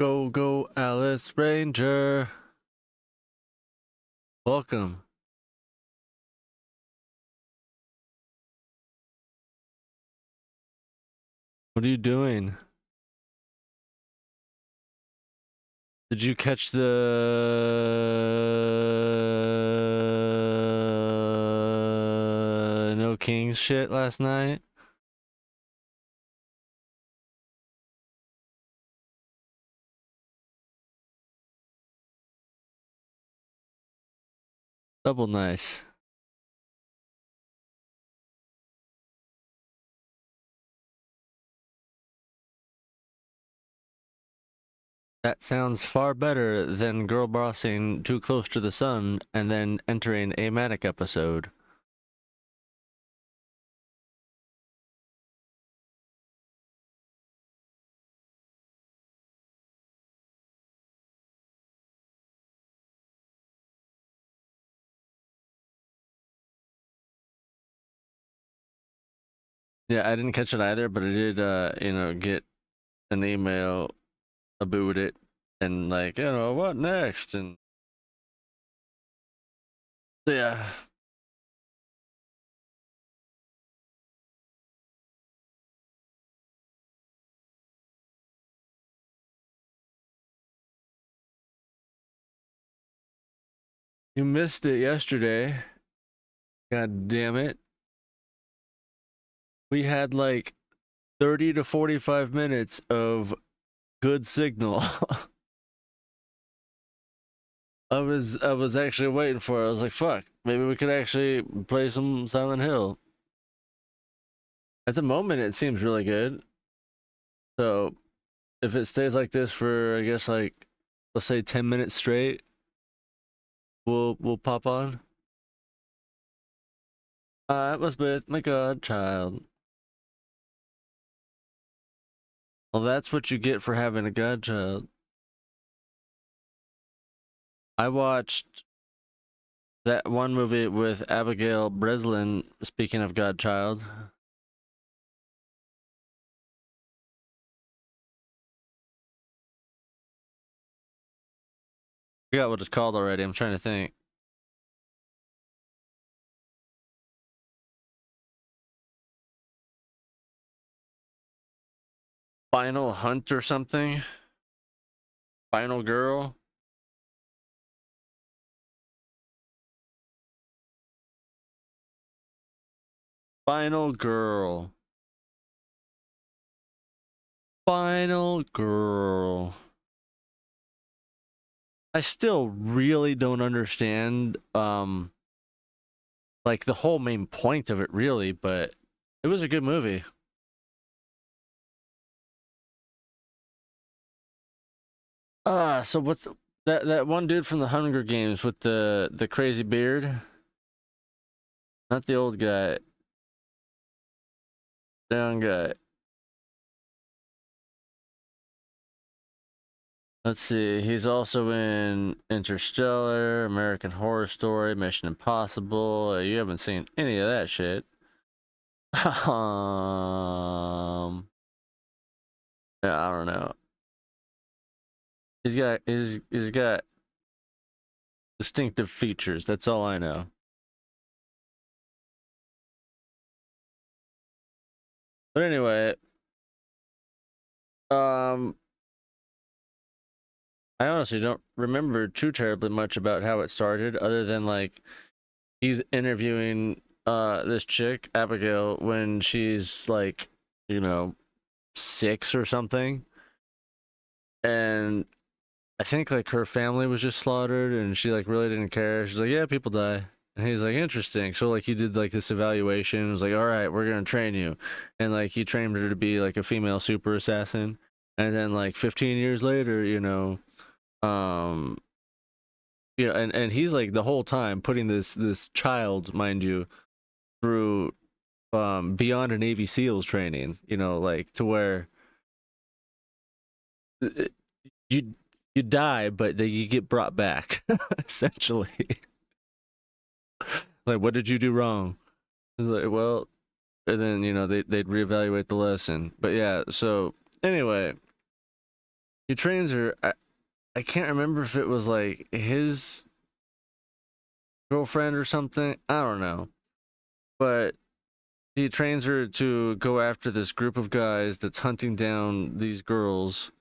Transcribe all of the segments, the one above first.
Go, go, Alice Ranger. Welcome. What are you doing? Did you catch the No Kings shit last night? Double nice. That sounds far better than girl bossing too close to the sun and then entering a manic episode. Yeah, I didn't catch it either, but I did, get an email about it and like, what next? And yeah. You missed it yesterday. God damn it. We had like 30 to 45 minutes of good signal. I was actually waiting for it. I was like, fuck, maybe we could actually play some Silent Hill. At the moment it seems really good. So if it stays like this for I guess like let's say 10 minutes straight, we'll pop on. I was with my godchild. Well, that's what you get for having a godchild. I watched that one movie with Abigail Breslin, speaking of godchild. I forgot what it's called already. I'm trying to think. Final Hunt or something? Final Girl? Final Girl. Final Girl. I still really don't understand like the whole main point of it really, but it was a good movie. So what's that one dude from the Hunger Games with the crazy beard? Not the old guy. The young guy. Let's see. He's also in Interstellar, American Horror Story, Mission Impossible. You haven't seen any of that shit. Yeah, I don't know. He's got distinctive features. That's all I know. But anyway, I honestly don't remember too terribly much about how it started, other than like he's interviewing this chick Abigail when she's like, 6 or something, and I think like her family was just slaughtered, and she like really didn't care. She's like, yeah, people die. And he's like, interesting. So like he did like this evaluation. It was like, all right, we're gonna train you, and like he trained her to be like a female super assassin. And then like 15 years later, um, and he's like the whole time putting this child, mind you, through beyond a Navy SEALs training. Like to where you you die, but then you get brought back, essentially. Like, what did you do wrong? It's like, well, and then they'd reevaluate the lesson. But yeah, so anyway, he trains her. I can't remember if it was like his girlfriend or something. I don't know. But he trains her to go after this group of guys that's hunting down these girls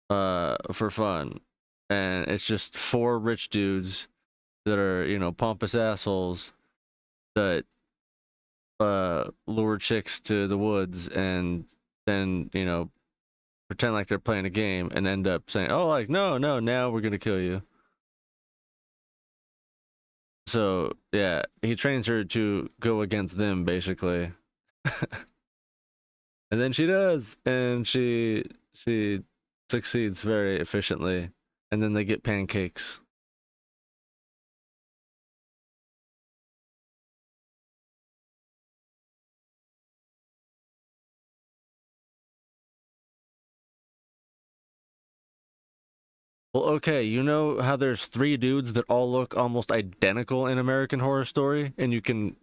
for fun. And it's just four rich dudes that are, you know, pompous assholes that lure chicks to the woods and then, you know, pretend like they're playing a game and end up saying, "Oh, like no, no, now we're gonna kill you." So yeah, he trains her to go against them basically, and then she does, and she succeeds very efficiently, and then they get pancakes. Well, okay, you know how there's three dudes that all look almost identical in American Horror Story, and you can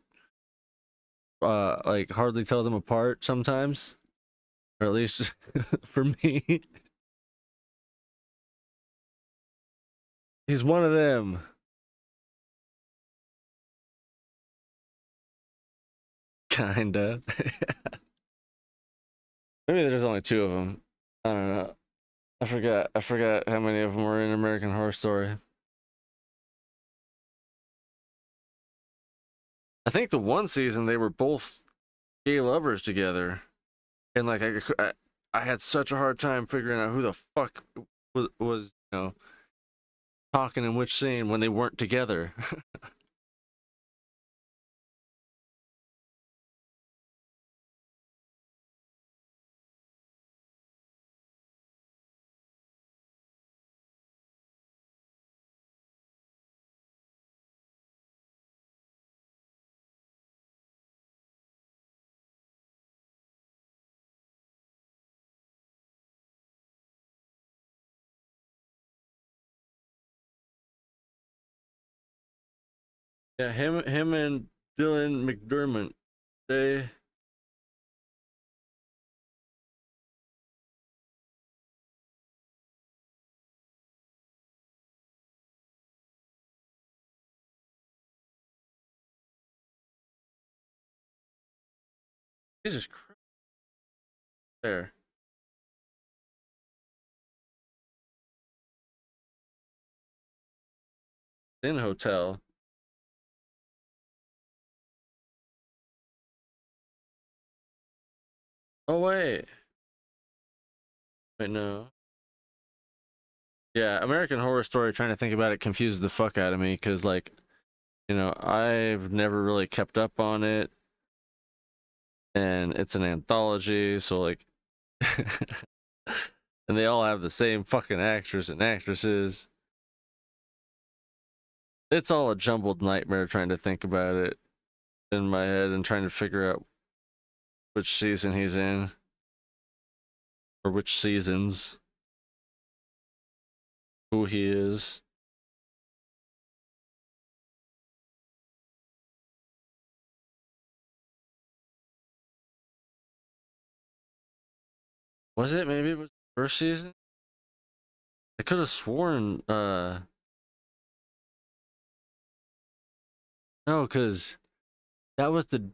like hardly tell them apart sometimes, or at least for me. He's one of them. Kinda. Maybe there's only two of them. I don't know. I forgot how many of them were in American Horror Story. I think the one season they were both gay lovers together, and like I had such a hard time figuring out who the fuck was you know talking in which scene when they weren't together. Yeah, him and Dylan McDermott. They Jesus Christ. There in a hotel. Oh wait no. Yeah, American Horror Story. Trying to think about it confuses the fuck out of me because like you know I've never really kept up on it, and it's an anthology, so like, and they all have the same fucking actors and actresses. It's all a jumbled nightmare trying to think about it in my head and trying to figure out which season he's in or which seasons, who he is. Was it maybe it was first season? I could have sworn no, cuz that was the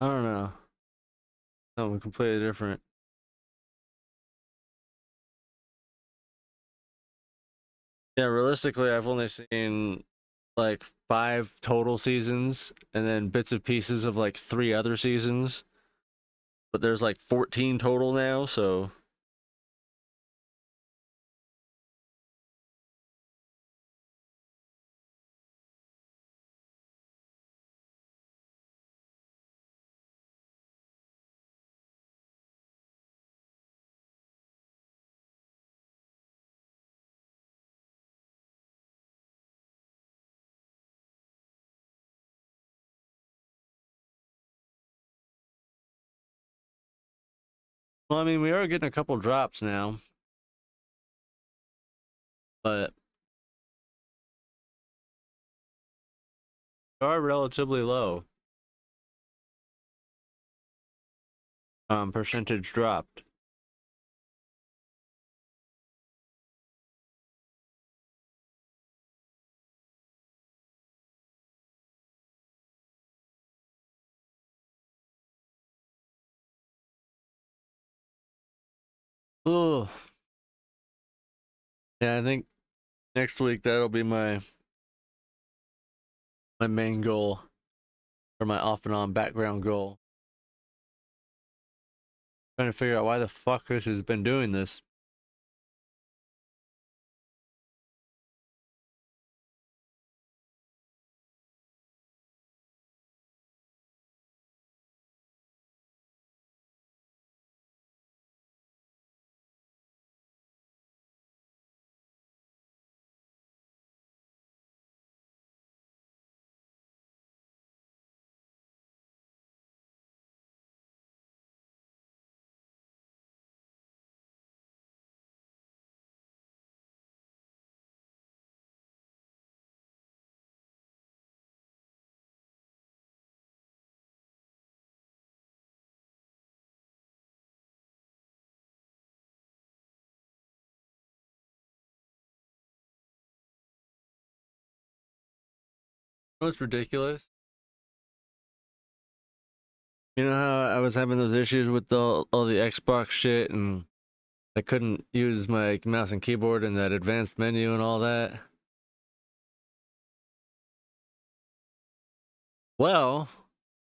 I don't know. Something completely different. Yeah, realistically, I've only seen like five total seasons and then bits and pieces of like three other seasons. But there's like 14 total now, so well, I mean, we are getting a couple drops now, but they are relatively low. percentage dropped. Oh, yeah, I think next week that'll be my main goal, or my off and on background goal. Trying to figure out why the fuck Chris has been doing this. You know what's ridiculous? You know how I was having those issues with all the Xbox shit, and I couldn't use my mouse and keyboard in that advanced menu and all that? Well,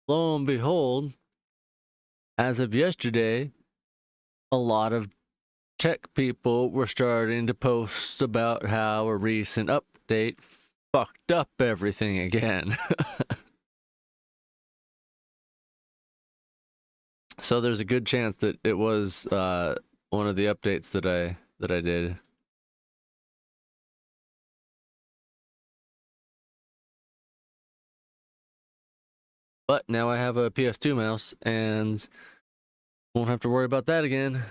lo and behold, as of yesterday, a lot of tech people were starting to post about how a recent update fucked up everything again. So there's a good chance that it was one of the updates that I did. But now I have a PS2 mouse and won't have to worry about that again.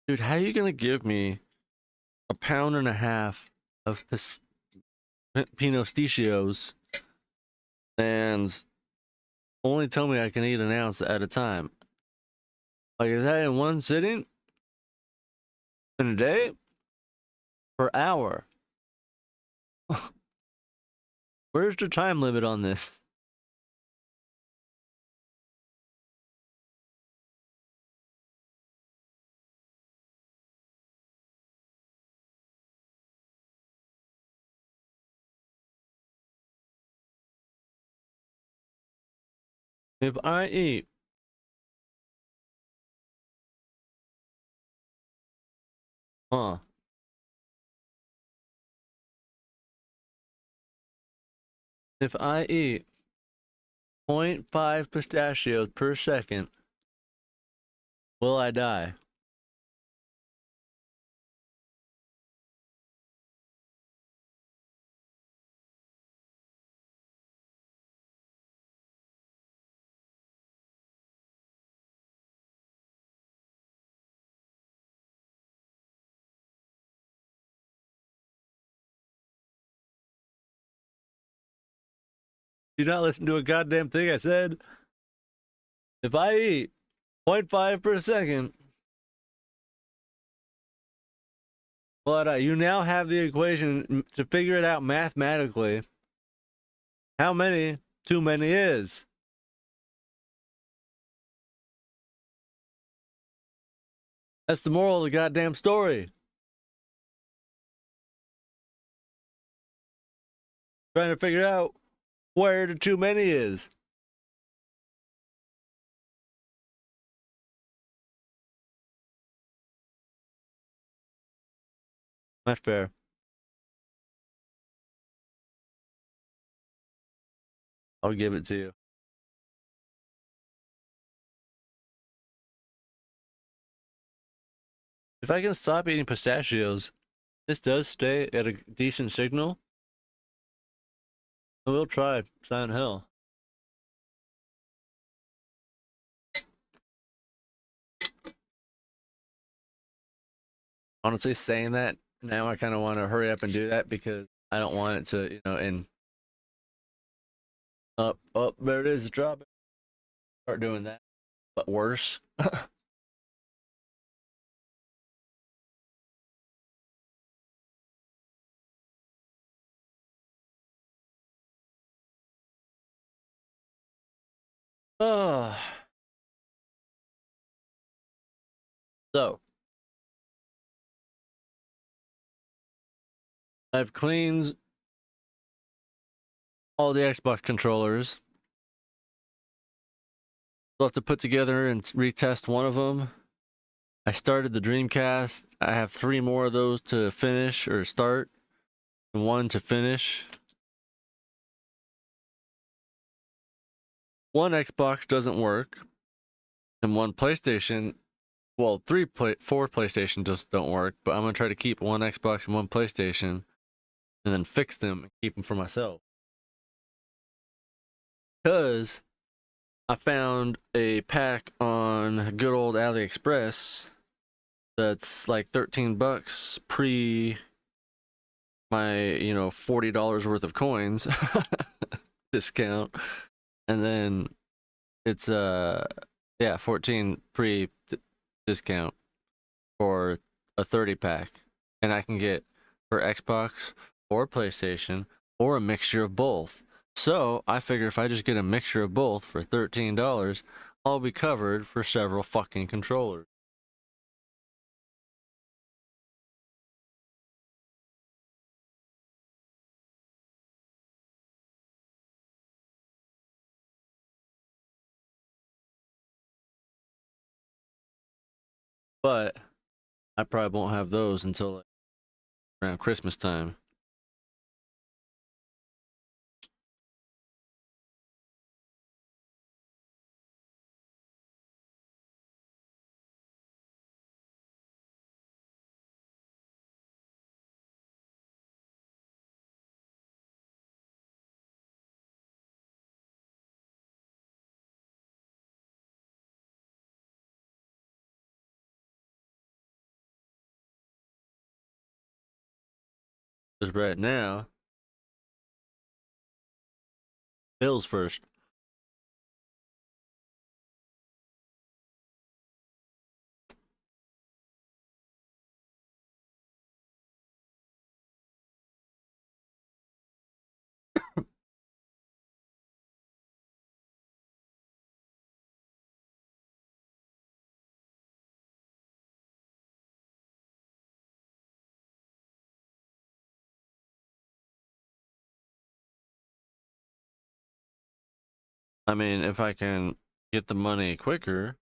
Dude, how are you gonna give me a pound and a half of Pinot Stichios and only tell me I can eat an ounce at a time? Like, is that in one sitting? In a day? Per hour? Where's the time limit on this? If I eat huh if I eat 0.5 pistachios per second, will I die? Do not listen to a goddamn thing I said. If I eat 0.5 per second, will I die? You now have the equation to figure it out mathematically. How many too many is? That's the moral of the goddamn story. Trying to figure out where the too many is. Not fair. I'll give it to you. If I can stop eating pistachios, this does stay at a decent signal. I will try Silent Hill. Honestly, saying that now, I kind of want to hurry up and do that because I don't want it to, and Up, up, there it is. Drop it. Start doing that, but worse. Oh, so I've cleaned all the Xbox controllers. We'll have to put together and retest one of them. I started the Dreamcast. I have 3 more of those to finish or start, and 1 to finish. One Xbox doesn't work, and one PlayStation. Well, 4 PlayStation just don't work. But I'm gonna try to keep one Xbox and one PlayStation, and then fix them and keep them for myself. Cause I found a pack on good old AliExpress that's like $13 pre my $40 worth of coins discount, and then it's yeah, 14 pre discount for a 30 pack, and I can get for Xbox or PlayStation or a mixture of both. So I figure if I just get a mixture of both for $13, I'll be covered for several fucking controllers. But I probably won't have those until like around Christmas time. Because right now, bills first. I mean, if I can get the money quicker,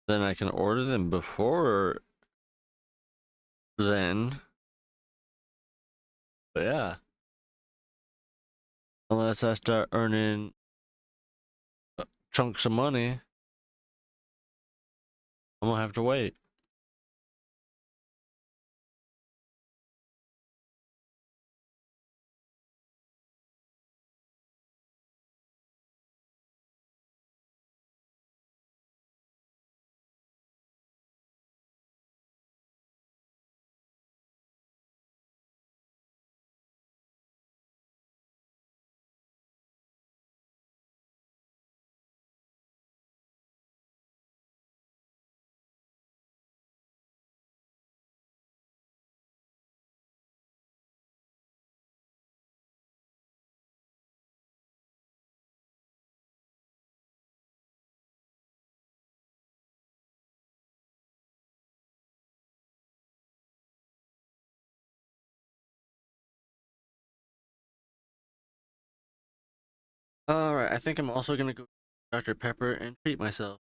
then I can order them before then. But yeah, unless I start earning chunks of money, I'm gonna have to wait. All right, I think I'm also gonna go Dr. Pepper and treat myself.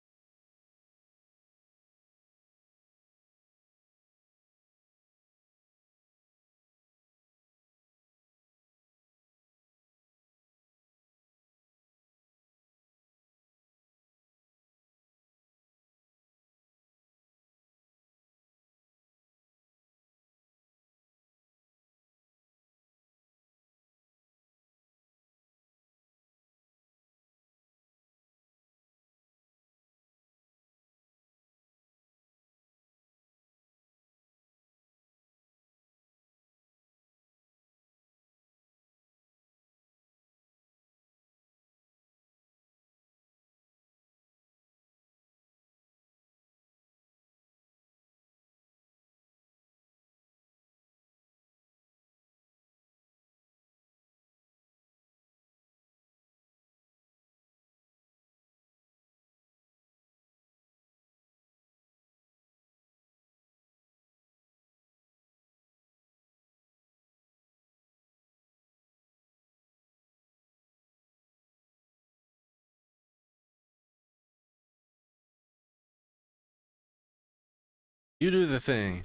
You do the thing.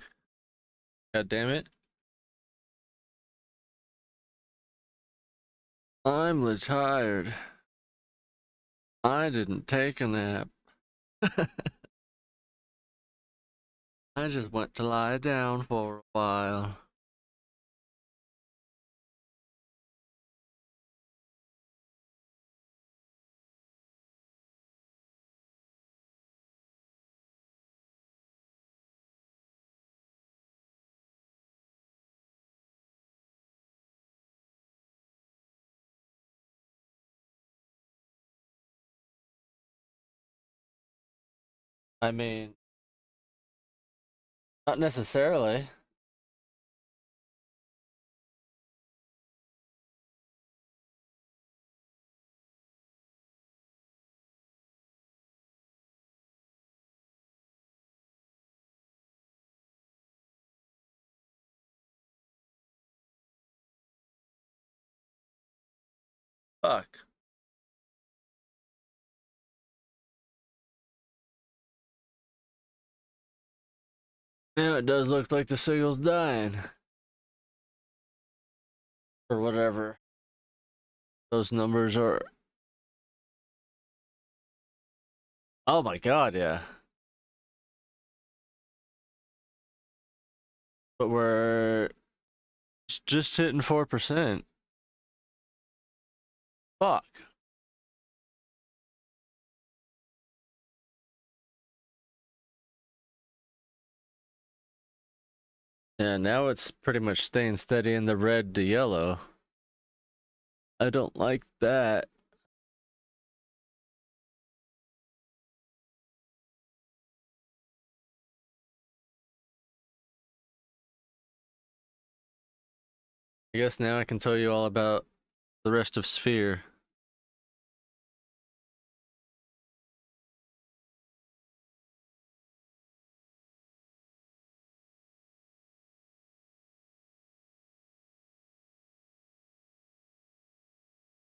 God damn it. I'm tired. I didn't take a nap. I just went to lie down for a while. I mean, not necessarily. Fuck. Now it does look like the signal's dying. Or whatever. Those numbers are. Oh my god, yeah. But we're just hitting 4%. Fuck. Yeah, now it's pretty much staying steady in the red to yellow. I don't like that. I guess now I can tell you all about the rest of Sphere.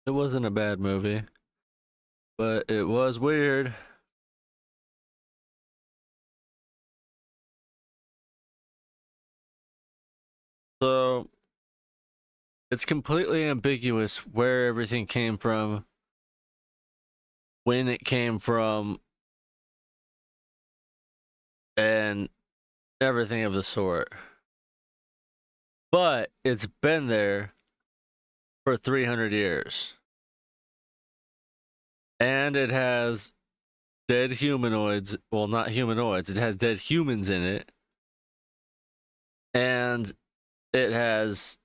It wasn't a bad movie, but it was weird. So, it's completely ambiguous where everything came from, when it came from, and everything of the sort. But it's been there for 300 years. And it has dead humanoids. Well, not humanoids. It has dead humans in it. And it has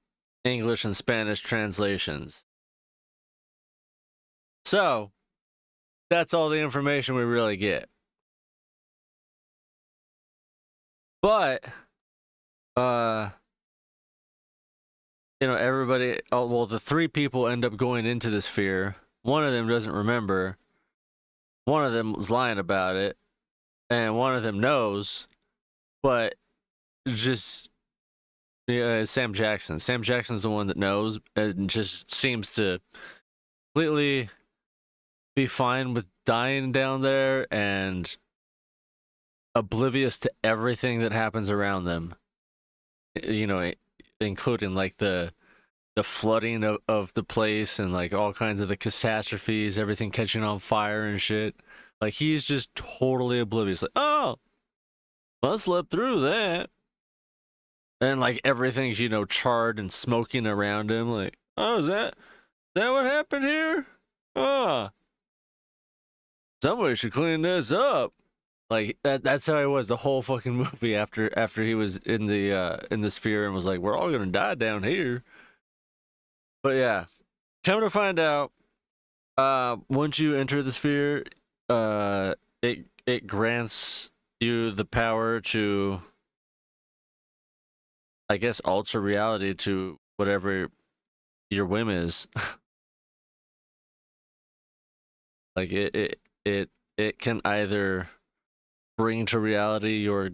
English and Spanish translations. So, that's all the information we really get. But, everybody, the three people end up going into the sphere. One of them doesn't remember. One of them was lying about it. And one of them knows. But just Sam Jackson. Sam Jackson's the one that knows and just seems to completely be fine with dying down there and oblivious to everything that happens around them. Including like the flooding of the place and like all kinds of the catastrophes, everything catching on fire and shit. Like he's just totally oblivious. Like, oh, I slept through that. And like everything's, charred and smoking around him. Like, oh, is that what happened here? Oh, somebody should clean this up. Like that's how he was the whole fucking movie after he was in the sphere and was like, we're all gonna die down here. But yeah, come to find out, once you enter the sphere, it grants you the power to, I guess, alter reality to whatever your whim is. Like it can either bring to reality your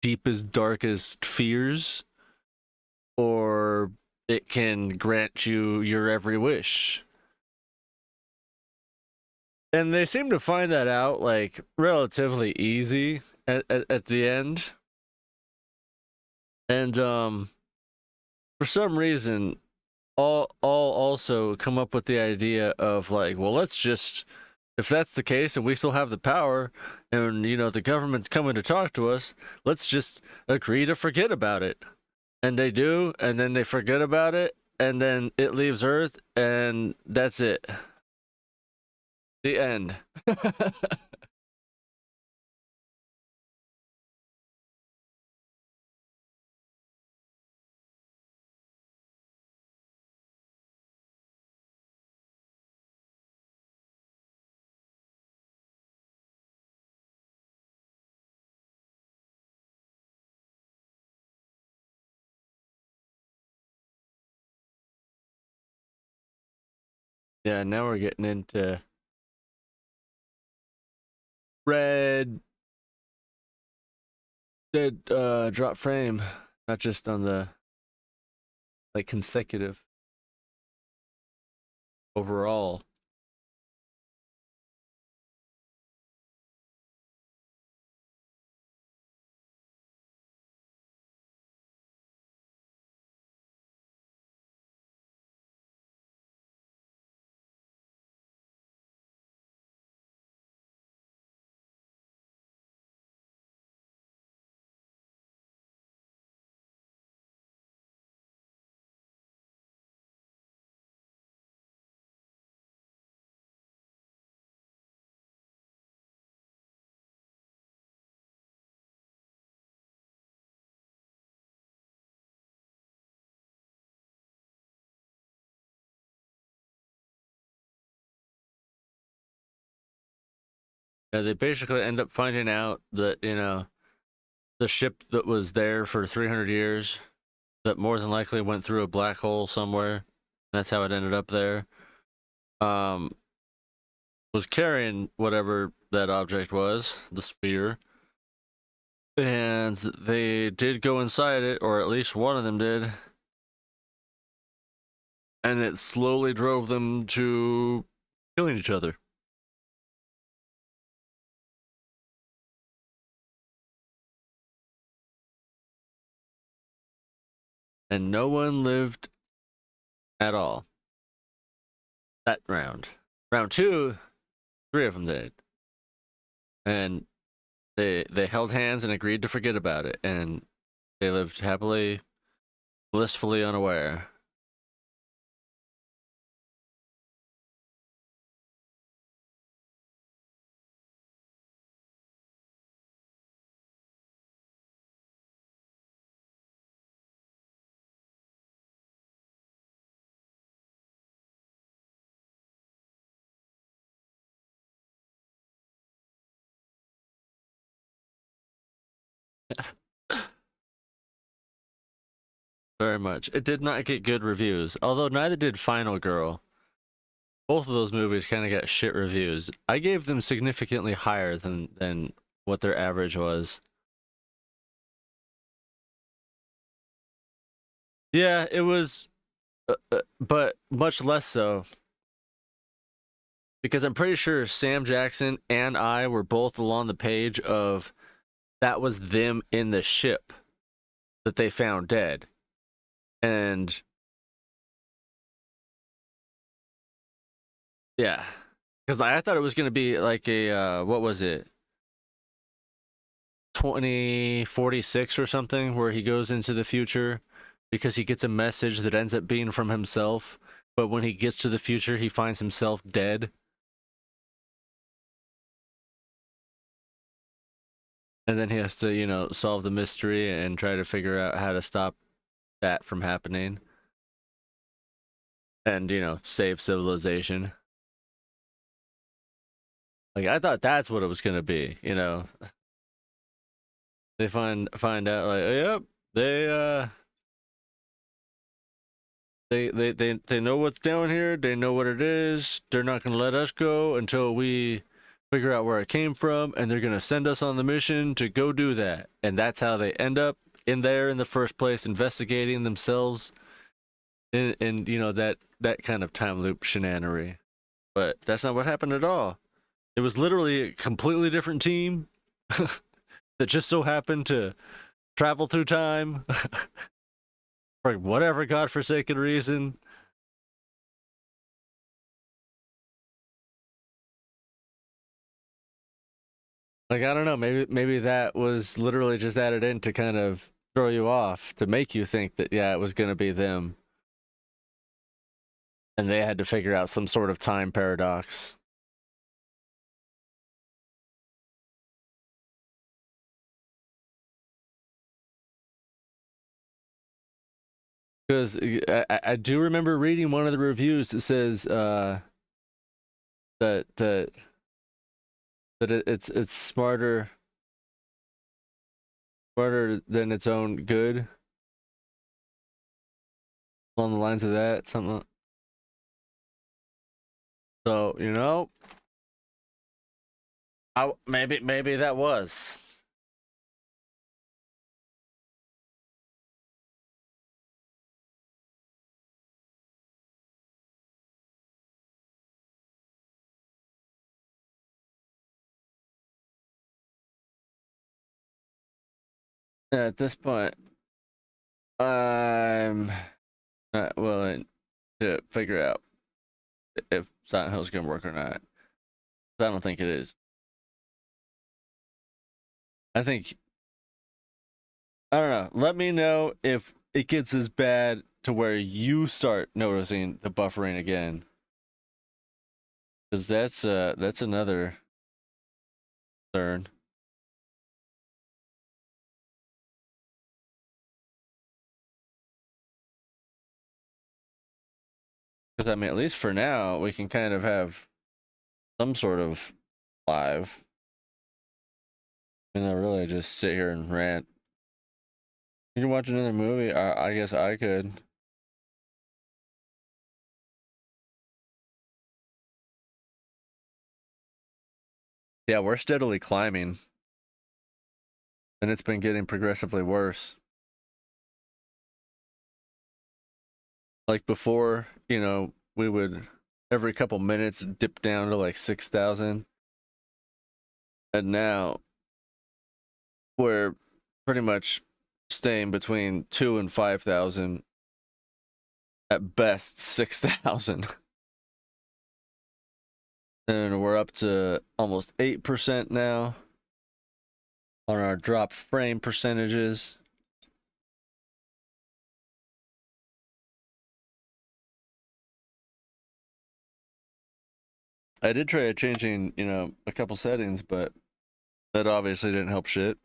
deepest, darkest fears, or it can grant you your every wish. And they seem to find that out like relatively easy at the end. And for some reason, all also come up with the idea of like, well, let's just, if that's the case and we still have the power and the government's coming to talk to us, let's just agree to forget about it. And they do, and then they forget about it, and then it leaves Earth, and that's it. The end. Yeah, now we're getting into red dead drop frame, not just on the like consecutive overall. Yeah, they basically end up finding out that the ship that was there for 300 years, that more than likely went through a black hole somewhere. That's how it ended up there. Um, was carrying whatever that object was, the sphere, and they did go inside it, or at least one of them did, and it slowly drove them to killing each other. And no one lived at all that round. Round two, three of them did, and they held hands and agreed to forget about it, and they lived happily, blissfully unaware. Very much. It did not get good reviews, although neither did Final Girl. Both of those movies kind of got shit reviews. I gave them significantly higher than what their average was. Yeah, it was, but much less so, because I'm pretty sure Sam Jackson and I were both along the page of that was them in the ship that they found dead. And yeah, because I thought it was going to be like a, what was it? 2046 or something, where he goes into the future because he gets a message that ends up being from himself. But when he gets to the future, he finds himself dead. And then he has to, solve the mystery and try to figure out how to stop that from happening. And, save civilization. Like, I thought that's what it was going to be. They find out, like, yep, they, they know what's down here. They know what it is. They're not going to let us go until we figure out where it came from, and they're going to send us on the mission to go do that. And that's how they end up in there in the first place, investigating themselves in that kind of time loop shenanery. But that's not what happened at all. It was literally a completely different team that just so happened to travel through time for whatever godforsaken reason. Like, I don't know, maybe that was literally just added in to kind of throw you off, to make you think that, yeah, it was going to be them. And they had to figure out some sort of time paradox. Because I do remember reading one of the reviews that says that it's smarter than its own good. Along the lines of that, something. So, you know, maybe that was. At this point, I'm not willing to figure out if Silent Hill's gonna work or not. I don't think it is. I think, I don't know. Let me know if it gets as bad to where you start noticing the buffering again, because that's another concern. Because I mean, at least for now, we can kind of have some sort of live, and I really just sit here and rant. You can watch another movie. I guess I could. Yeah, we're steadily climbing, and it's been getting progressively worse. Like before, you know, we would every couple minutes dip down to like 6,000, and now we're pretty much staying between 2 and 5,000, at best 6,000. And we're up to almost 8% now on our drop frame percentages. I did try changing, you know, a couple settings, but that obviously didn't help shit.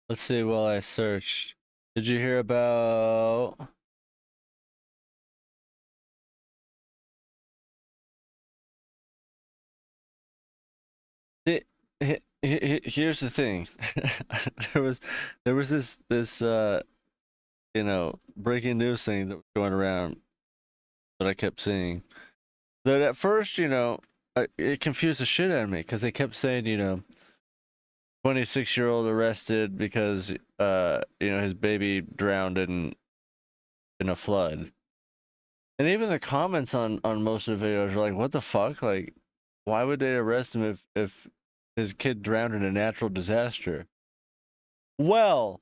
Let's see while I search. Did you hear about here's the thing. there was this you know, breaking news thing that was going around that I kept seeing. That at first, you know, it confused the shit out of me because they kept saying, you know, 26-year-old arrested because you know, his baby drowned in a flood. And even the comments on most of the videos are like, what the fuck? Like, why would they arrest him if his kid drowned in a natural disaster? Well,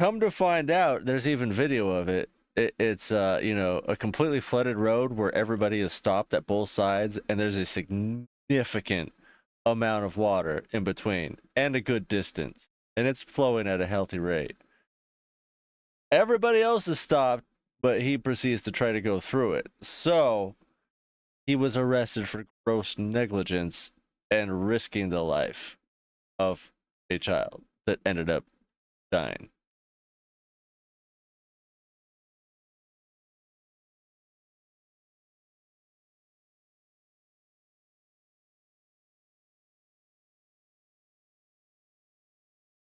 come to find out, there's even video of it. It's you know, a completely flooded road where everybody is stopped at both sides, and there's a significant amount of water in between and a good distance, and it's flowing at a healthy rate. Everybody else is stopped, but he proceeds to try to go through it. So he was arrested for gross negligence and risking the life of a child that ended up dying.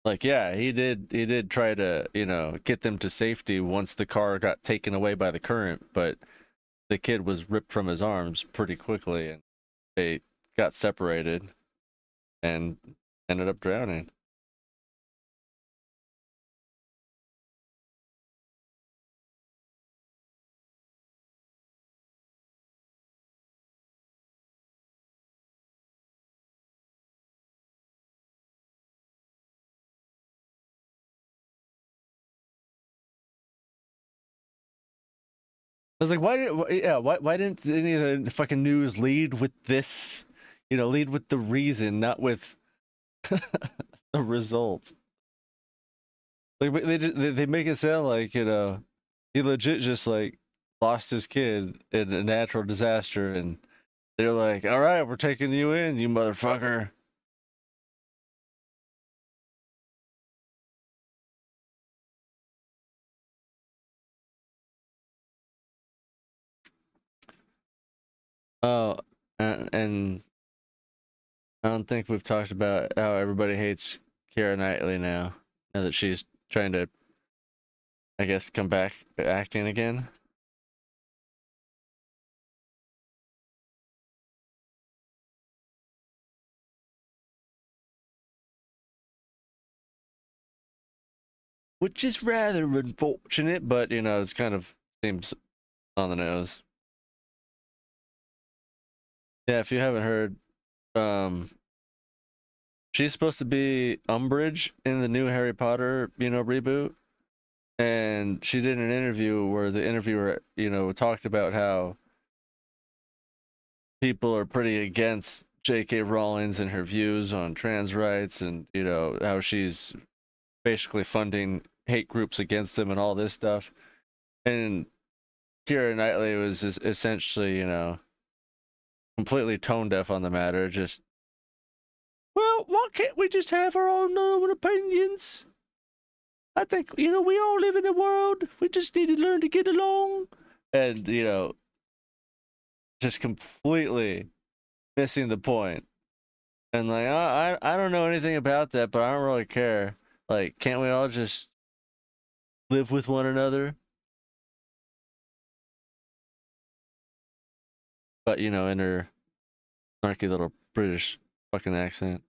Like, yeah, he did try to, you know, get them to safety once the car got taken away by the current, but the kid was ripped from his arms pretty quickly, and they got separated and ended up drowning. I was like, why didn't any of the fucking news lead with this? You know, lead with the reason, not with the results. Like they make it sound like, you know, he legit just like lost his kid in a natural disaster, and they're like, all right, we're taking you in, you motherfucker. Oh, and I don't think we've talked about how everybody hates Keira Knightley now. Now that she's trying to, I guess, come back acting again. Which is rather unfortunate, but you know, it's kind of seems on the nose. Yeah, if you haven't heard, um, she's supposed to be Umbridge in the new Harry Potter, you know, reboot. And she did an interview where the interviewer, you know, talked about how people are pretty against J.K. Rowling's and her views on trans rights, and you know how she's basically funding hate groups against them and all this stuff. And Keira Knightley was just essentially, you know, completely tone deaf on the matter. Just, well, why can't we just have our own opinions? I think, you know, we all live in a world. We just need to learn to get along. And, you know, just completely missing the point. And like, I don't know anything about that, but I don't really care. Like, can't we all just live with one another? But, you know, in her snarky little British fucking accent.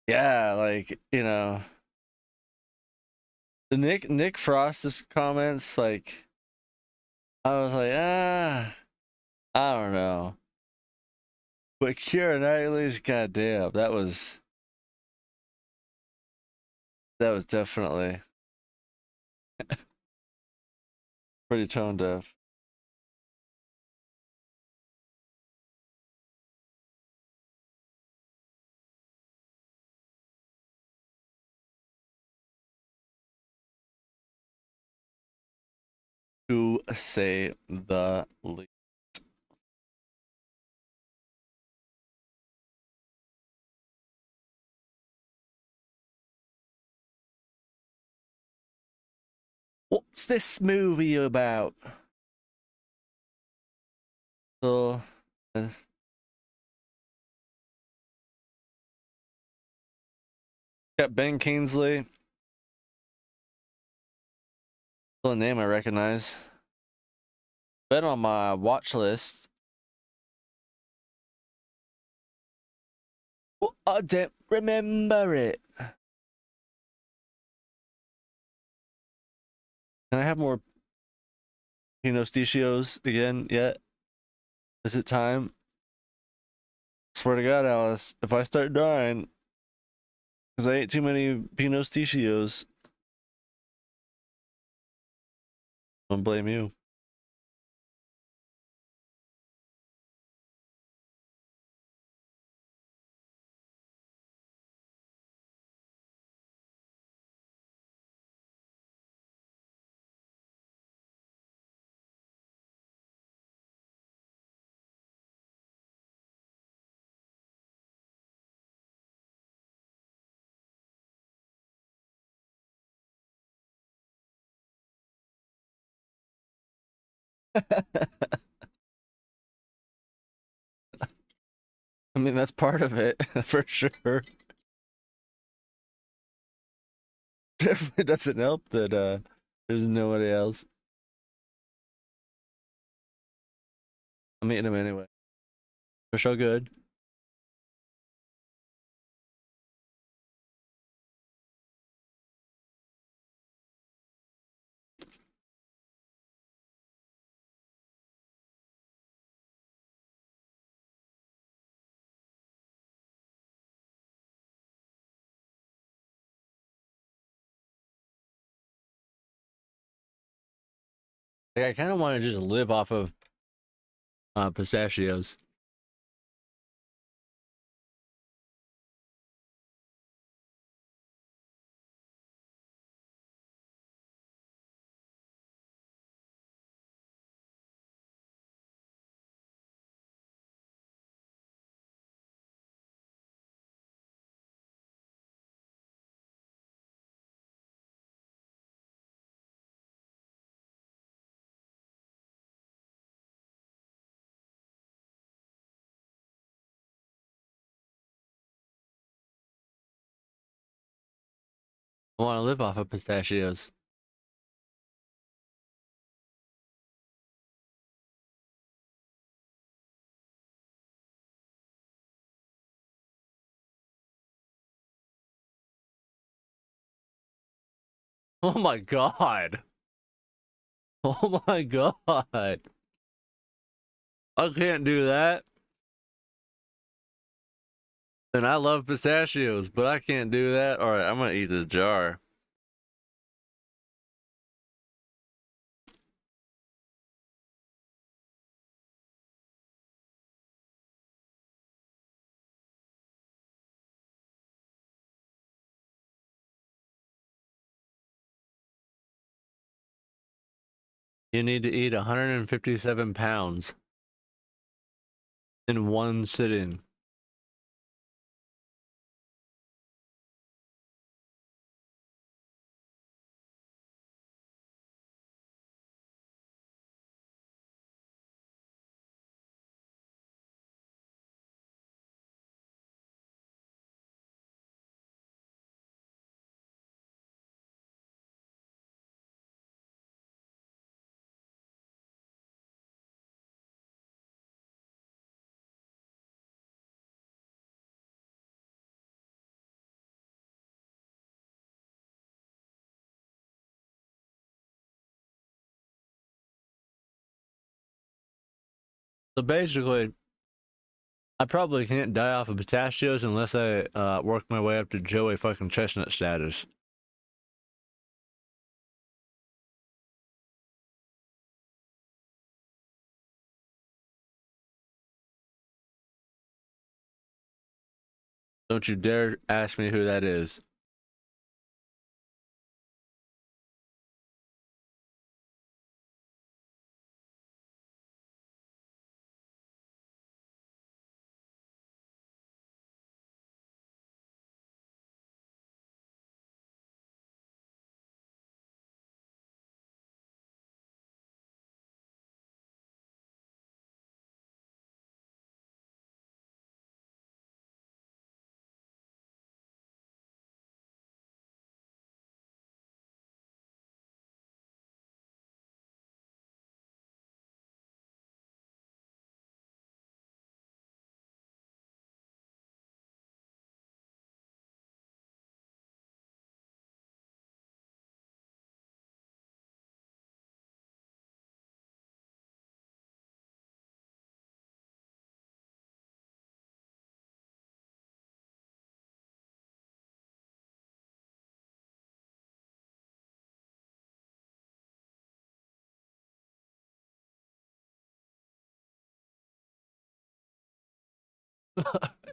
Yeah, like, you know, the Nick Frost's comments, like, I was like, I don't know. But Keira Knightley's, goddamn, that was definitely pretty tone deaf. To say the least. What's this movie about? So, uh, got Ben Kingsley. Still a name I recognize. Been on my watch list. Well, I don't remember it. Can I have more Pinostichios again yet? Is it time? Swear to God, Alice, if I start dying because I ate too many Pinostichios, I'm gonna blame you. I mean, that's part of it for sure. Definitely doesn't help that there's nobody else. I'm eating them anyway. They're so good. Like, I kind of want to just live off of pistachios. I want to live off of pistachios. Oh my god. Oh my god. I can't do that. And I love pistachios, but I can't do that. All right, I'm gonna eat this jar. You need to eat 157 pounds in one sitting. So basically, I probably can't die off of pistachios unless I work my way up to Joey fucking Chestnut status. Don't you dare ask me who that is.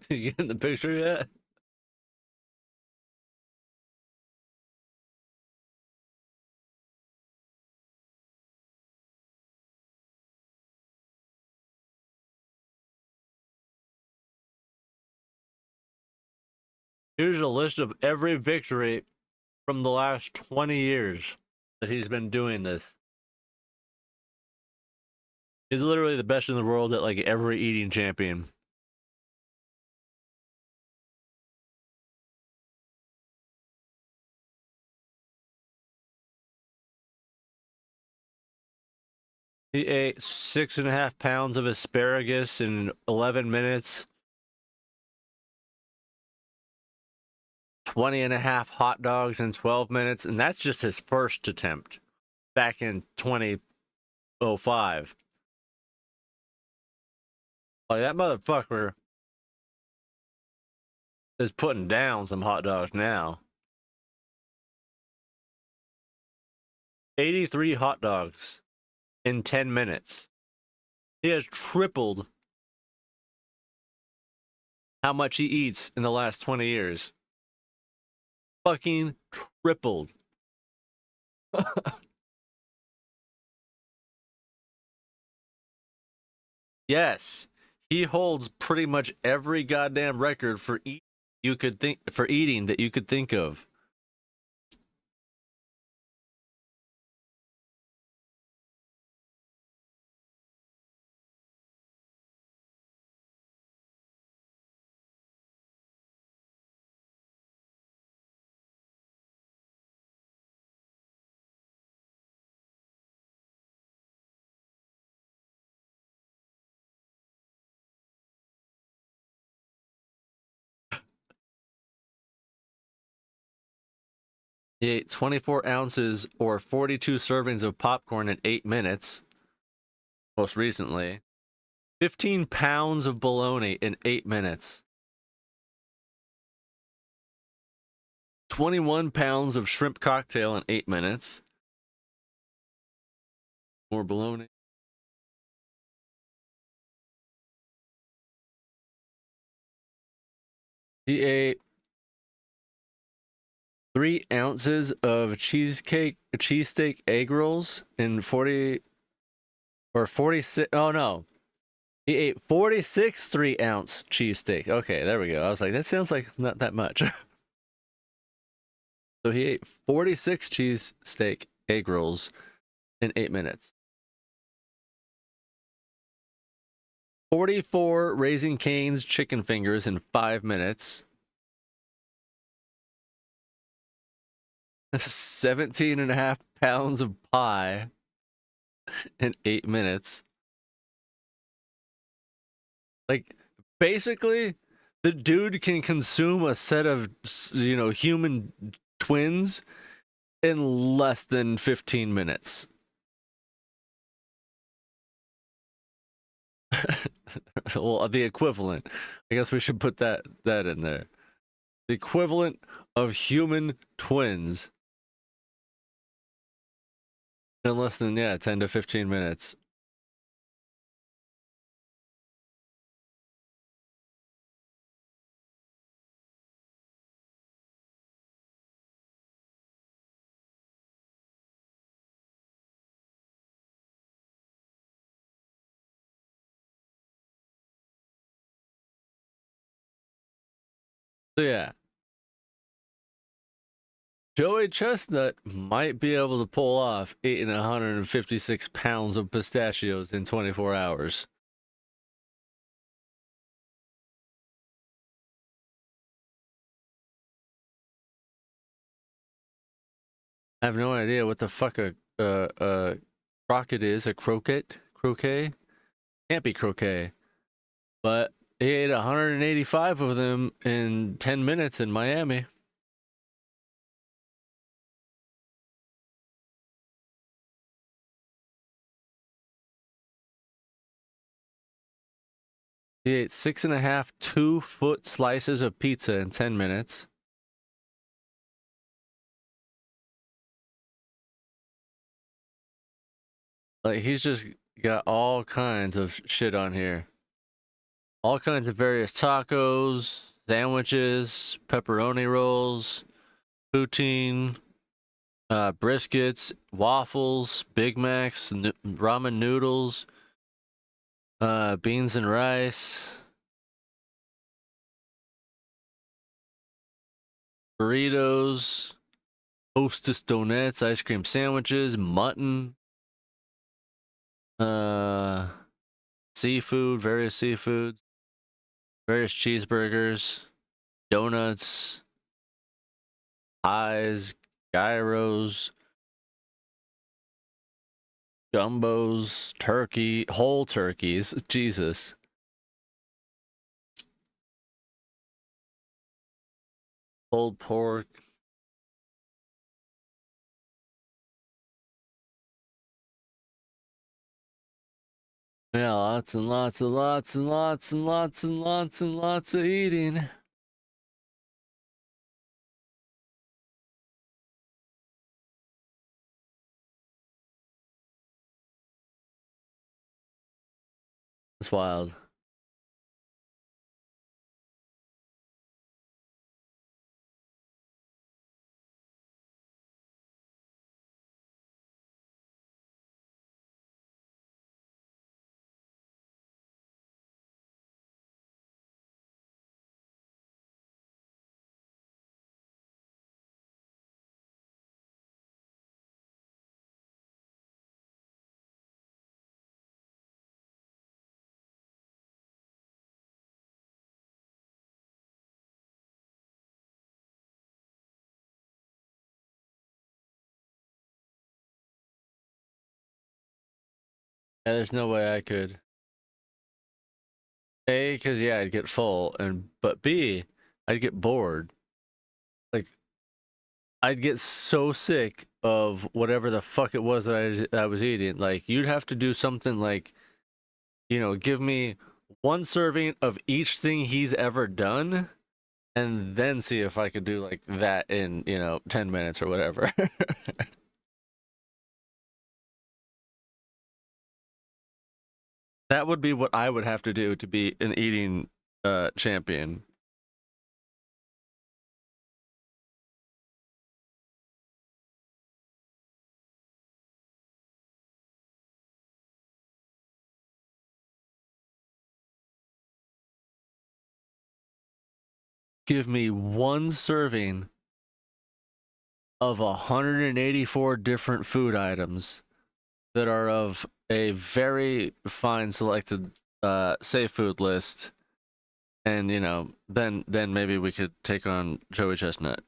You getting the picture yet? Here's a list of every victory from the last 20 years that he's been doing this. He's literally the best in the world at like every eating champion. He ate 6.5 pounds of asparagus in 11 minutes, 20 and a half hot dogs in 12 minutes, and that's just his first attempt back in 2005. Like, that motherfucker is putting down some hot dogs now. 83 hot dogs in 10 minutes. He has tripled how much he eats in the last 20 years. Fucking tripled. Yes, he holds pretty much every goddamn record for eating that you could think of. He ate 24 ounces or 42 servings of popcorn in 8 minutes. Most recently, 15 pounds of bologna in 8 minutes. 21 pounds of shrimp cocktail in 8 minutes. More bologna. He ate 3 ounces of cheesesteak egg rolls in 40 or 46. Oh no. He ate 46 3-ounce cheesesteak. Okay, there we go. I was like, that sounds like not that much. So he ate 46 cheesesteak egg rolls in 8 minutes. 44 Raising Cane's chicken fingers in 5 minutes. 17 and a half pounds of pie in 8 minutes. Like, basically, the dude can consume a set of, human twins in less than 15 minutes. Well, the equivalent. I guess we should put that in there. The equivalent of human twins in less than 10 to 15 minutes. So yeah, Joey Chestnut might be able to pull off eating 156 pounds of pistachios in 24 hours. I have no idea what the fuck a croquette is. A croquet? Can't be croquet. But he ate 185 of them in 10 minutes in Miami. He ate 6.5 2-foot slices of pizza in 10 minutes. Like, he's just got all kinds of shit on here. all kinds of various tacos, sandwiches, pepperoni rolls, poutine, briskets, waffles, Big Macs, ramen noodles, beans and rice, burritos, Hostess donuts, ice cream sandwiches, mutton, uh, seafood, various seafoods, various cheeseburgers, donuts, pies, gyros, gumbos, turkey, whole turkeys, Jesus, pulled pork. Yeah, lots and lots and lots and lots and lots and lots and lots of eating. It's wild. Yeah, there's no way I could. A, because yeah, I'd get full, and but B, I'd get bored. Like I'd get so sick of whatever the fuck it was that I was eating. Like you'd have to do something like, give me one serving of each thing he's ever done, and then see if I could do like that in 10 minutes or whatever. That would be what I would have to do to be an eating champion. Give me one serving of 184 different food items that are of a very fine selected safe food list, and then maybe we could take on Joey Chestnut.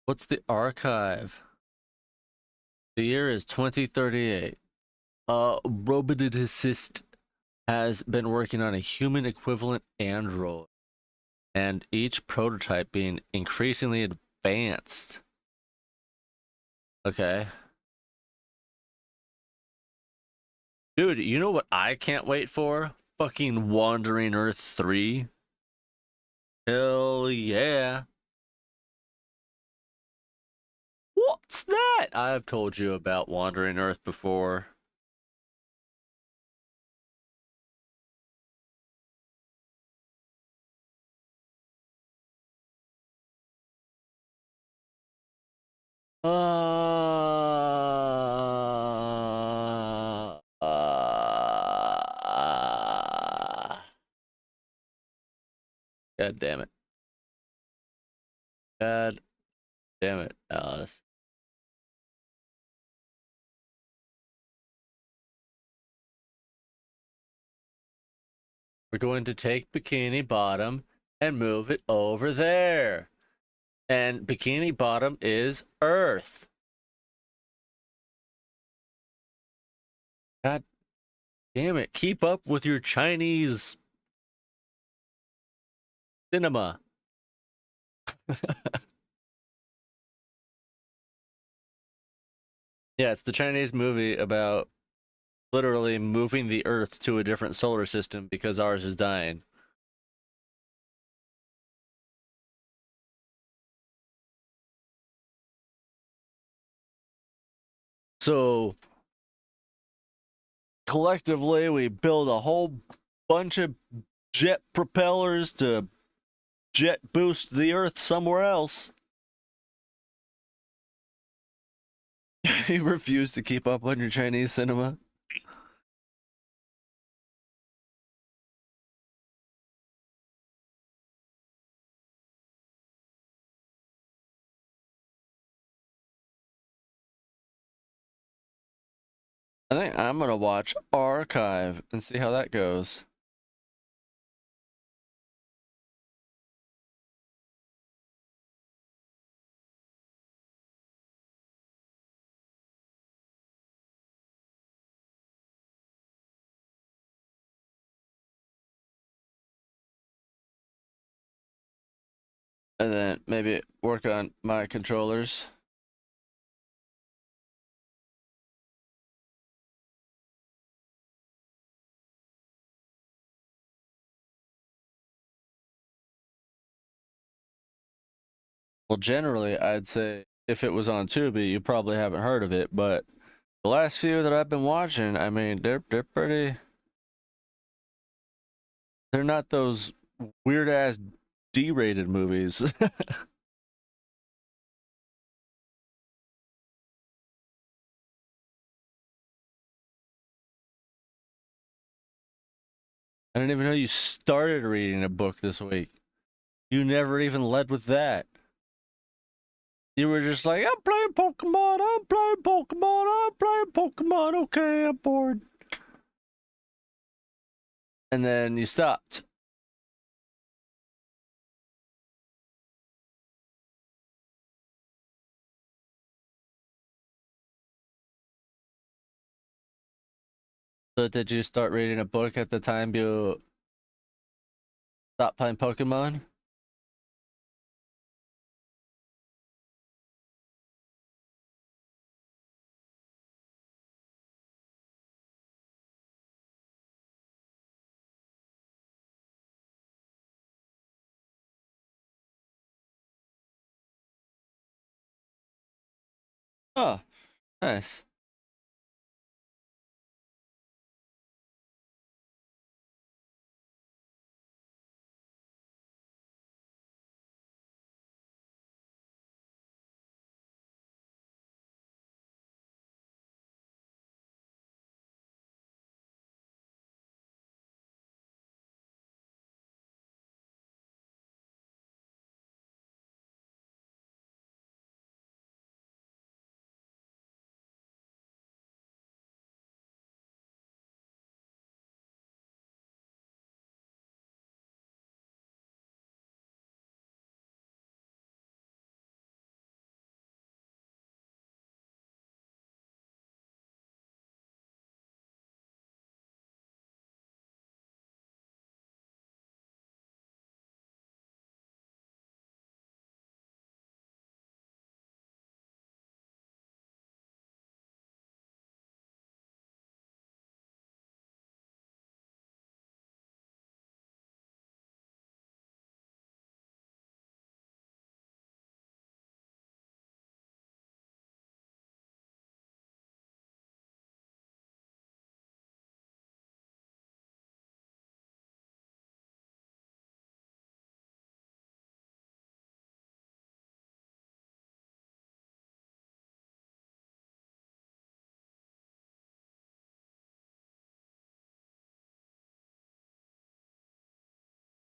What's the archive? The year is 2038. Roboticist has been working on a human equivalent android, and each prototype being increasingly advanced. Okay. Dude, you know what I can't wait for? Fucking Wandering Earth 3. Hell yeah. What's that? I've told you about Wandering Earth before. God damn it. God damn it, Alice. We're going to take Bikini Bottom and move it over there. And Bikini Bottom is Earth. God damn it. Keep up with your Chinese cinema. Yeah, it's the Chinese movie about literally moving the Earth to a different solar system because ours is dying. So collectively, we build a whole bunch of jet propellers to jet boost the Earth somewhere else. You refuse to keep up on your Chinese cinema. I think I'm gonna watch Archive and see how that goes. And then maybe work on my controllers. Well, generally, I'd say if it was on Tubi, you probably haven't heard of it, but the last few that I've been watching, I mean, they're pretty. They're not those weird ass D-rated movies. I didn't even know you started reading a book this week. You never even led with that. You were just like, I'm playing Pokemon, I'm playing Pokemon, I'm playing Pokemon, okay, I'm bored. And then you stopped. So did you start reading a book at the time you stopped playing Pokemon? Oh, nice.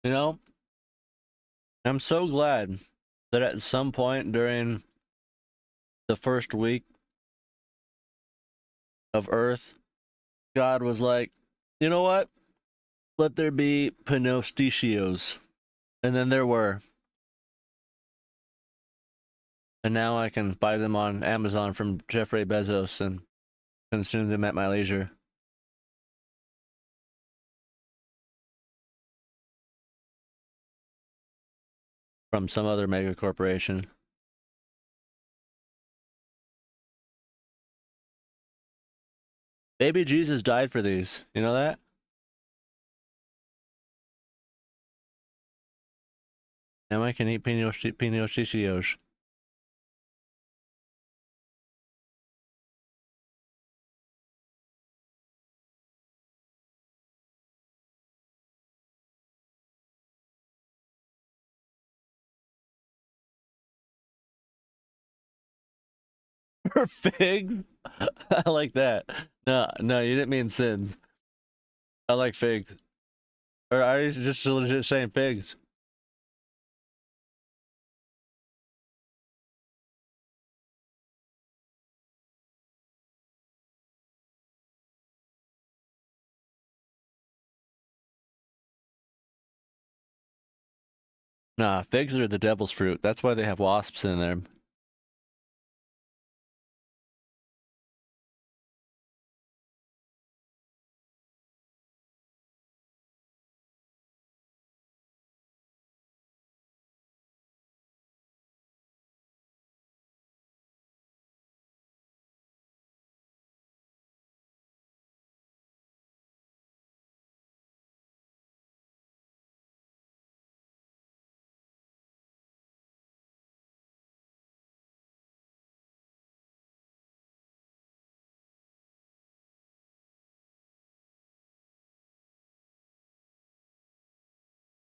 You know, I'm so glad that at some point during the first week of Earth, God was like, you know what? Let there be Pinocchio's. And then there were. And now I can buy them on Amazon from Jeffrey Bezos and consume them at my leisure. From some other mega corporation. Baby Jesus died for these. You know that? Now I can eat Pinocchios. For figs? I like that. No, no, you didn't mean sins. I like figs. Or are you just legit saying figs? Nah, figs are the devil's fruit. That's why they have wasps in them.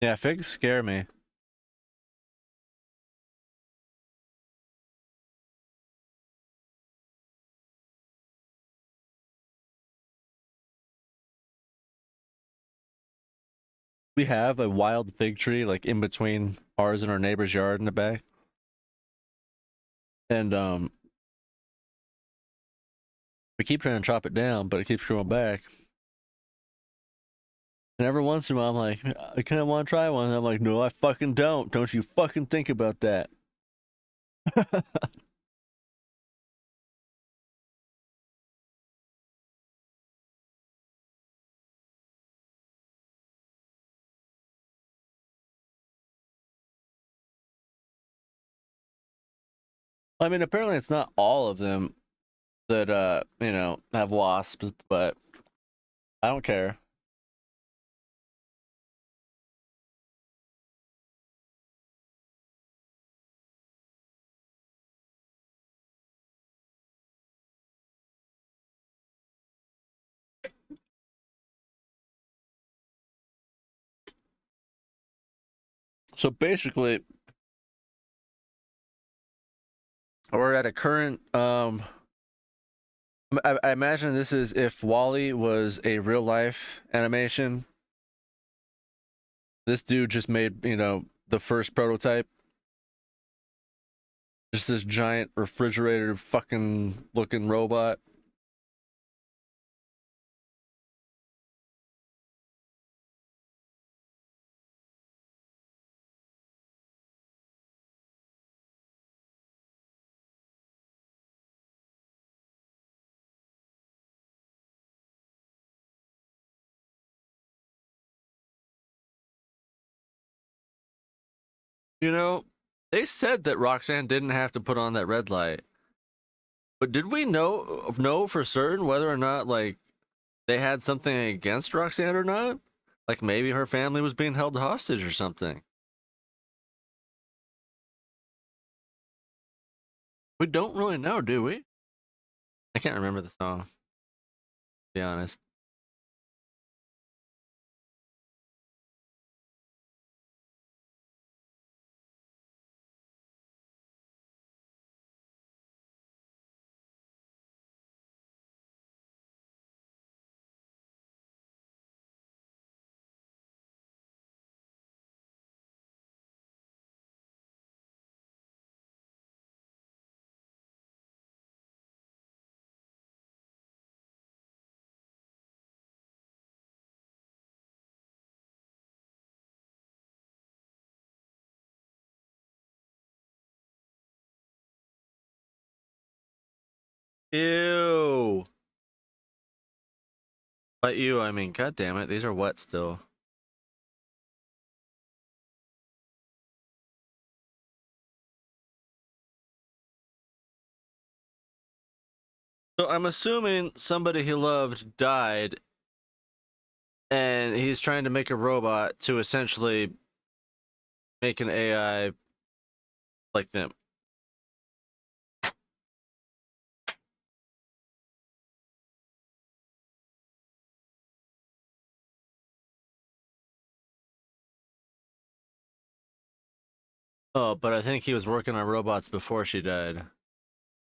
Yeah, figs scare me. We have a wild fig tree like in between ours and our neighbor's yard in the back. And we keep trying to chop it down, but it keeps growing back. And every once in a while I'm like, I kinda wanna try one. And I'm like, no, I fucking don't. Don't you fucking think about that. I mean, apparently it's not all of them that have wasps, but I don't care. So basically, we're at a current I imagine this is if Wally was a real life animation. This dude just made, the first prototype. Just this giant refrigerator fucking looking robot. You know, they said that Roxanne didn't have to put on that red light. But did we know for certain whether or not like they had something against Roxanne or not? Like maybe her family was being held hostage or something. We don't really know, do we? I can't remember the song, to be honest. Ew. But you, I mean, god damn it, these are wet still. So I'm assuming somebody he loved died, and he's trying to make a robot to essentially make an AI like them. Oh, but I think he was working on robots before she died.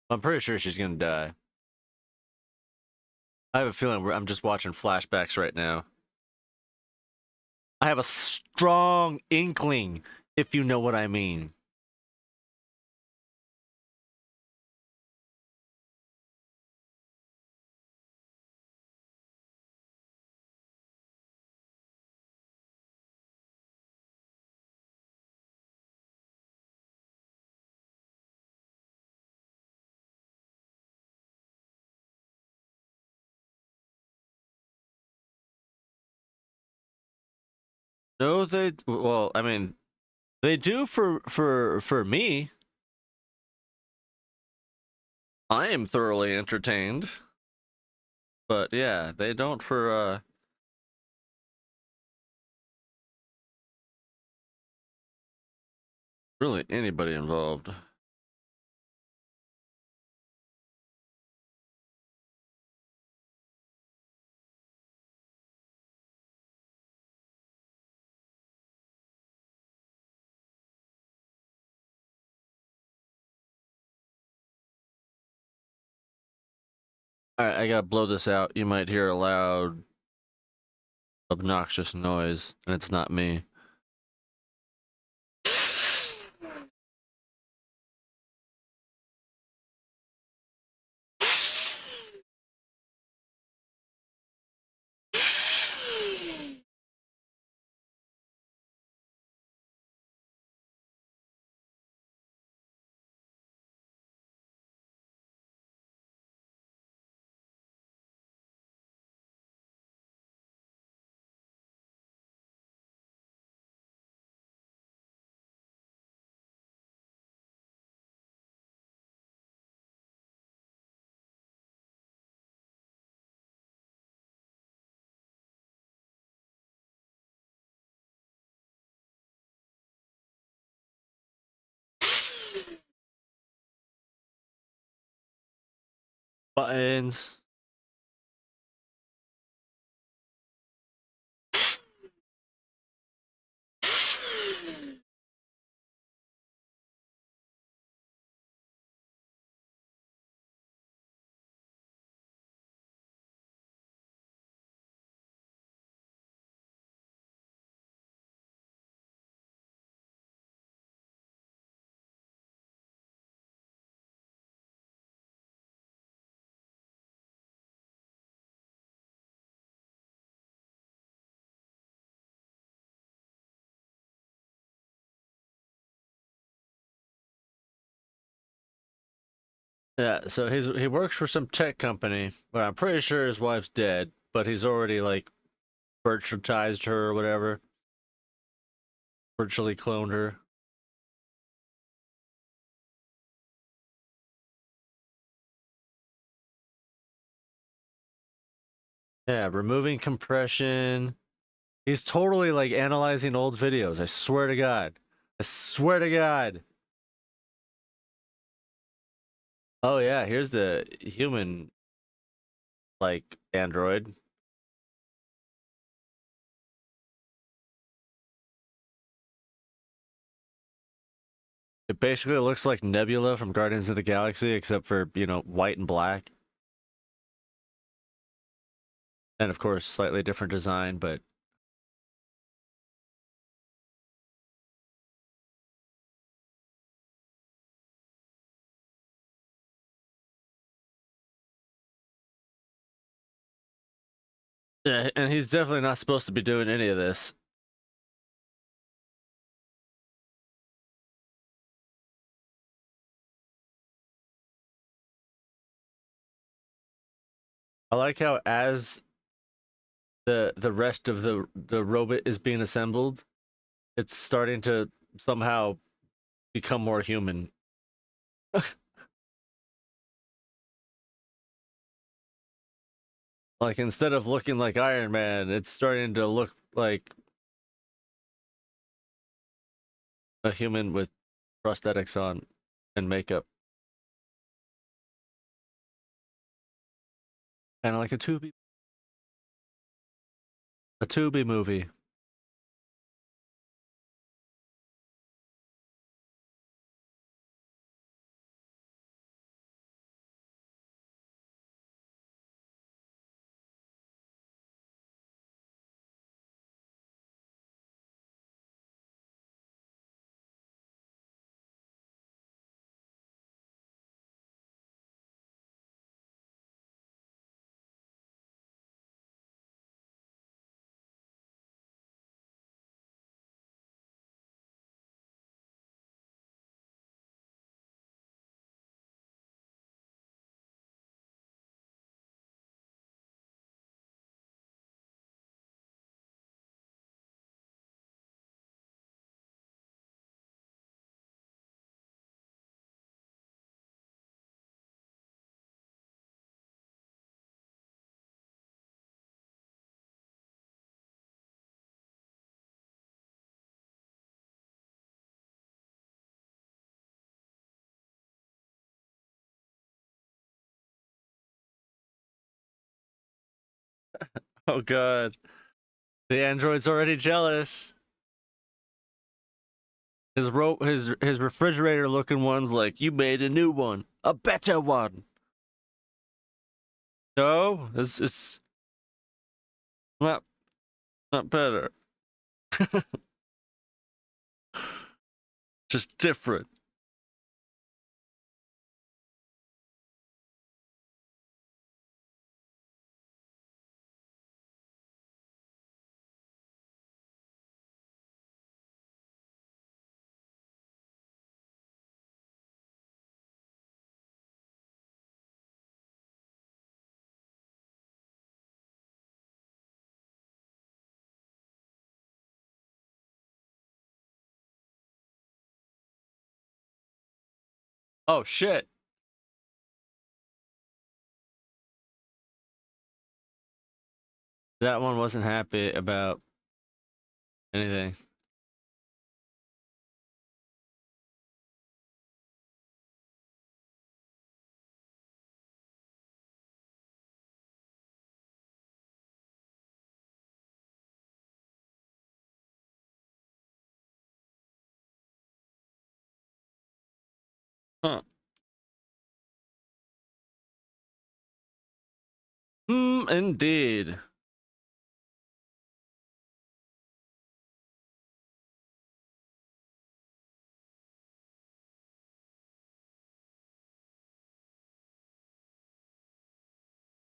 I'm pretty sure she's gonna die. I have a feeling I'm just watching flashbacks right now. I have a strong inkling, if you know what I mean. No, they. Well, I mean, they do for me. I am thoroughly entertained. But yeah, they don't for really anybody involved. All right, I gotta blow this out. You might hear a loud, obnoxious noise, and it's not me. Buttons. Yeah, so he works for some tech company, but I'm pretty sure his wife's dead. But he's already like virtualized her or whatever, virtually cloned her. Yeah, removing compression. He's totally like analyzing old videos. I swear to God. I swear to God. Oh yeah, here's the human like android. It basically looks like Nebula from Guardians of the Galaxy, except for, white and black. And of course, slightly different design, but yeah, and he's definitely not supposed to be doing any of this. I like how as the rest of the robot is being assembled, it's starting to somehow become more human. Like instead of looking like Iron Man, it's starting to look like a human with prosthetics on and makeup. Kind of like a Tubi movie. Oh god. The android's already jealous. His refrigerator looking one's like, you made a new one. A better one. No, it's not not better. Just different. Oh shit. That one wasn't happy about anything. Huh. Indeed.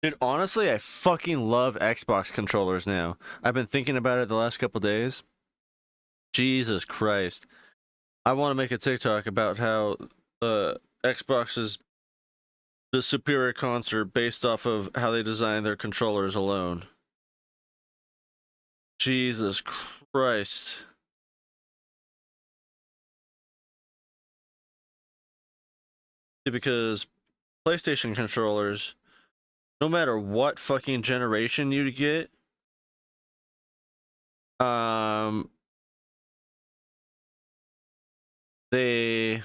Dude, honestly, I fucking love Xbox controllers now. I've been thinking about it the last couple days. Jesus Christ. I want to make a TikTok about how Xbox is the superior console based off of how they design their controllers alone. Jesus Christ. Because PlayStation controllers, no matter what fucking generation you get, um, they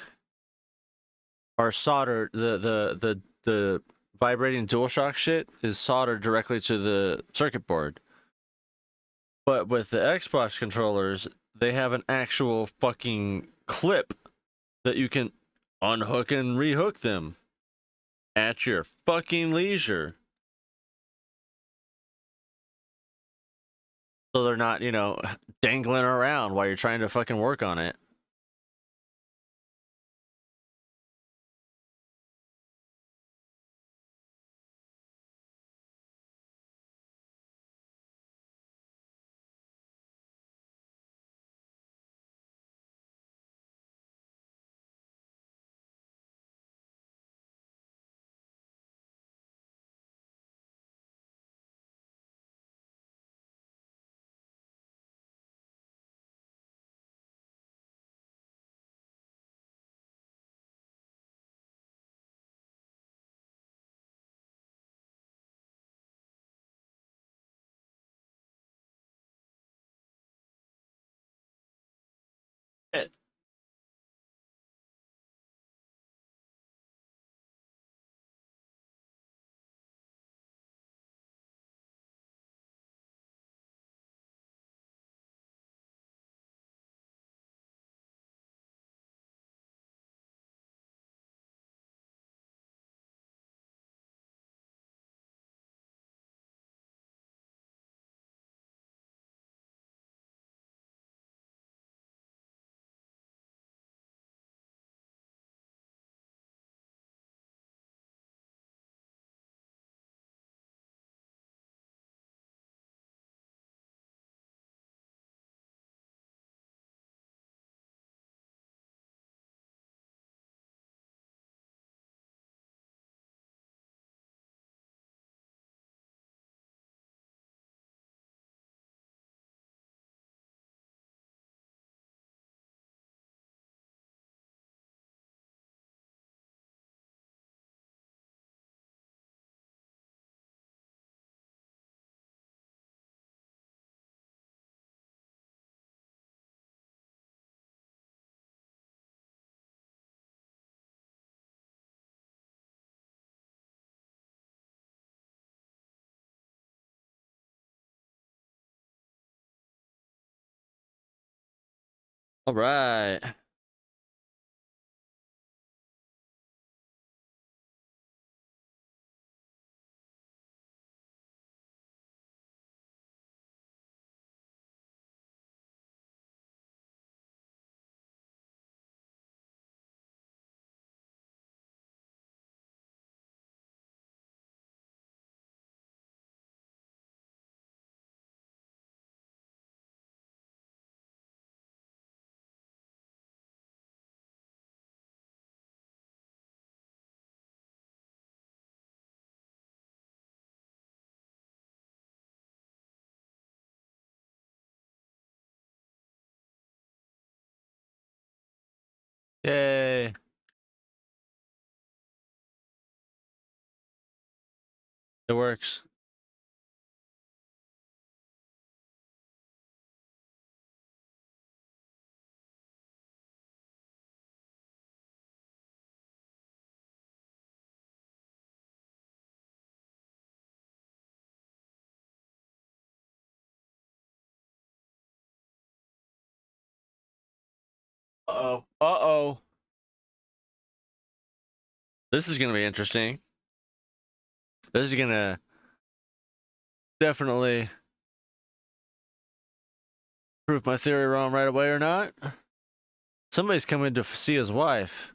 are soldered. The vibrating DualShock shit is soldered directly to the circuit board. But with the Xbox controllers, they have an actual fucking clip that you can unhook and rehook them at your fucking leisure. So they're not, dangling around while you're trying to fucking work on it. All right. Yay. It works. Uh-oh. Uh-oh. This is gonna be interesting. This is gonna definitely prove my theory wrong right away or not. Somebody's coming to see his wife.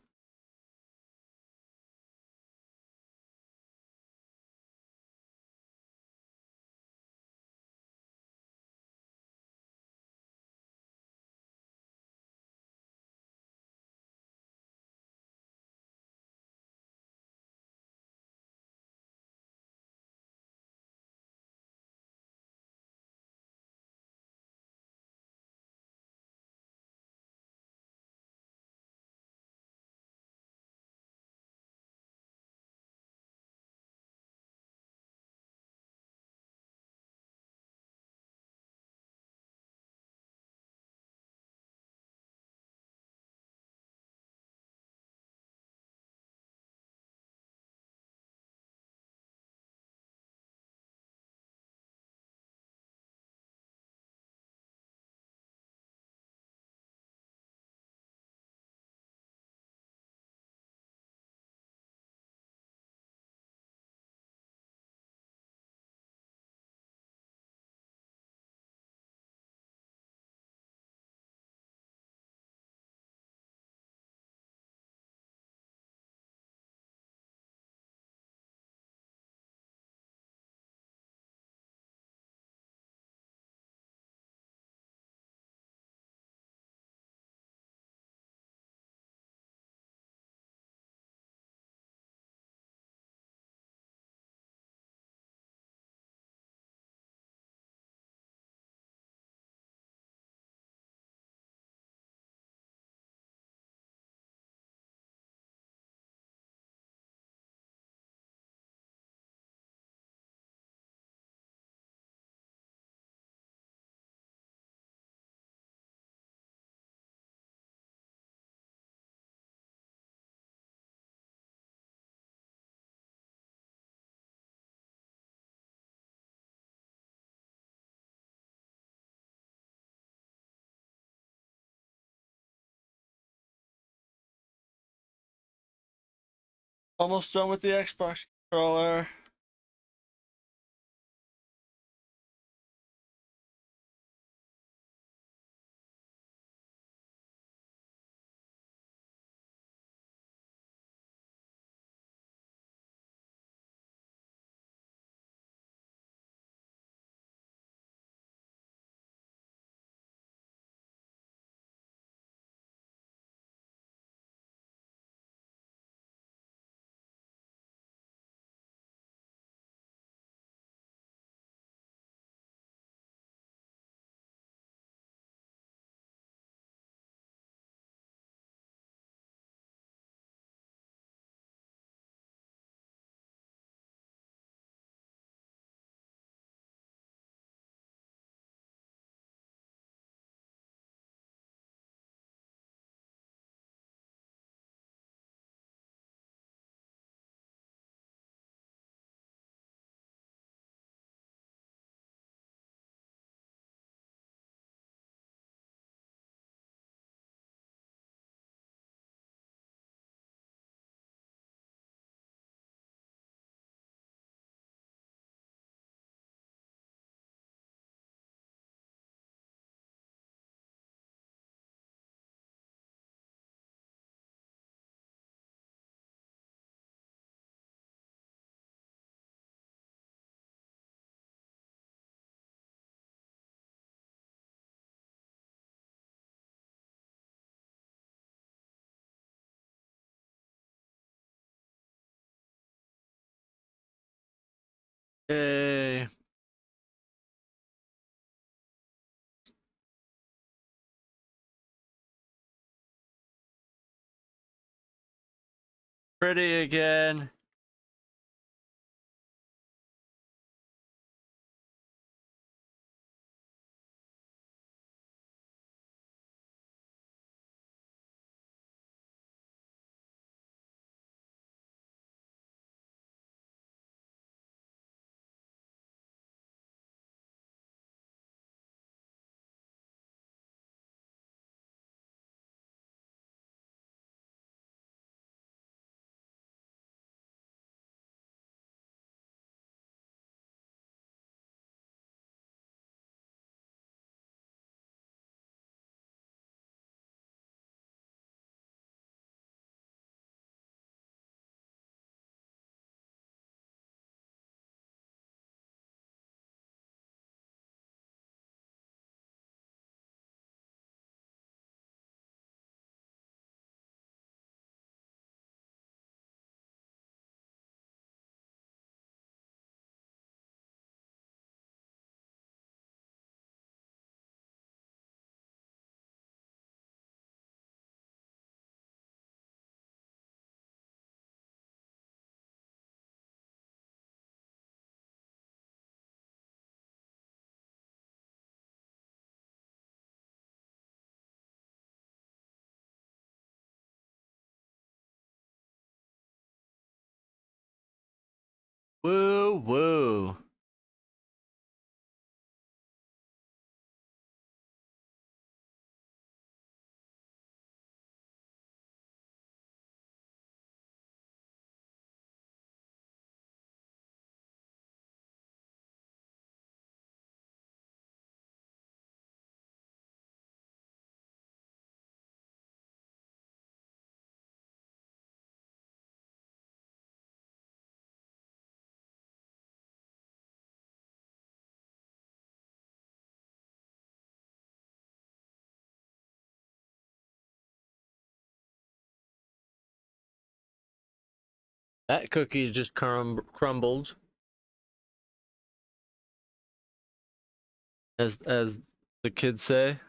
Almost done with the Xbox controller. Yay. Pretty again. Woo woo. That cookie just crumbled. As the kids say.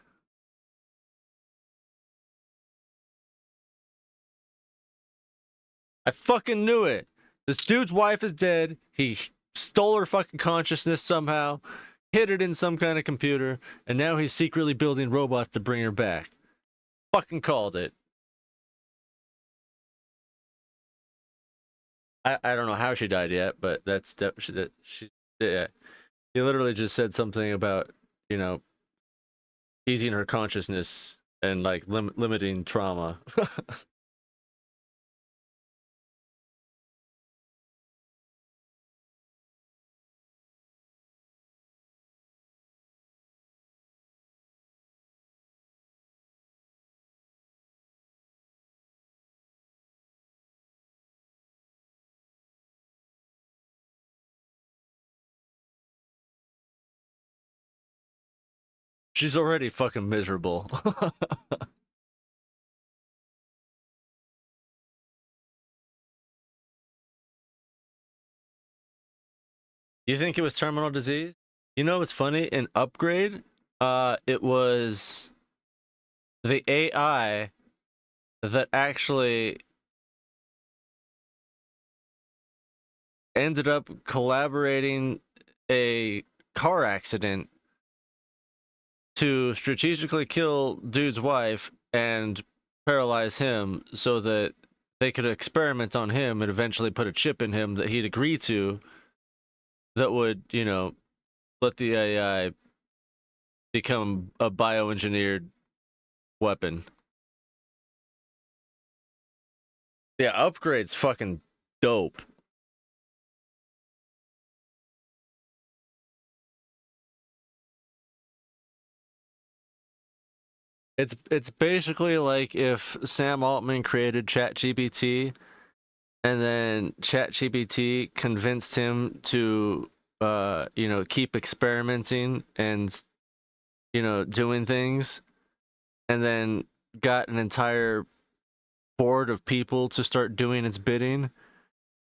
I fucking knew it. This dude's wife is dead. He stole her fucking consciousness somehow, hid it in some kind of computer, and now he's secretly building robots to bring her back. Fucking called it. I don't know how she died yet, but that's she yeah. He literally just said something about, you know, easing her consciousness and like limiting trauma. She's already fucking miserable. You think it was terminal disease? You know what's funny? In Upgrade, it was the AI that actually ended up collaborating a car accident to strategically kill dude's wife and paralyze him so that they could experiment on him and eventually put a chip in him that he'd agree to that would, you know, let the AI become a bioengineered weapon. Yeah, Upgrade's fucking dope. It's basically like if Sam Altman created ChatGPT and then ChatGPT convinced him to you know, keep experimenting and, you know, doing things, and then got an entire board of people to start doing its bidding,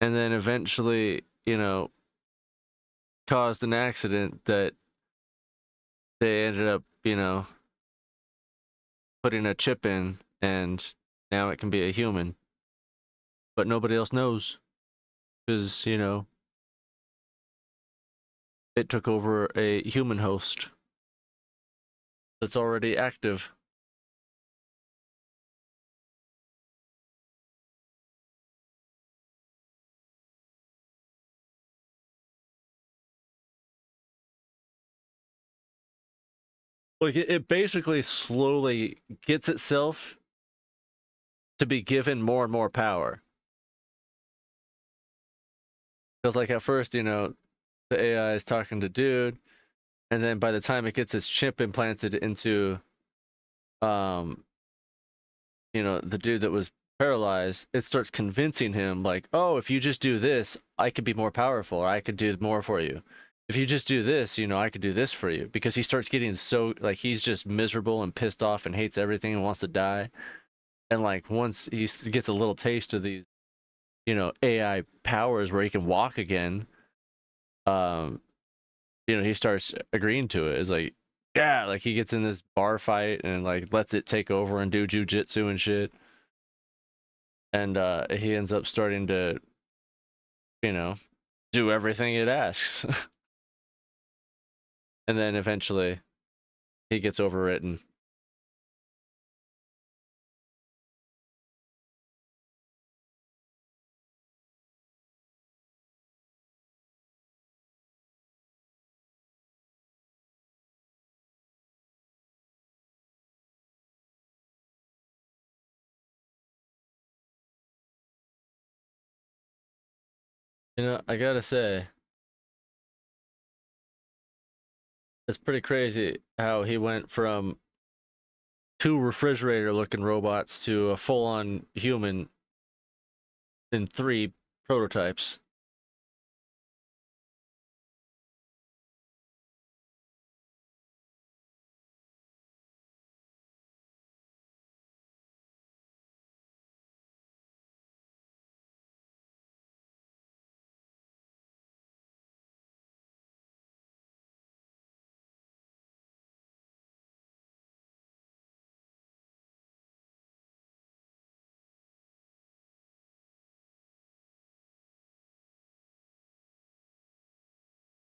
and then eventually, you know, caused an accident that they ended up, putting a chip in, and now it can be a human. But nobody else knows because, it took over a human host that's already active. Like it basically slowly gets itself to be given more and more power. Because like at first, the AI is talking to dude, and then by the time it gets its chip implanted into um the dude that was paralyzed, it starts convincing him like, oh, if you just do this, I could be more powerful, or I could do more for you. If you just do this, I could do this for you. Because he starts getting so like he's just miserable and pissed off and hates everything and wants to die. And like once he gets a little taste of these, AI powers where he can walk again, um, he starts agreeing to it. It's like, yeah, like he gets in this bar fight and like lets it take over and do jujitsu and shit. And he ends up starting to, you know, do everything it asks. And then eventually he gets overwritten. I gotta say, it's pretty crazy how he went from two refrigerator looking robots to a full on human in 3 prototypes.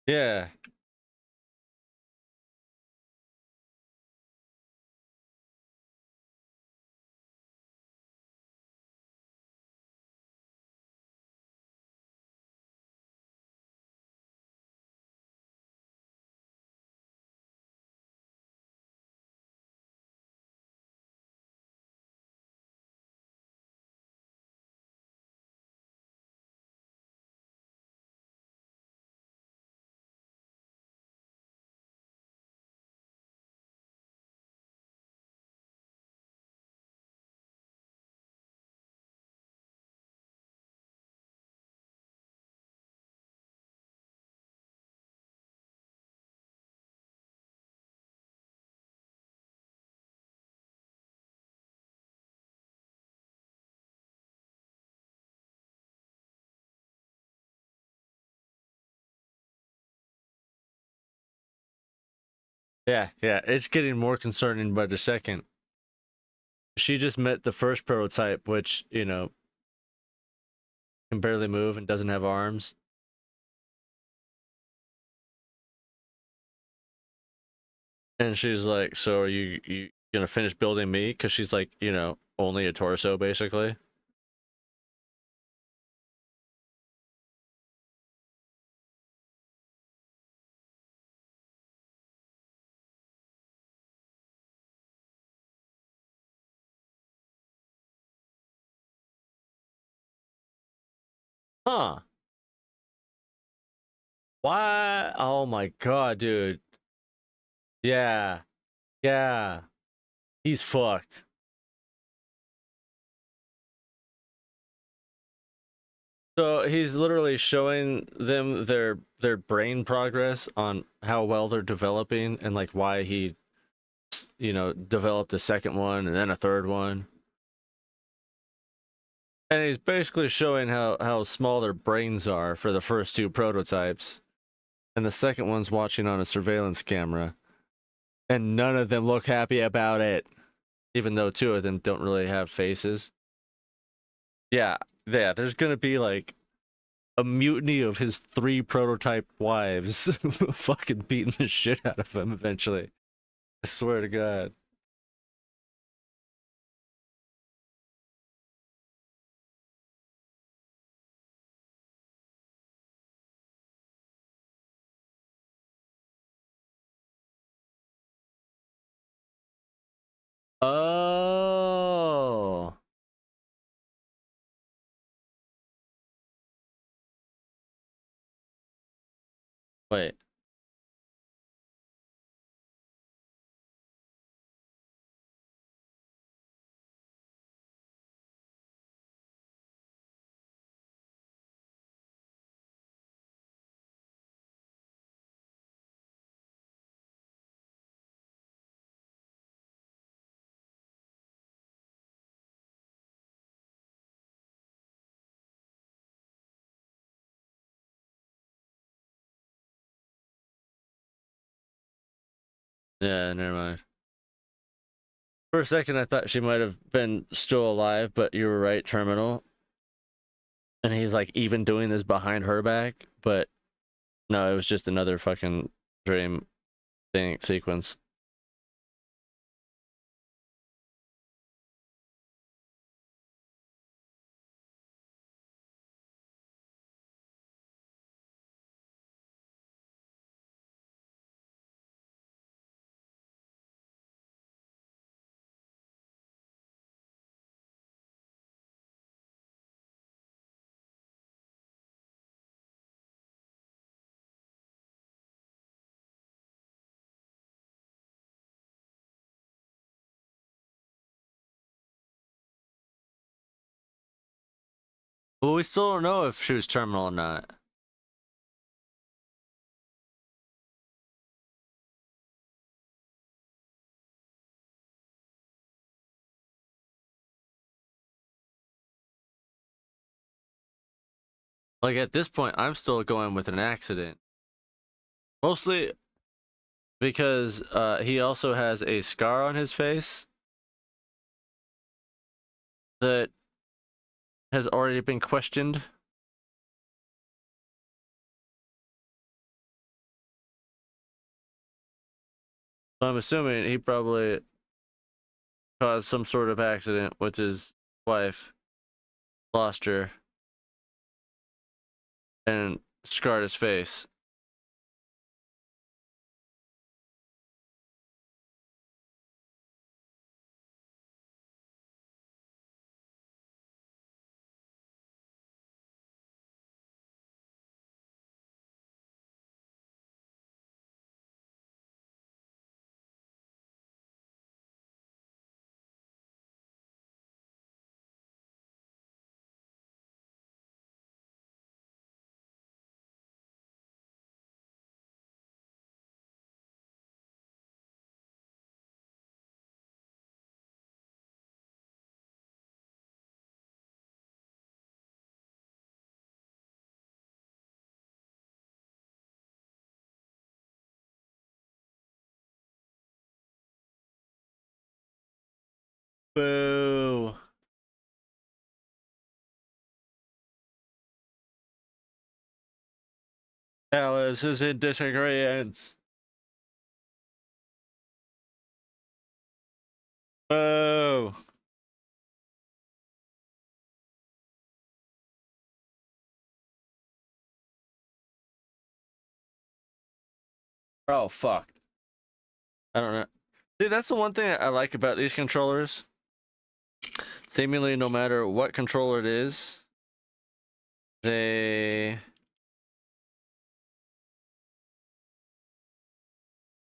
Yeah. Yeah, yeah. It's getting more concerning by the second. She just met the first prototype, which, can barely move and doesn't have arms. And she's like, "So are you gonna finish building me?" Because she's like, only a torso basically. Huh? Why? Oh my god, dude. Yeah, yeah. He's fucked. So he's literally showing them their brain progress on how well they're developing and like why he, developed a second one and then a third one. And he's basically showing how small their brains are for the first 2 prototypes. and the second one's watching on a surveillance camera, and none of them look happy about it, even though two of them don't really have faces. Yeah, yeah, there's gonna be like a mutiny of his 3 prototype wives fucking beating the shit out of him eventually. I swear to God. Oh. Wait. Yeah, never mind. For a second, I thought she might have been still alive, but you were right, terminal. And he's like even doing this behind her back, but no, it was just another fucking dream thing sequence. Well, we still don't know if she was terminal or not. Like at this point, I'm still going with an accident. Mostly because he also has a scar on his face that has already been questioned. So I'm assuming he probably caused some sort of accident with his wife, lost her, and scarred his face. Boo. Alice is in disagreement. Boo. Oh, fuck. I don't know. See, that's the one thing I like about these controllers. Seemingly, no matter what controller it is, they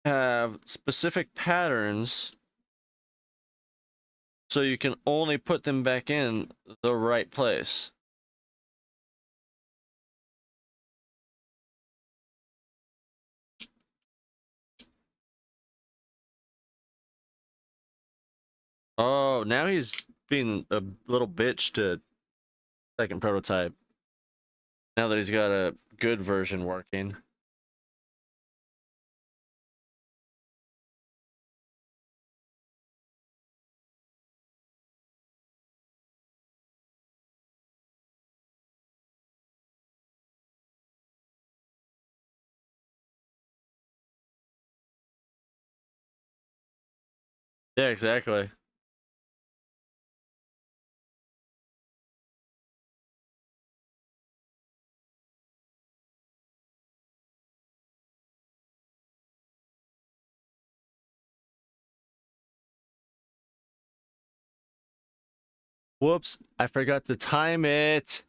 have specific patterns so you can only put them back in the right place. Oh, now he's being a little bitch to second prototype. Now that he's got a good version working. Yeah, exactly. Whoops, I forgot to time it.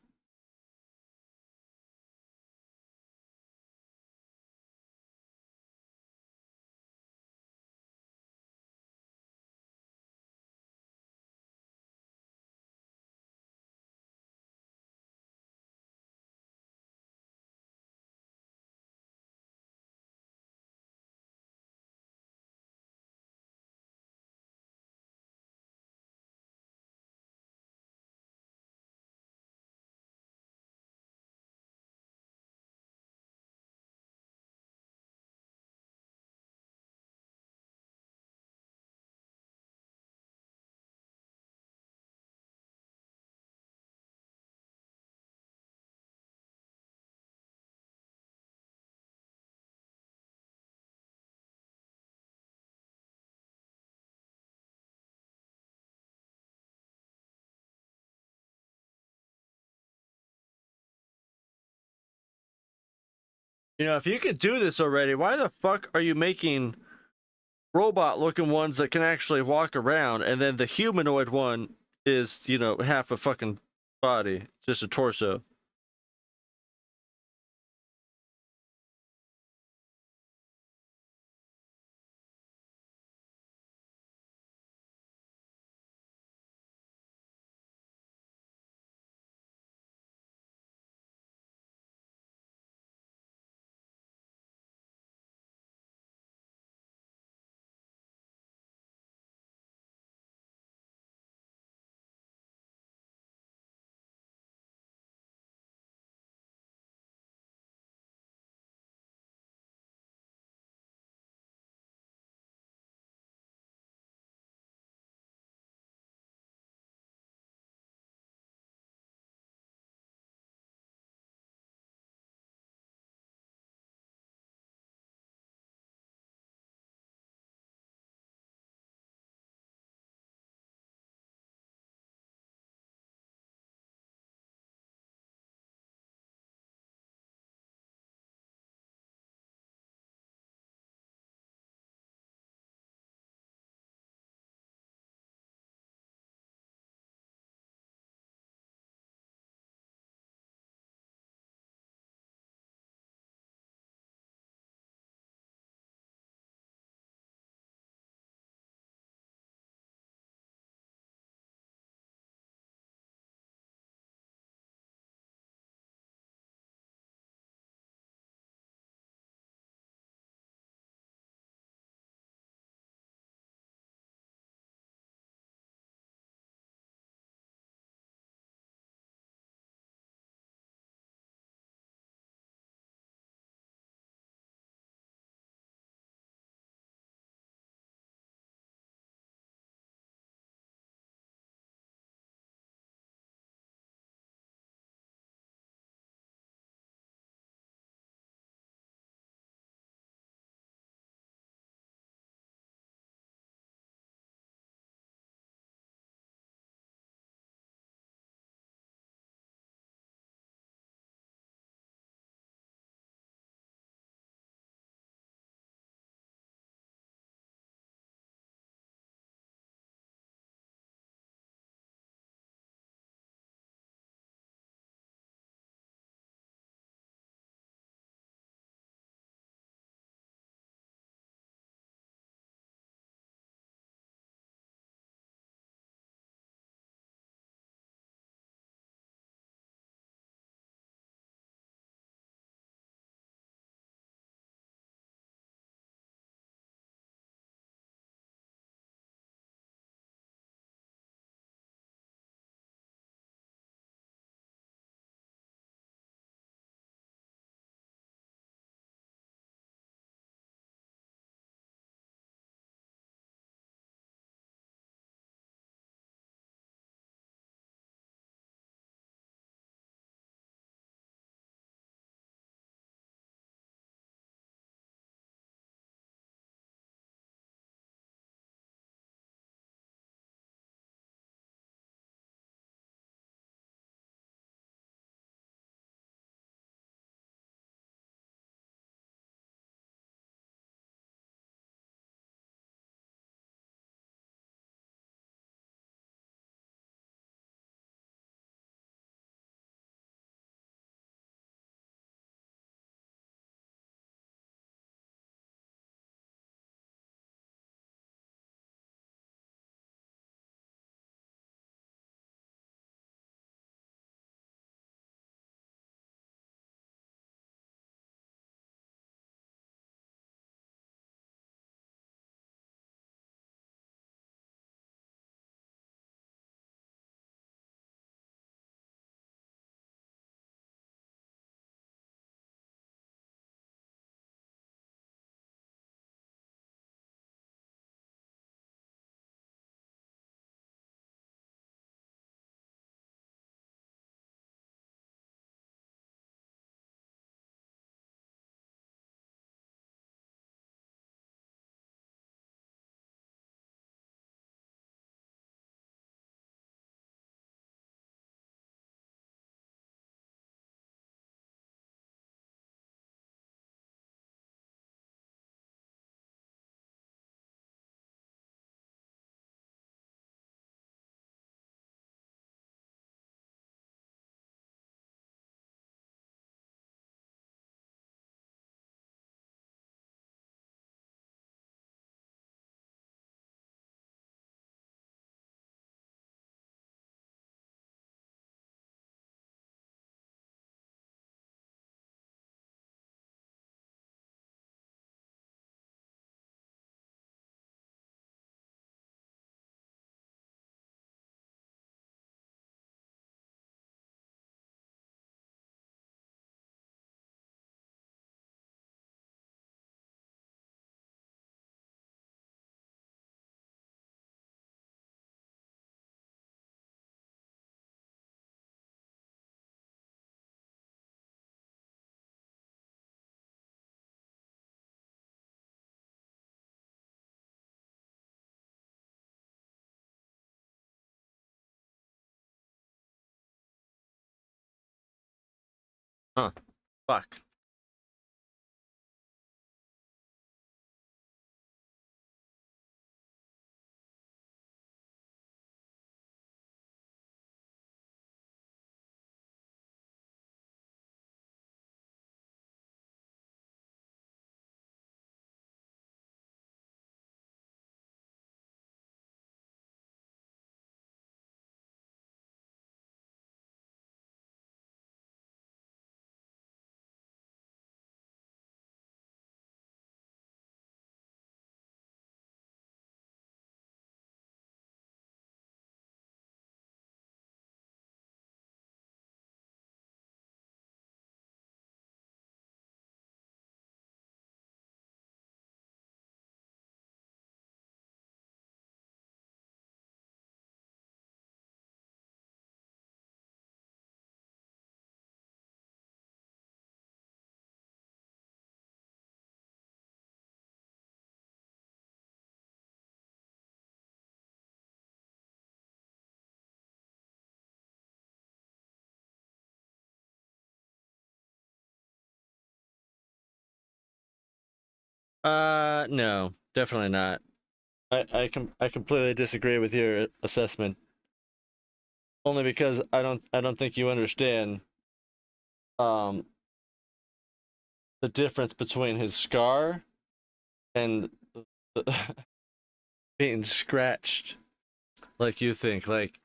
You know, if you could do this already, why the fuck are you making robot looking ones that can actually walk around, and then the humanoid one is, you know, half a fucking body, just a torso? Huh. Fuck. No, definitely not. I completely disagree with your assessment. Only because I don't think you understand um the difference between his scar and the, being scratched like you think. Like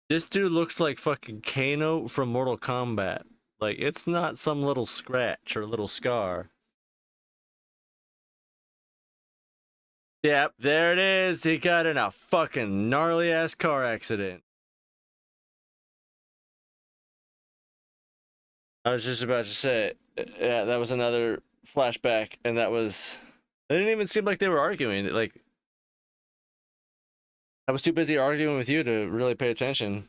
this dude looks like fucking Kano from Mortal Kombat. Like it's not some little scratch or little scar. Yep, there it is. He got in a fucking gnarly ass car accident. I was just about to say, yeah, that was another flashback, and that was. They didn't even seem like they were arguing. Like I was too busy arguing with you to really pay attention.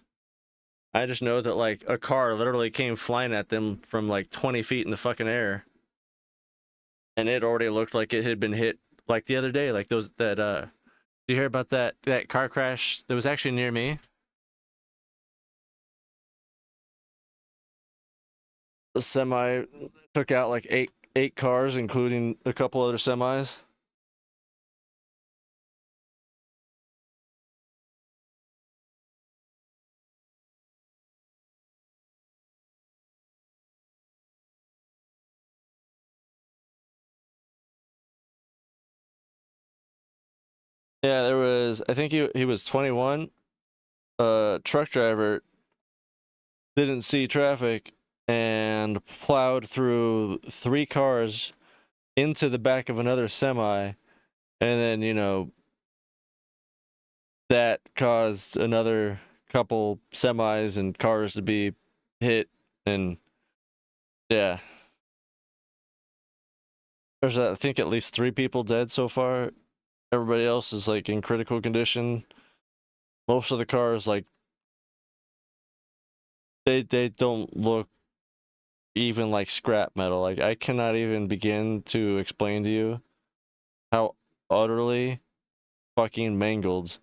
I just know that like a car literally came flying at them from like 20 feet in the fucking air, and it already looked like it had been hit like the other day. Like those that did you hear about that car crash that was actually near me? The semi took out like eight cars, including a couple other semis. Yeah, there was. I think he was 21. Truck driver didn't see traffic and plowed through three cars into the back of another semi, and then that caused another couple semis and cars to be hit, and yeah, there's I think at least three people dead so far. Everybody else is like in critical condition. Most of the cars like they don't look even like scrap metal. Like I cannot even begin to explain to you how utterly fucking mangled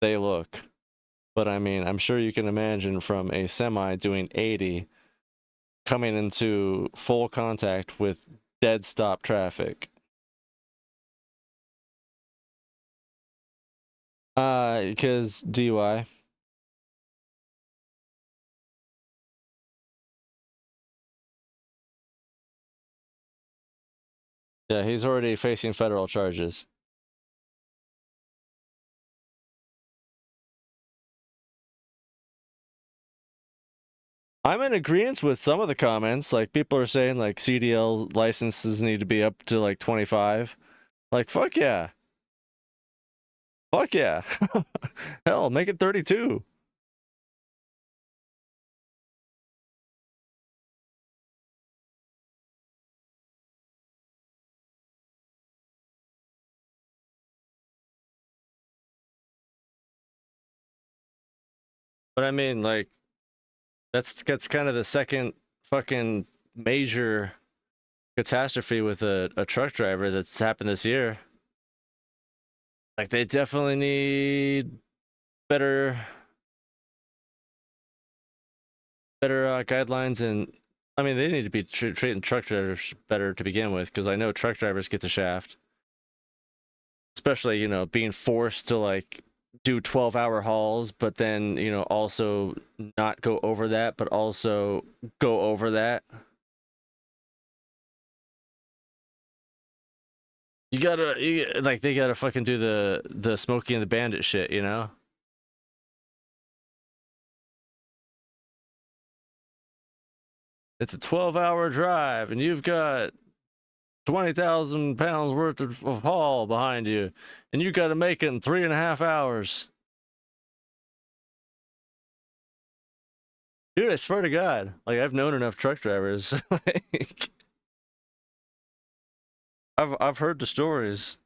they look. But I mean, I'm sure you can imagine from a semi doing 80 coming into full contact with dead stop traffic. Because DUI. Yeah, he's already facing federal charges. I'm in agreement with some of the comments. Like people are saying like CDL licenses need to be up to like 25. Like fuck yeah. Fuck yeah. Hell, make it 32. But I mean like that's kind of the second fucking major catastrophe with a truck driver that's happened this year. Like they definitely need better guidelines and I mean, they need to be treating truck drivers better to begin with, because I know truck drivers get the shaft, especially being forced to like do 12-hour hauls, but then also not go over that, but also go over that. Like they gotta fucking do the Smokey and the Bandit shit, you know? It's a 12-hour drive, and you've got 20,000 pounds worth of haul behind you, and you got to make it in 3.5 hours. Dude, I swear to God, like I've known enough truck drivers. Like, I've heard the stories.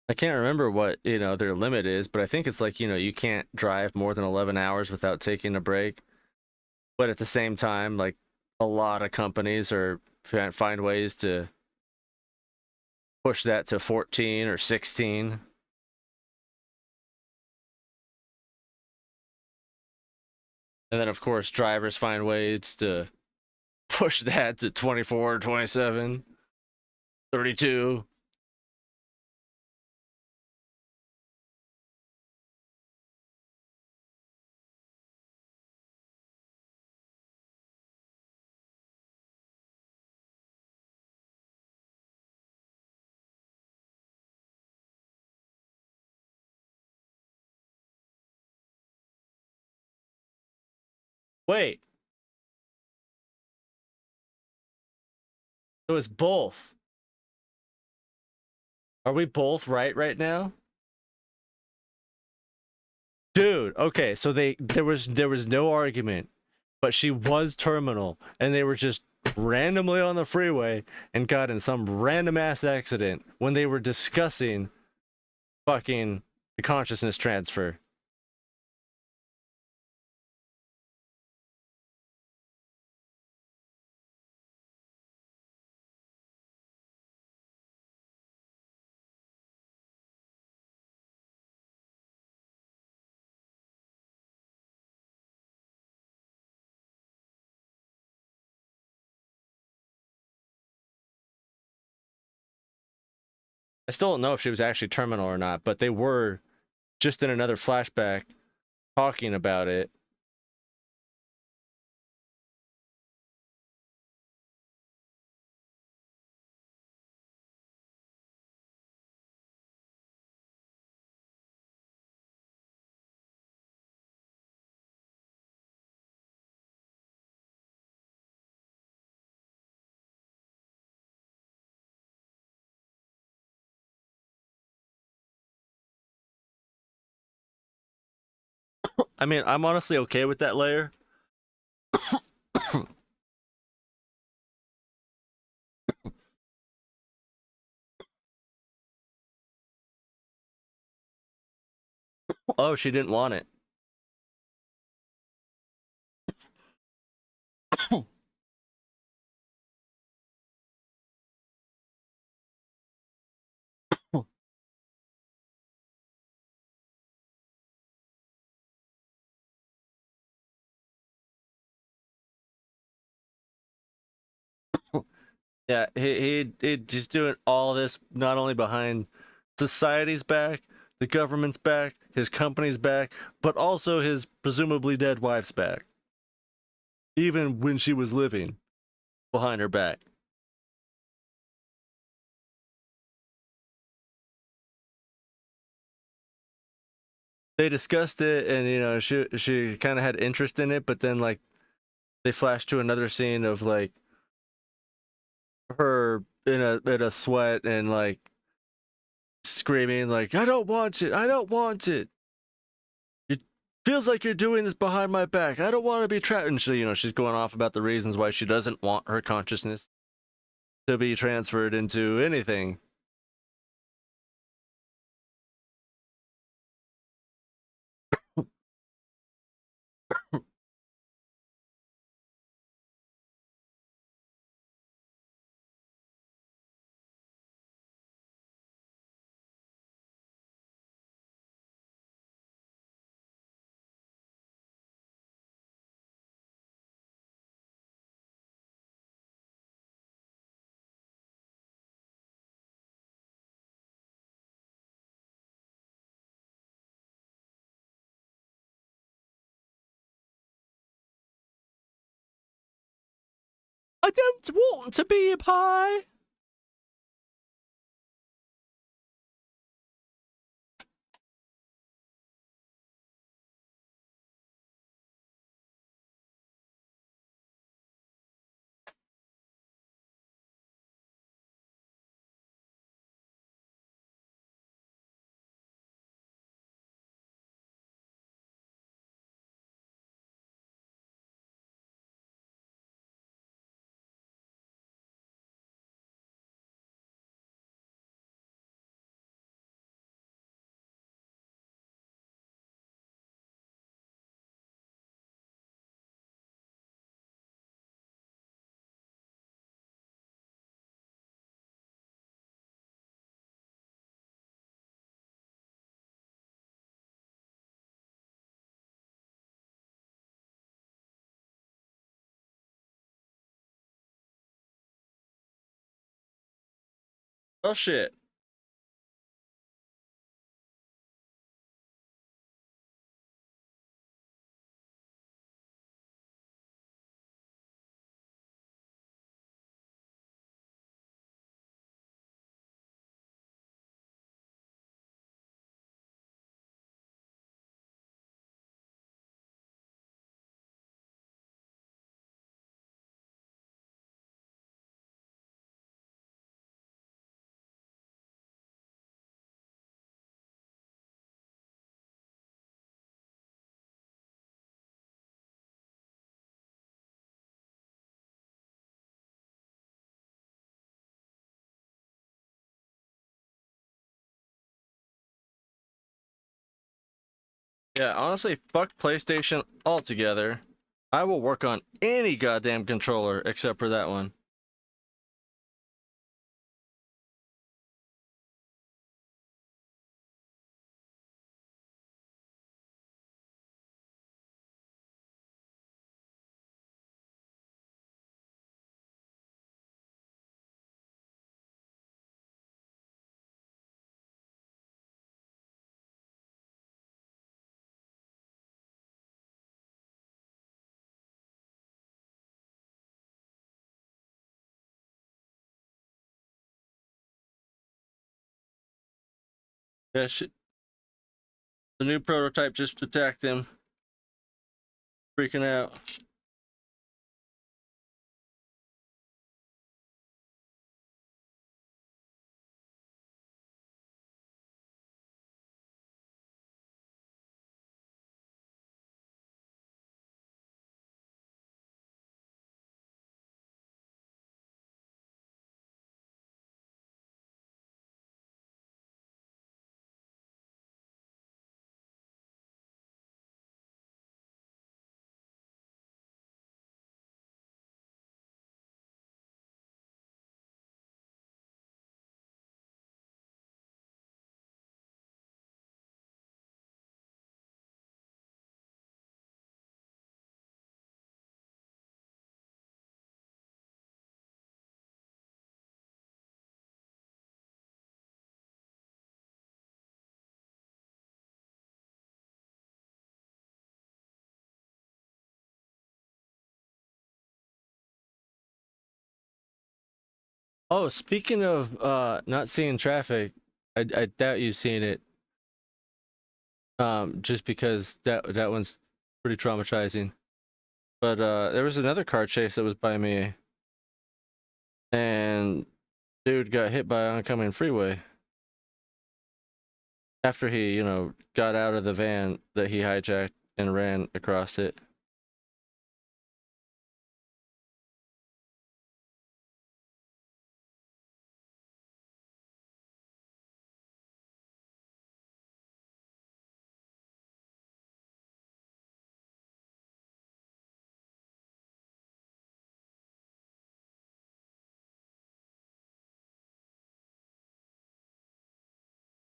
I can't remember what their limit is, but I think it's like you can't drive more than 11 hours without taking a break. But at the same time, like a lot of companies are find ways to push that to 14 or 16. And then of course drivers find ways to push that to 24, 27, 32. Wait, so it's both. Are we both right now? Dude, okay, so there was no argument, but she was terminal, and they were just randomly on the freeway and got in some random ass accident when they were discussing fucking the consciousness transfer. I still don't know if she was actually terminal or not, but they were just in another flashback talking about it. I mean, I'm honestly okay with that layer. Oh, she didn't want it. Yeah, he just doing all this not only behind society's back, the government's back, his company's back, but also his presumably dead wife's back. Even when she was living, behind her back. They discussed it, and she kind of had interest in it, but then like they flashed to another scene of like her in a sweat and like screaming like, "I don't want it! I don't want it! It feels like you're doing this behind my back. I don't want to be trapped." And she's going off about the reasons why she doesn't want her consciousness to be transferred into anything. I don't want to be a pie. Oh shit. Yeah, honestly, fuck PlayStation altogether. I will work on any goddamn controller except for that one. Yeah, shit. The new prototype just attacked them. Freaking out. Oh, speaking of not seeing traffic, I doubt you've seen it. Just because that one's pretty traumatizing. But there was another car chase that was by me, and dude got hit by an oncoming freeway after he, got out of the van that he hijacked and ran across it.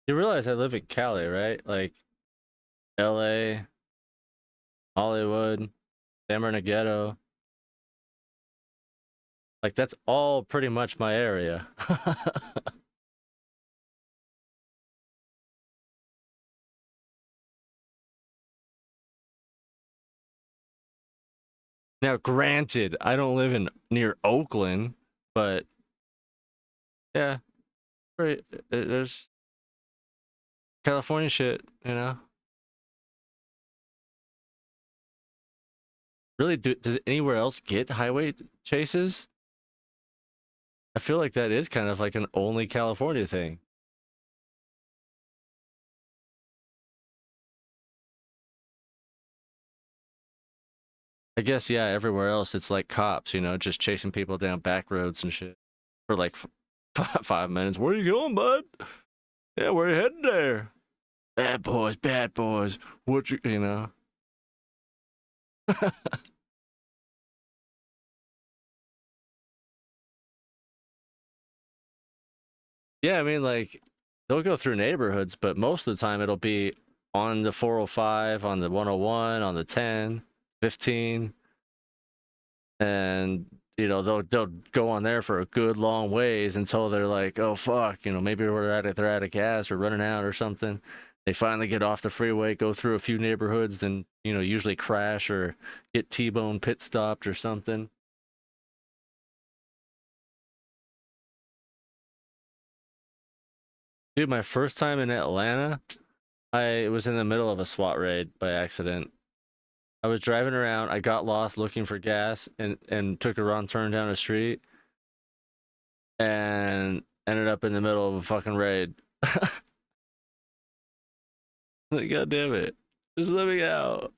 You realize I live in Cali, right? Like LA, Hollywood, San Bernardino. Like that's all pretty much my area. Now, granted, I don't live in near Oakland, but yeah, right. There's California shit, you know. Really, does anywhere else get highway chases? I feel like that is kind of like an only California thing. I guess, yeah, everywhere else it's like cops, you know, just chasing people down back roads and shit for like 5 minutes. Where are you going, bud? Yeah, where you heading there? Bad boys, bad boys. What you know? Yeah, I mean, like, they'll go through neighborhoods, but most of the time it'll be on the 405, on the 101, on the 10, 15, and you know they'll go on there for a good long ways until they're like, oh fuck, you know, maybe they're out of gas or running out or something. They finally get off the freeway, go through a few neighborhoods, then you know usually crash or get T-bone pit stopped or something. Dude, my first time in Atlanta, I was in the middle of a SWAT raid by accident. I was driving around, I got lost looking for gas and took a wrong turn down a street and ended up in the middle of a fucking raid. Like, God damn it. Just let me out.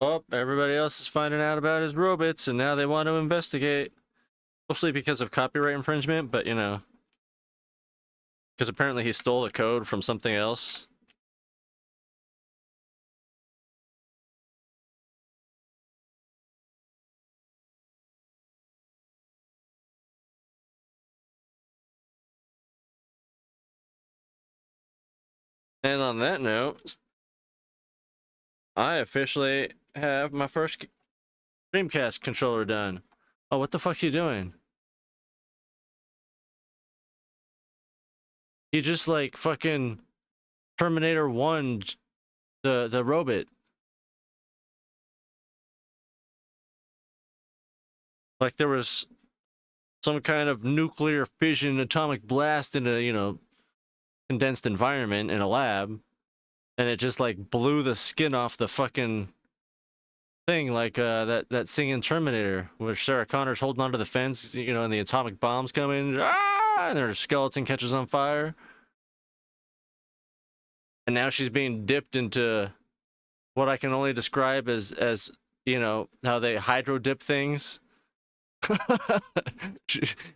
Oh, everybody else is finding out about his robots and now they want to investigate. Mostly because of copyright infringement, but you know, because apparently he stole the code from something else. And on that note, I officially have my first Dreamcast controller done. Oh, what the fuck's he doing? He just like fucking Terminator 1 the robot. Like there was some kind of nuclear fission atomic blast in a, you know, condensed environment in a lab and it just like blew the skin off the fucking thing like that singing Terminator where Sarah Connor's holding onto the fence, you know, and the atomic bombs come in, and her skeleton catches on fire. And now she's being dipped into what I can only describe as you know, how they hydro dip things.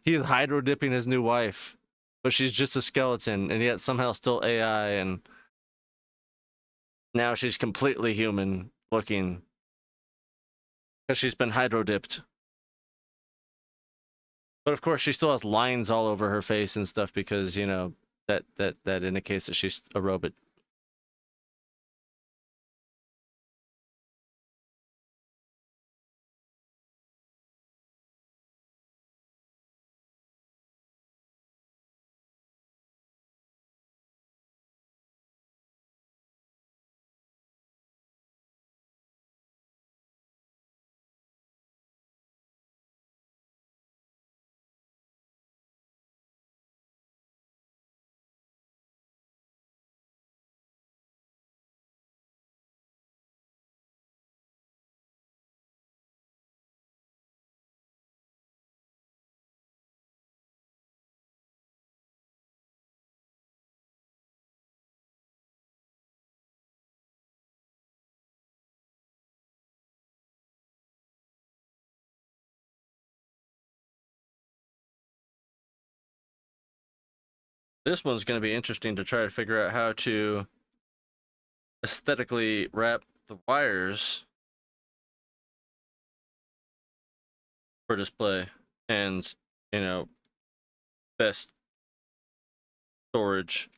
He's hydro dipping his new wife, but she's just a skeleton and yet somehow still AI, and now she's completely human looking because she's been hydro dipped. But of course, she still has lines all over her face and stuff because you know that indicates that she's a robot. This one's going to be interesting to try to figure out how to aesthetically wrap the wires for display and, you know, best storage.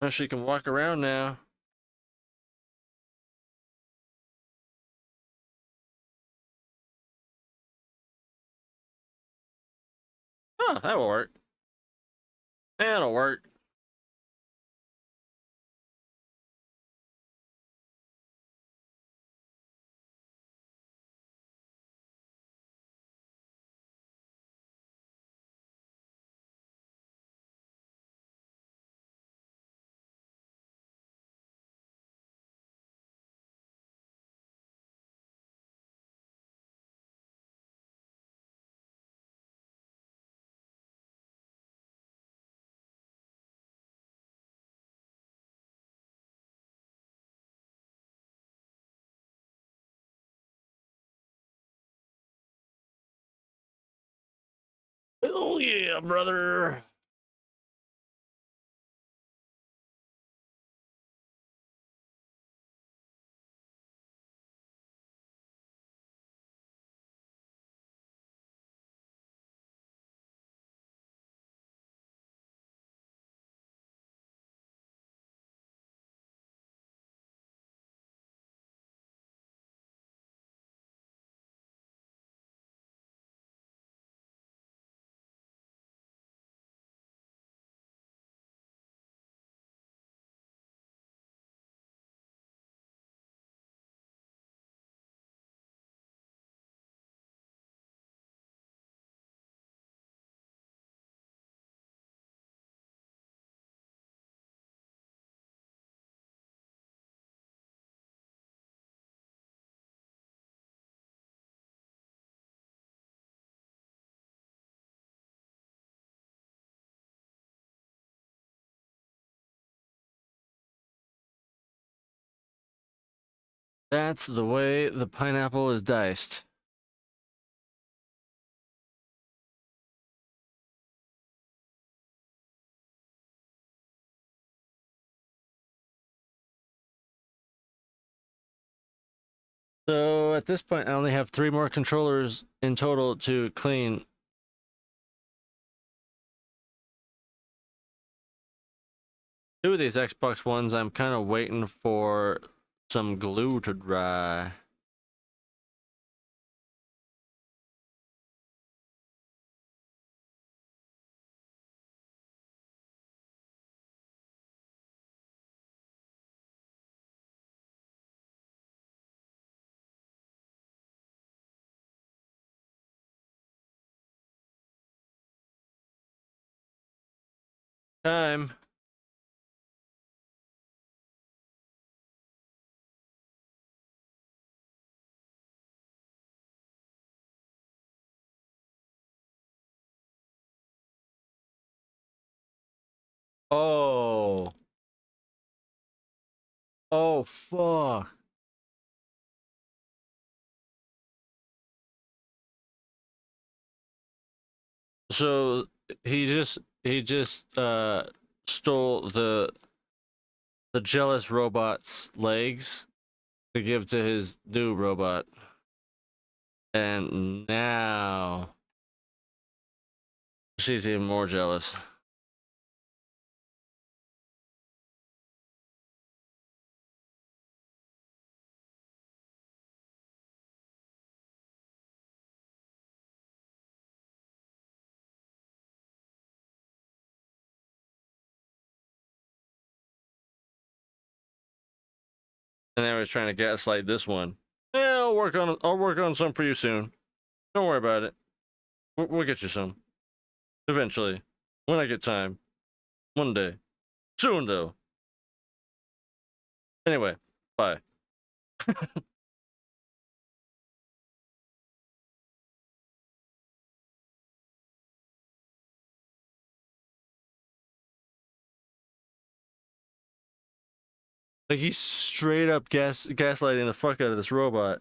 Oh, she can walk around now. Oh, that'll work. That'll work. Oh yeah, brother. That's the way the pineapple is diced. So at this point, I only have 3 more controllers in total to clean. Two of these Xbox Ones, I'm kind of waiting for some glue to dry. Time. Oh. Oh, fuck. So he just stole the jealous robot's legs to give to his new robot. And now she's even more jealous. And now he's trying to gaslight this one. Yeah, I'll work on some for you soon. Don't worry about it. We'll get you some. Eventually. When I get time. One day. Soon though. Anyway, bye. Like he's straight up gaslighting the fuck out of this robot.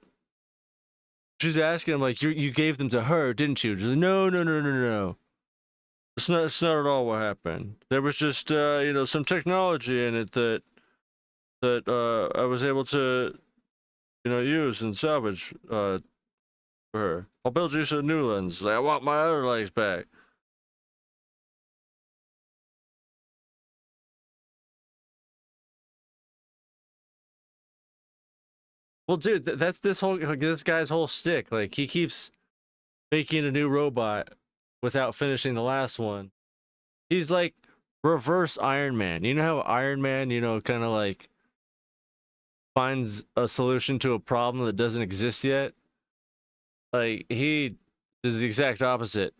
She's asking him like, you gave them to her, didn't you?" She's like, "No, no, no, no, no. It's not at all what happened. There was just some technology in it that I was able to use and salvage for her. I'll build you some new lens. Like, I want my other legs back." Well, dude, that's this guy's whole stick. Like he keeps making a new robot without finishing the last one. He's like reverse Iron Man. You know how Iron Man, kind of like finds a solution to a problem that doesn't exist yet? Like he is the exact opposite.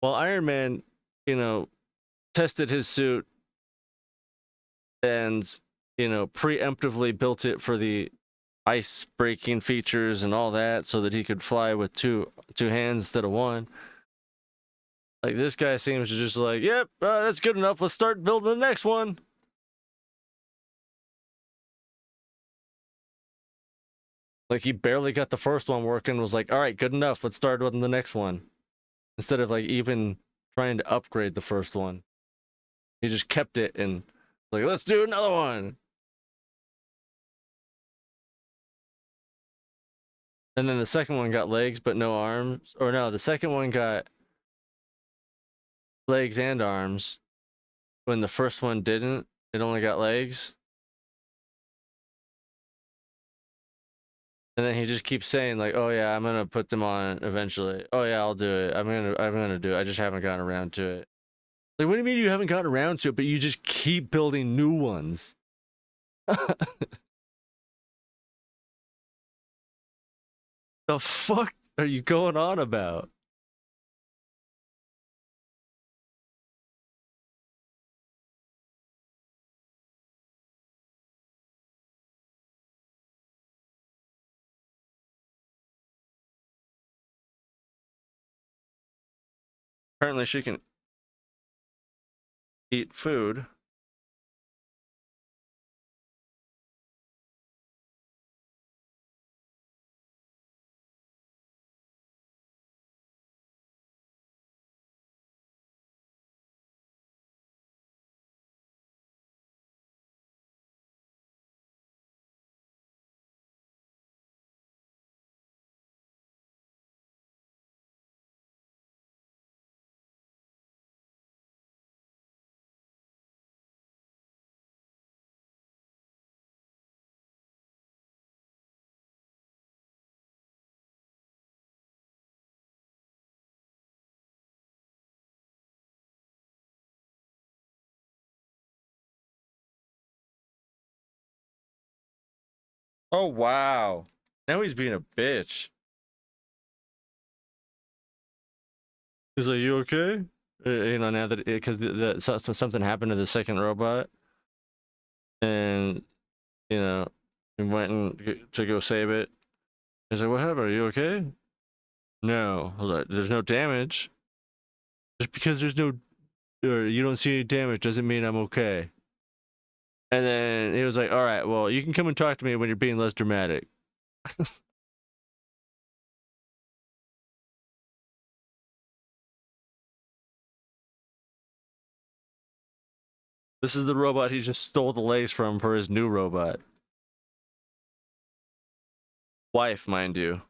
Well, Iron Man, you know, tested his suit and, preemptively built it for the ice breaking features and all that so that he could fly with two hands instead of one. Like this guy seems to just like, "Yep, that's good enough. Let's start building the next one." Like he barely got the first one working, was like, "All right, good enough. Let's start with the next one." Instead of like even trying to upgrade the first one. He just kept it and like, "Let's do another one." And then the second one got legs but no arms. Or no, the second one got legs and arms. When the first one didn't, it only got legs. And then he just keeps saying like, "Oh yeah, I'm gonna put them on eventually. Oh yeah, I'll do it. I'm gonna do it. I just haven't gotten around to it." Like, what do you mean you haven't gotten around to it, but you just keep building new ones? The fuck are you going on about? Apparently she can eat food. Oh wow. Now he's being a bitch. He's like, "You okay?" Now that because something happened to the second robot, and you know, he went to go save it. He's like, "What happened? Are you okay?" No. I was like, "There's no damage. Just because there's no, or you don't see any damage doesn't mean I'm okay." And then he was like, "All right, well, you can come and talk to me when you're being less dramatic." This is the robot he just stole the legs from for his new robot. Wife, mind you.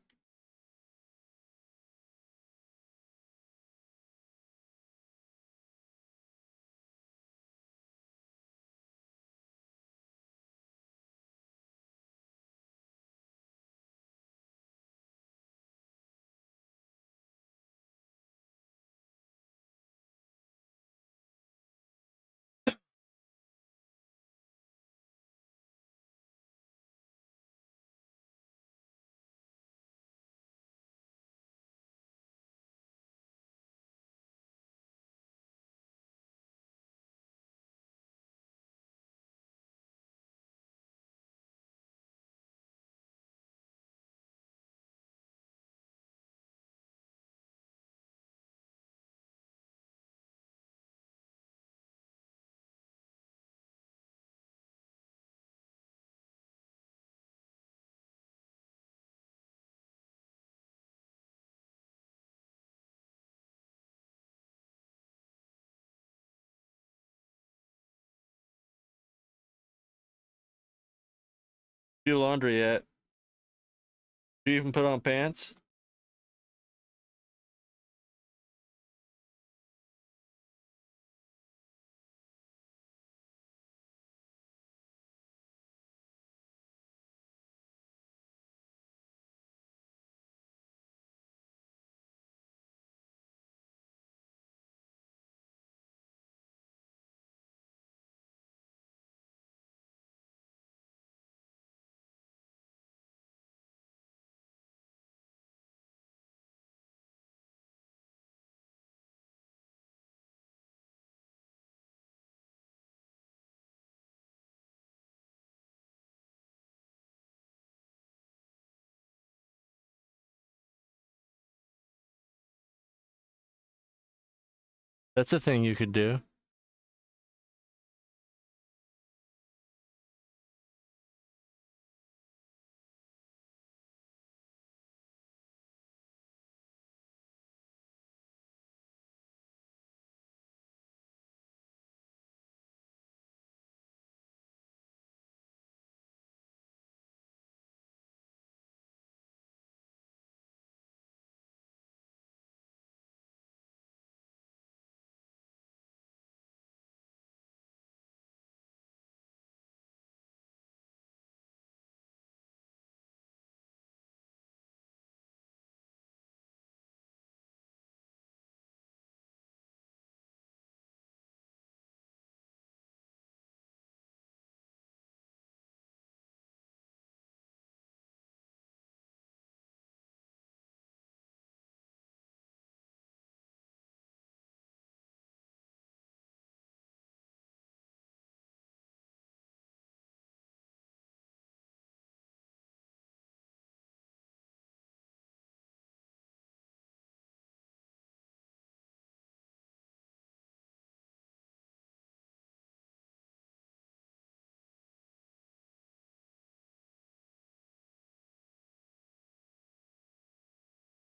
Do laundry yet? Do you even put on pants? That's a thing you could do.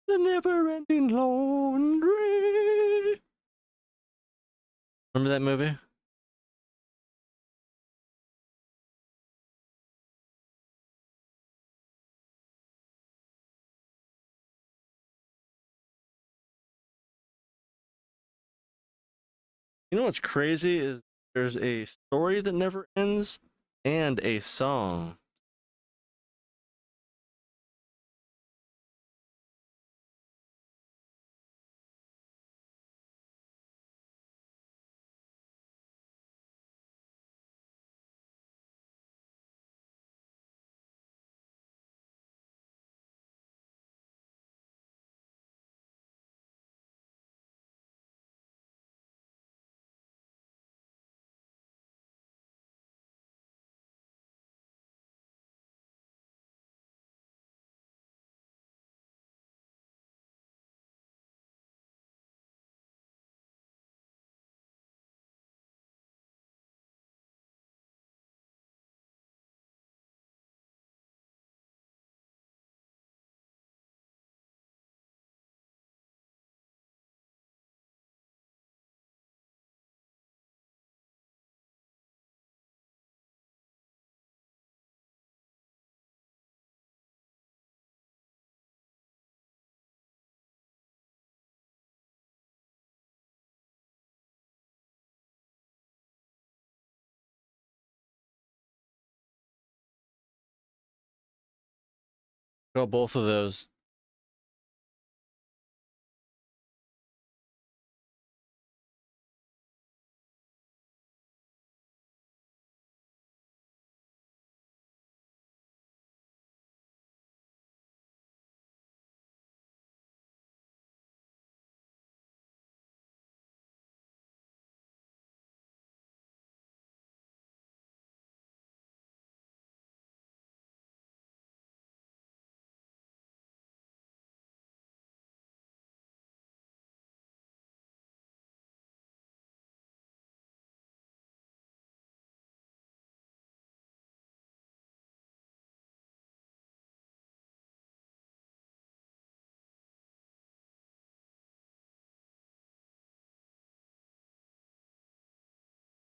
The never-ending laundry. Remember that movie? You know what's crazy is there's a story that never ends and a song. Got both of those.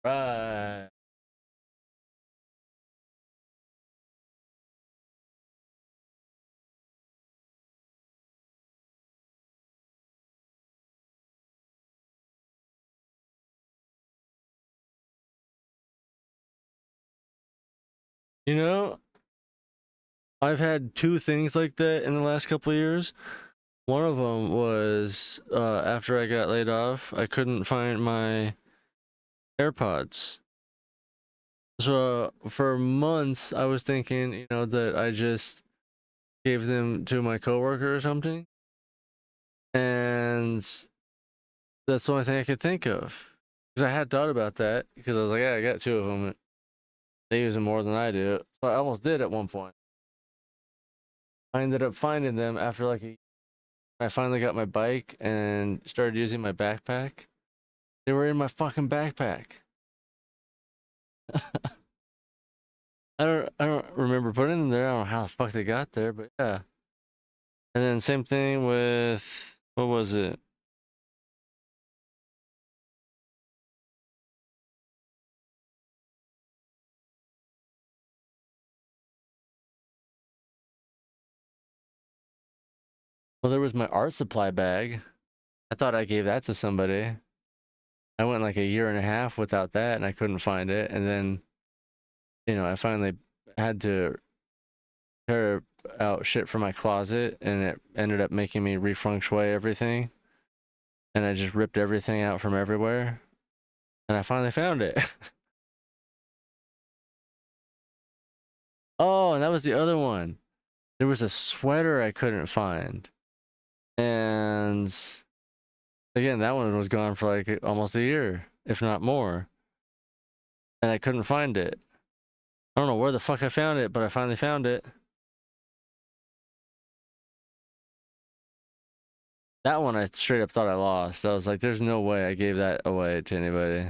Right. You know, I've had two things like that in the last couple of years. One of them was after I got laid off, I couldn't find my AirPods. So for months, I was thinking, that I just gave them to my coworker or something, and that's the only thing I could think of. Because I had thought about that, because I was like, yeah, I got two of them. They use them more than I do. So I almost did at one point. I ended up finding them after like I finally got my bike and started using my backpack. They were in my fucking backpack. I don't remember putting them there. I don't know how the fuck they got there, but yeah. And then same thing with what was it? Well, there was my art supply bag. I thought I gave that to somebody. I went like a year and a half without that and I couldn't find it. And then, I finally had to tear out shit from my closet and it ended up making me refeng shui everything. And I just ripped everything out from everywhere. And I finally found it. Oh, and that was the other one. There was a sweater I couldn't find. And again, that one was gone for like almost a year, if not more. And I couldn't find it. I don't know where the fuck I found it, but I finally found it. That one I straight up thought I lost. I was like, there's no way I gave that away to anybody.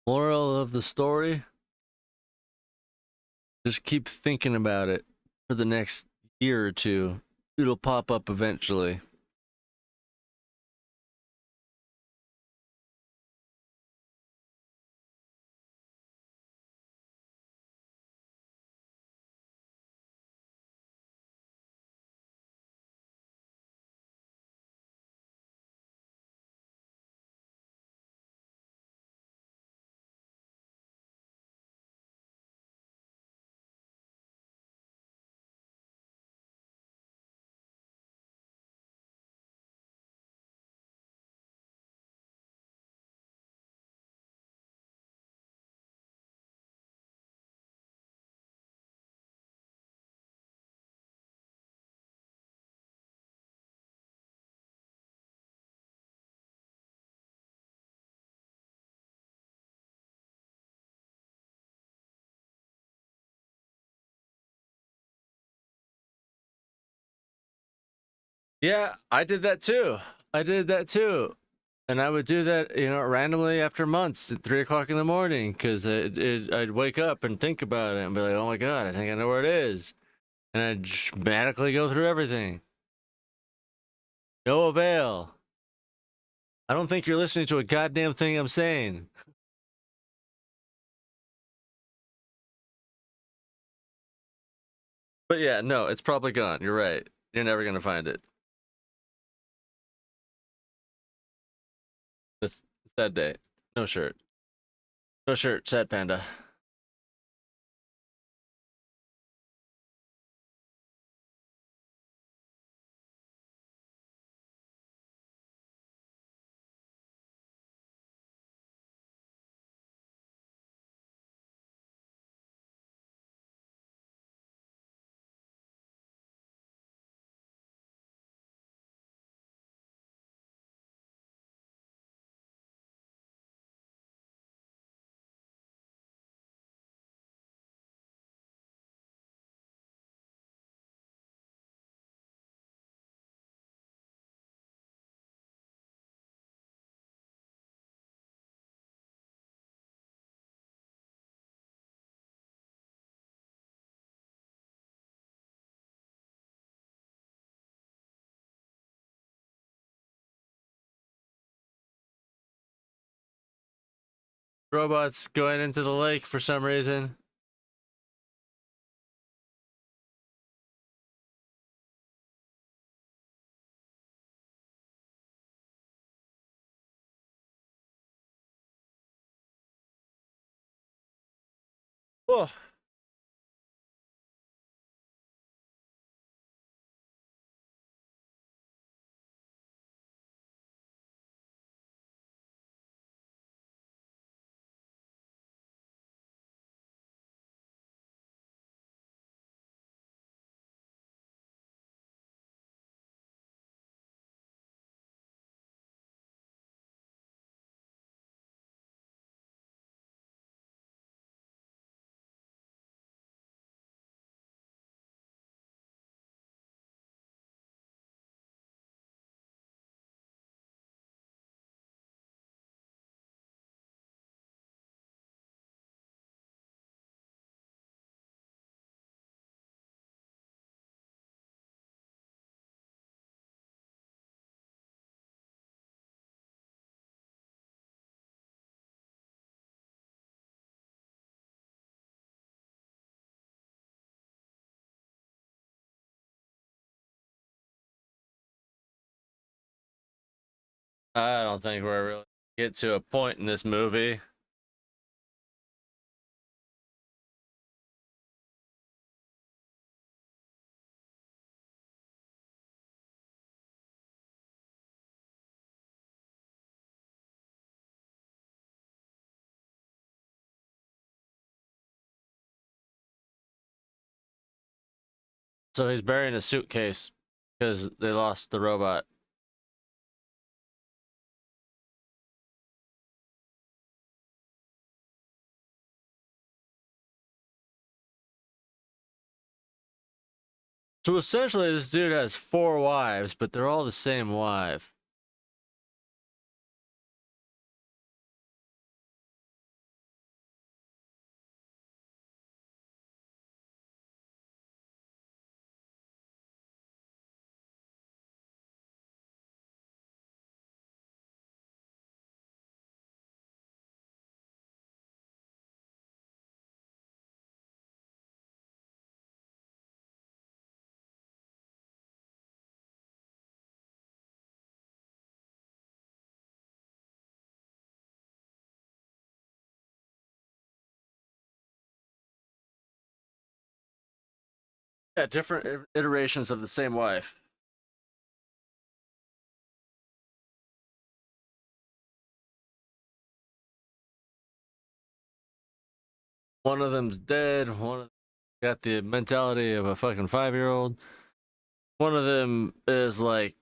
Moral of the story, just keep thinking about it for the next year or two. It'll pop up eventually. Yeah, I did that too. I did that too. And I would do that, randomly after months at 3 o'clock in the morning because I'd wake up and think about it and be like, oh my God, I think I know where it is. And I'd dramatically go through everything. No avail. I don't think you're listening to a goddamn thing I'm saying. But yeah, no, it's probably gone. You're right. You're never going to find it. This sad day. No shirt. No shirt. Sad panda. robots going into the lake for some reason. Oh. I don't think we're really get to a point in this movie. So he's burying a suitcase because they lost the robot. So essentially, this dude has 4 wives, but they're all the same wife. Yeah, different iterations of the same wife. One of them's dead. One of them got the mentality of a fucking 5-year-old. One of them is like,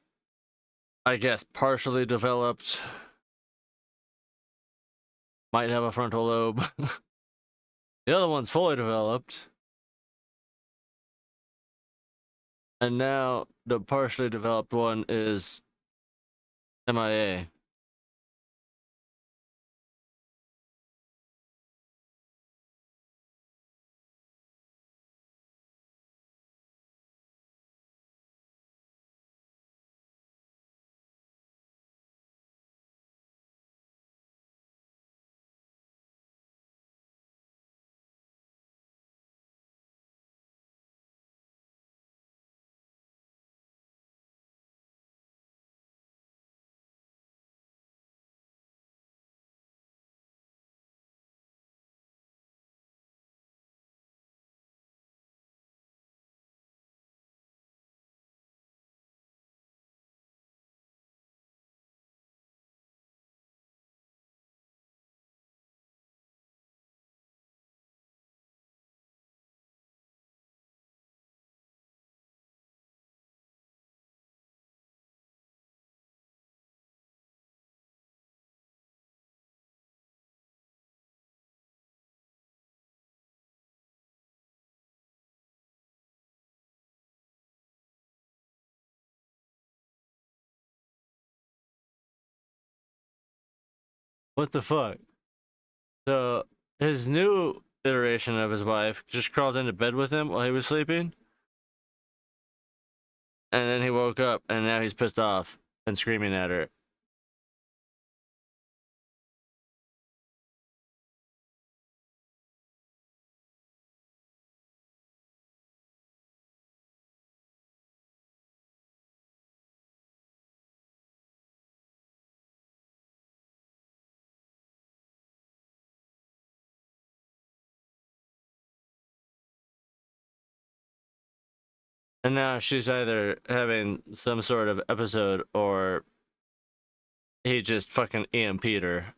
I guess, partially developed. Might have a frontal lobe. The other one's fully developed. And now the partially developed one is MIA. What the fuck? So his new iteration of his wife just crawled into bed with him while he was sleeping, and then he woke up, and now he's pissed off and screaming at her. And now she's either having some sort of episode or he just fucking EMP'd her.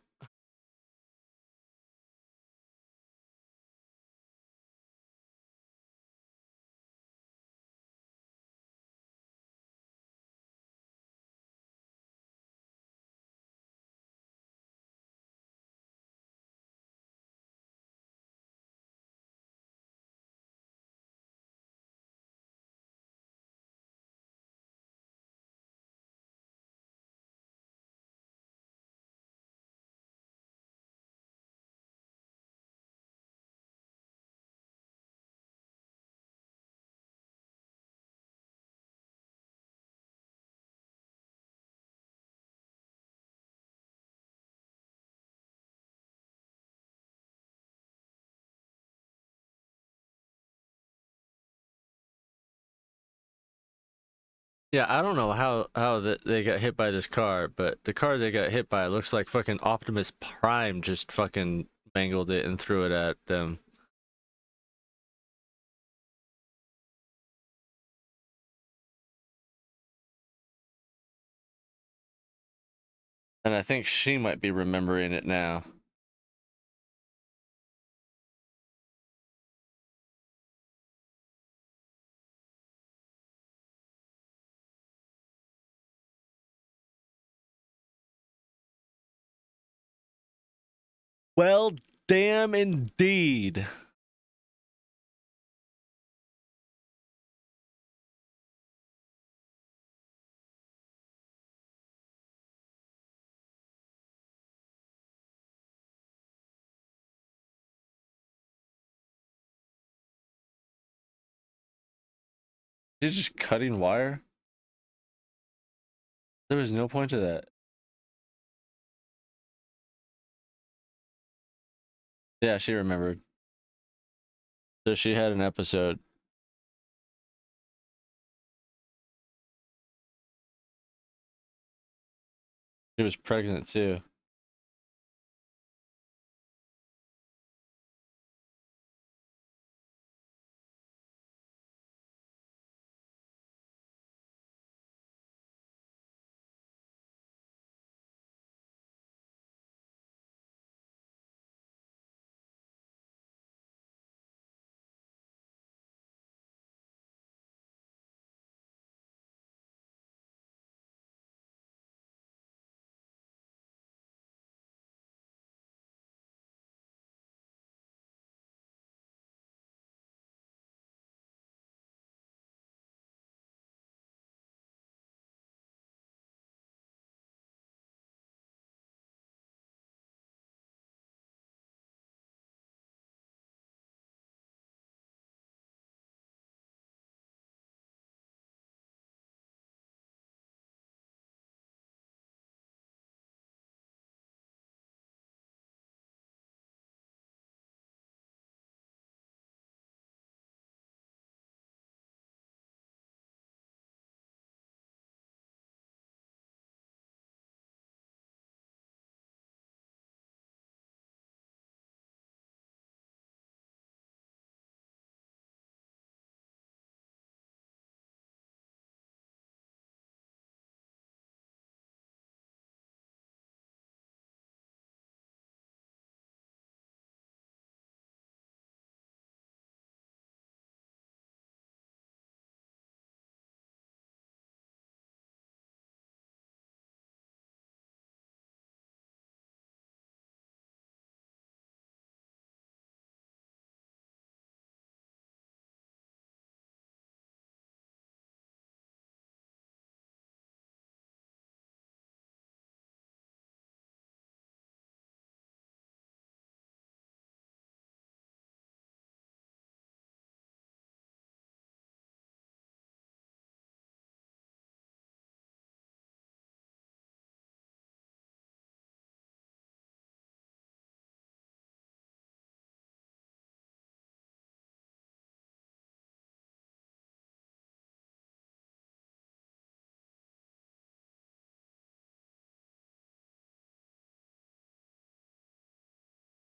Yeah, I don't know how they got hit by this car, but the car they got hit by looks like fucking Optimus Prime just fucking mangled it and threw it at them. And I think she might be remembering it now. Well, damn indeed. She's just cutting wire? There was no point to that. Yeah, she remembered. So she had an episode. She was pregnant too.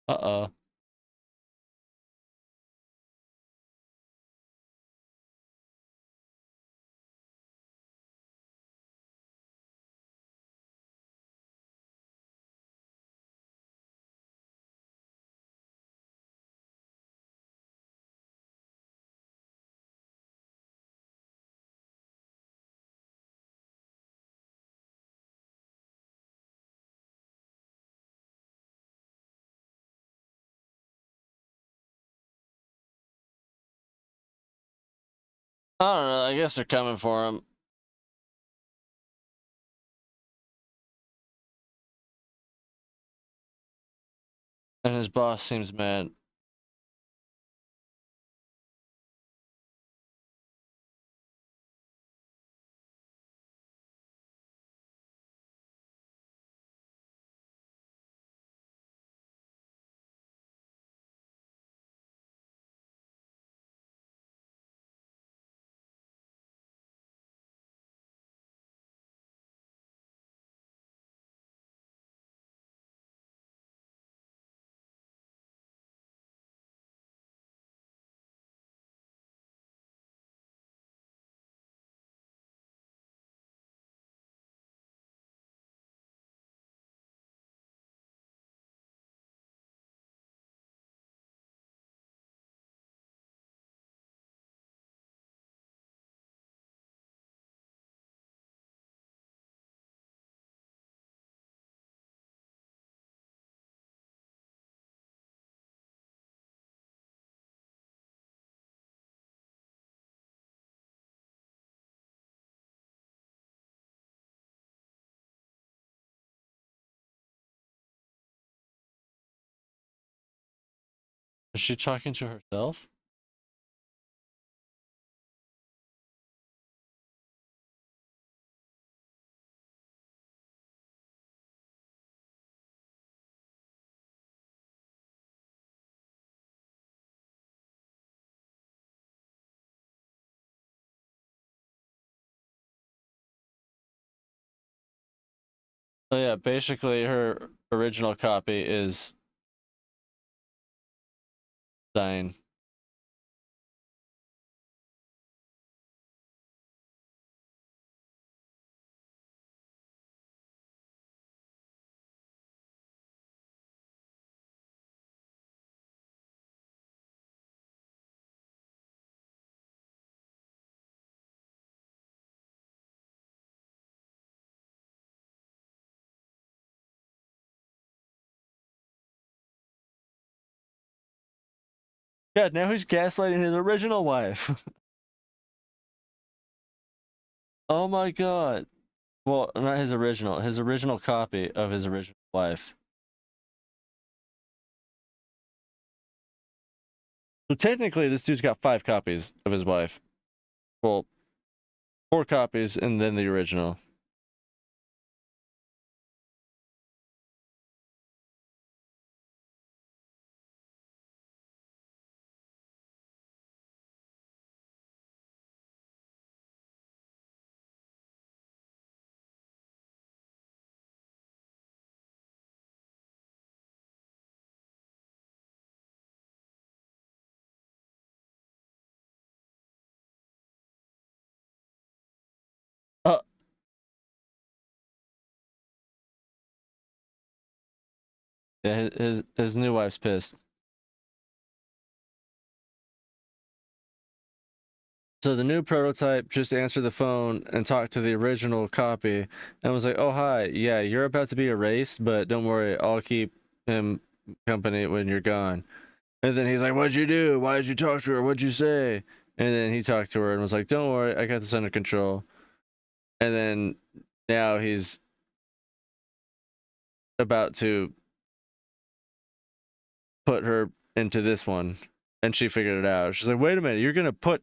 Uh-oh. I don't know. I guess they're coming for him. And his boss seems mad. Is she talking to herself? Oh yeah, basically her original copy is dying. Yeah, now he's gaslighting his original wife. Oh my god. Well, not his original copy of his original wife. So technically, this dude's got 5 copies of his wife. Well, 4 copies and then the original. Uh, yeah, his new wife's pissed. So the new prototype just answered the phone and talked to the original copy and was like, "Oh hi, yeah, you're about to be erased, but don't worry, I'll keep him company when you're gone." And then he's like, "What'd you do? Why did you talk to her? What'd you say?" And then he talked to her and was like, "Don't worry, I got this under control." And then now he's about to put her into this one, and she figured it out. She's like, "Wait a minute, you're gonna put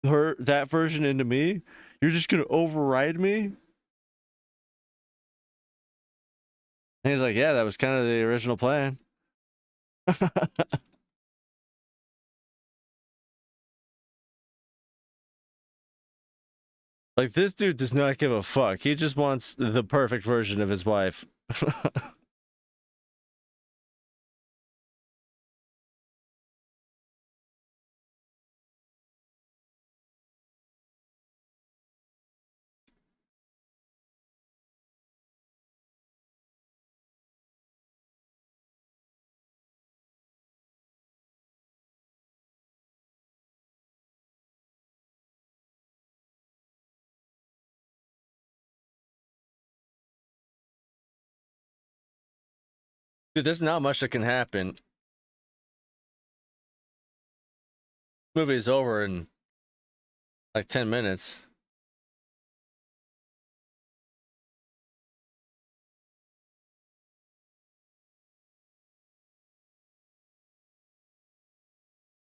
that version into me? You're just gonna override me?" And he's like, "Yeah, that was kind of the original plan." Like, this dude does not give a fuck. He just wants the perfect version of his wife. Dude, there's not much that can happen. Movie's over in Like 10 minutes.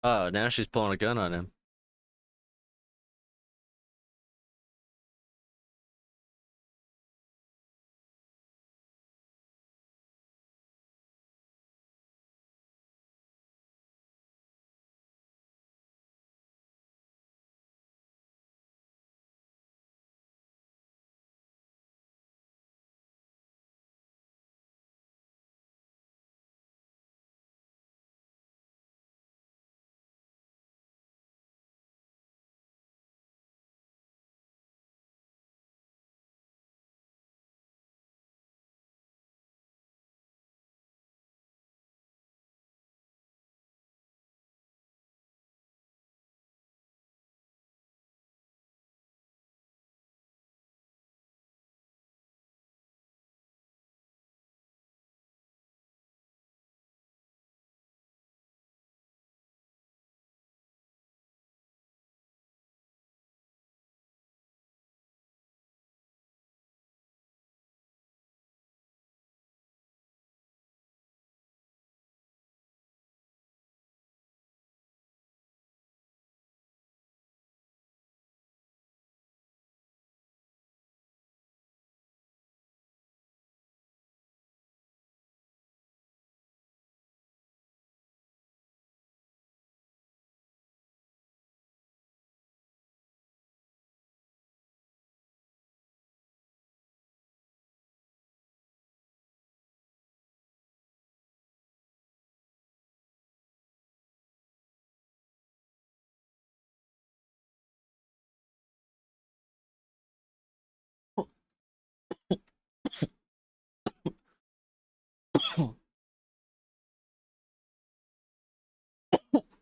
Oh, now she's pulling a gun on him.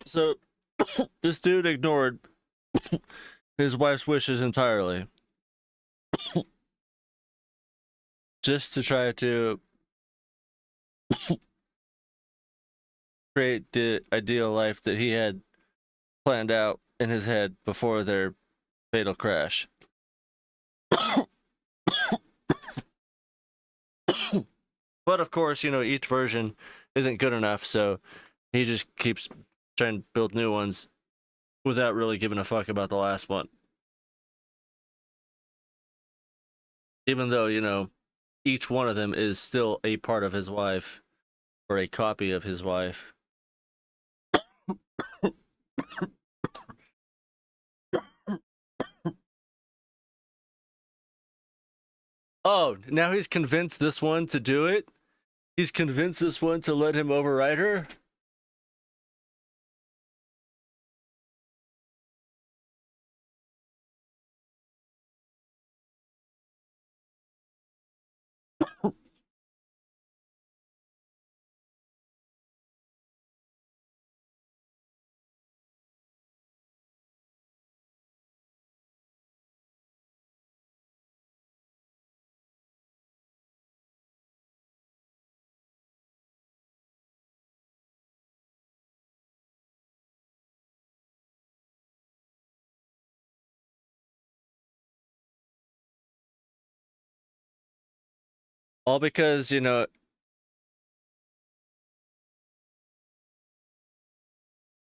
So this dude ignored his wife's wishes entirely just to try to create the ideal life that he had planned out in his head before their fatal crash. But of course, you know, each version isn't good enough, so he just keeps trying to build new ones without really giving a fuck about the last one. Even though, you know, each one of them is still a part of his wife or a copy of his wife. Oh, now he's convinced this one to do it? He's convinced this one to let him override her? All because, you know,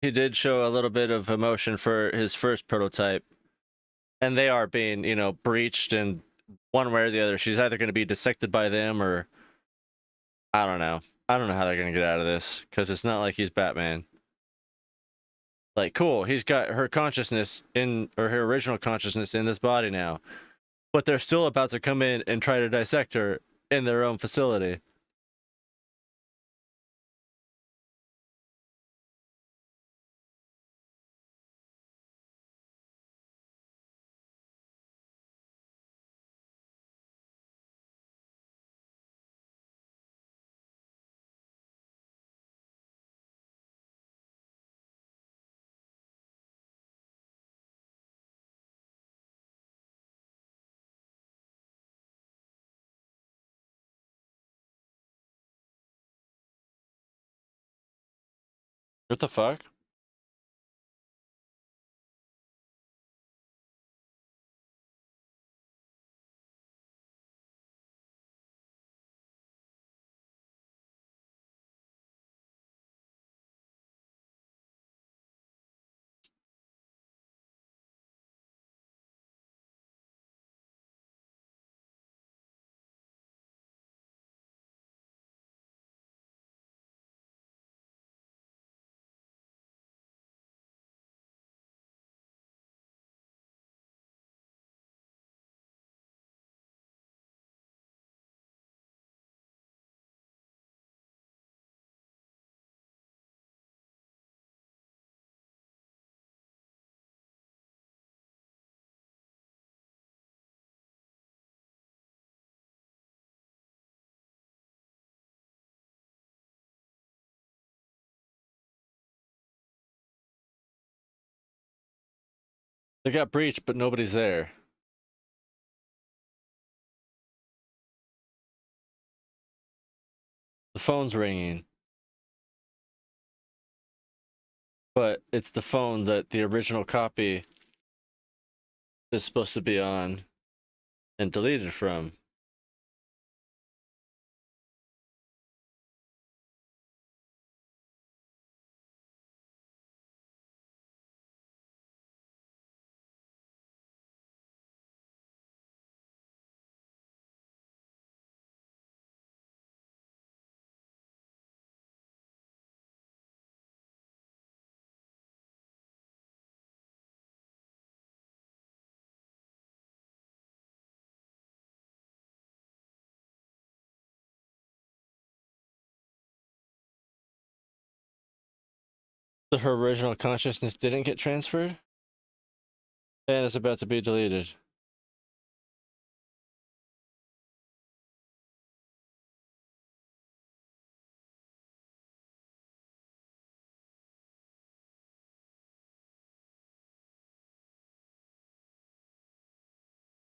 he did show a little bit of emotion for his first prototype. And they are being, you know, breached in one way or the other. She's either going to be dissected by them or I don't know. I don't know how they're going to get out of this because it's not like he's Batman. Like, cool, he's got her consciousness in, or her original consciousness in this body now, but they're still about to come in and try to dissect her in their own facility. What the fuck? They got breached, but nobody's there. The phone's ringing. But it's the phone that the original copy is supposed to be on and deleted from. So her original consciousness didn't get transferred and it's about to be deleted.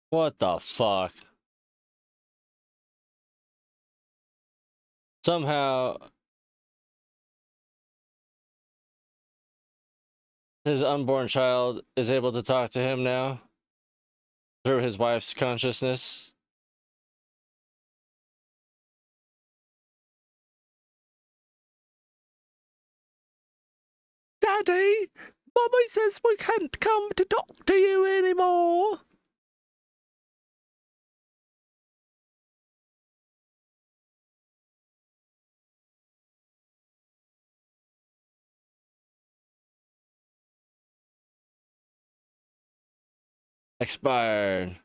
What the fuck? Somehow his unborn child is able to talk to him now through his wife's consciousness. Daddy, Mommy says we can't come to talk to you anymore. Expired.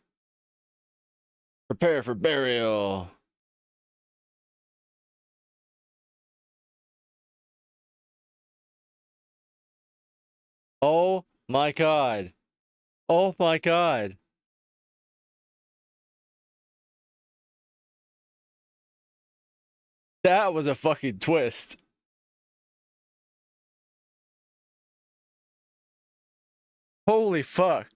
Prepare for burial. Oh my god. Oh my god. That was a fucking twist. Holy fuck.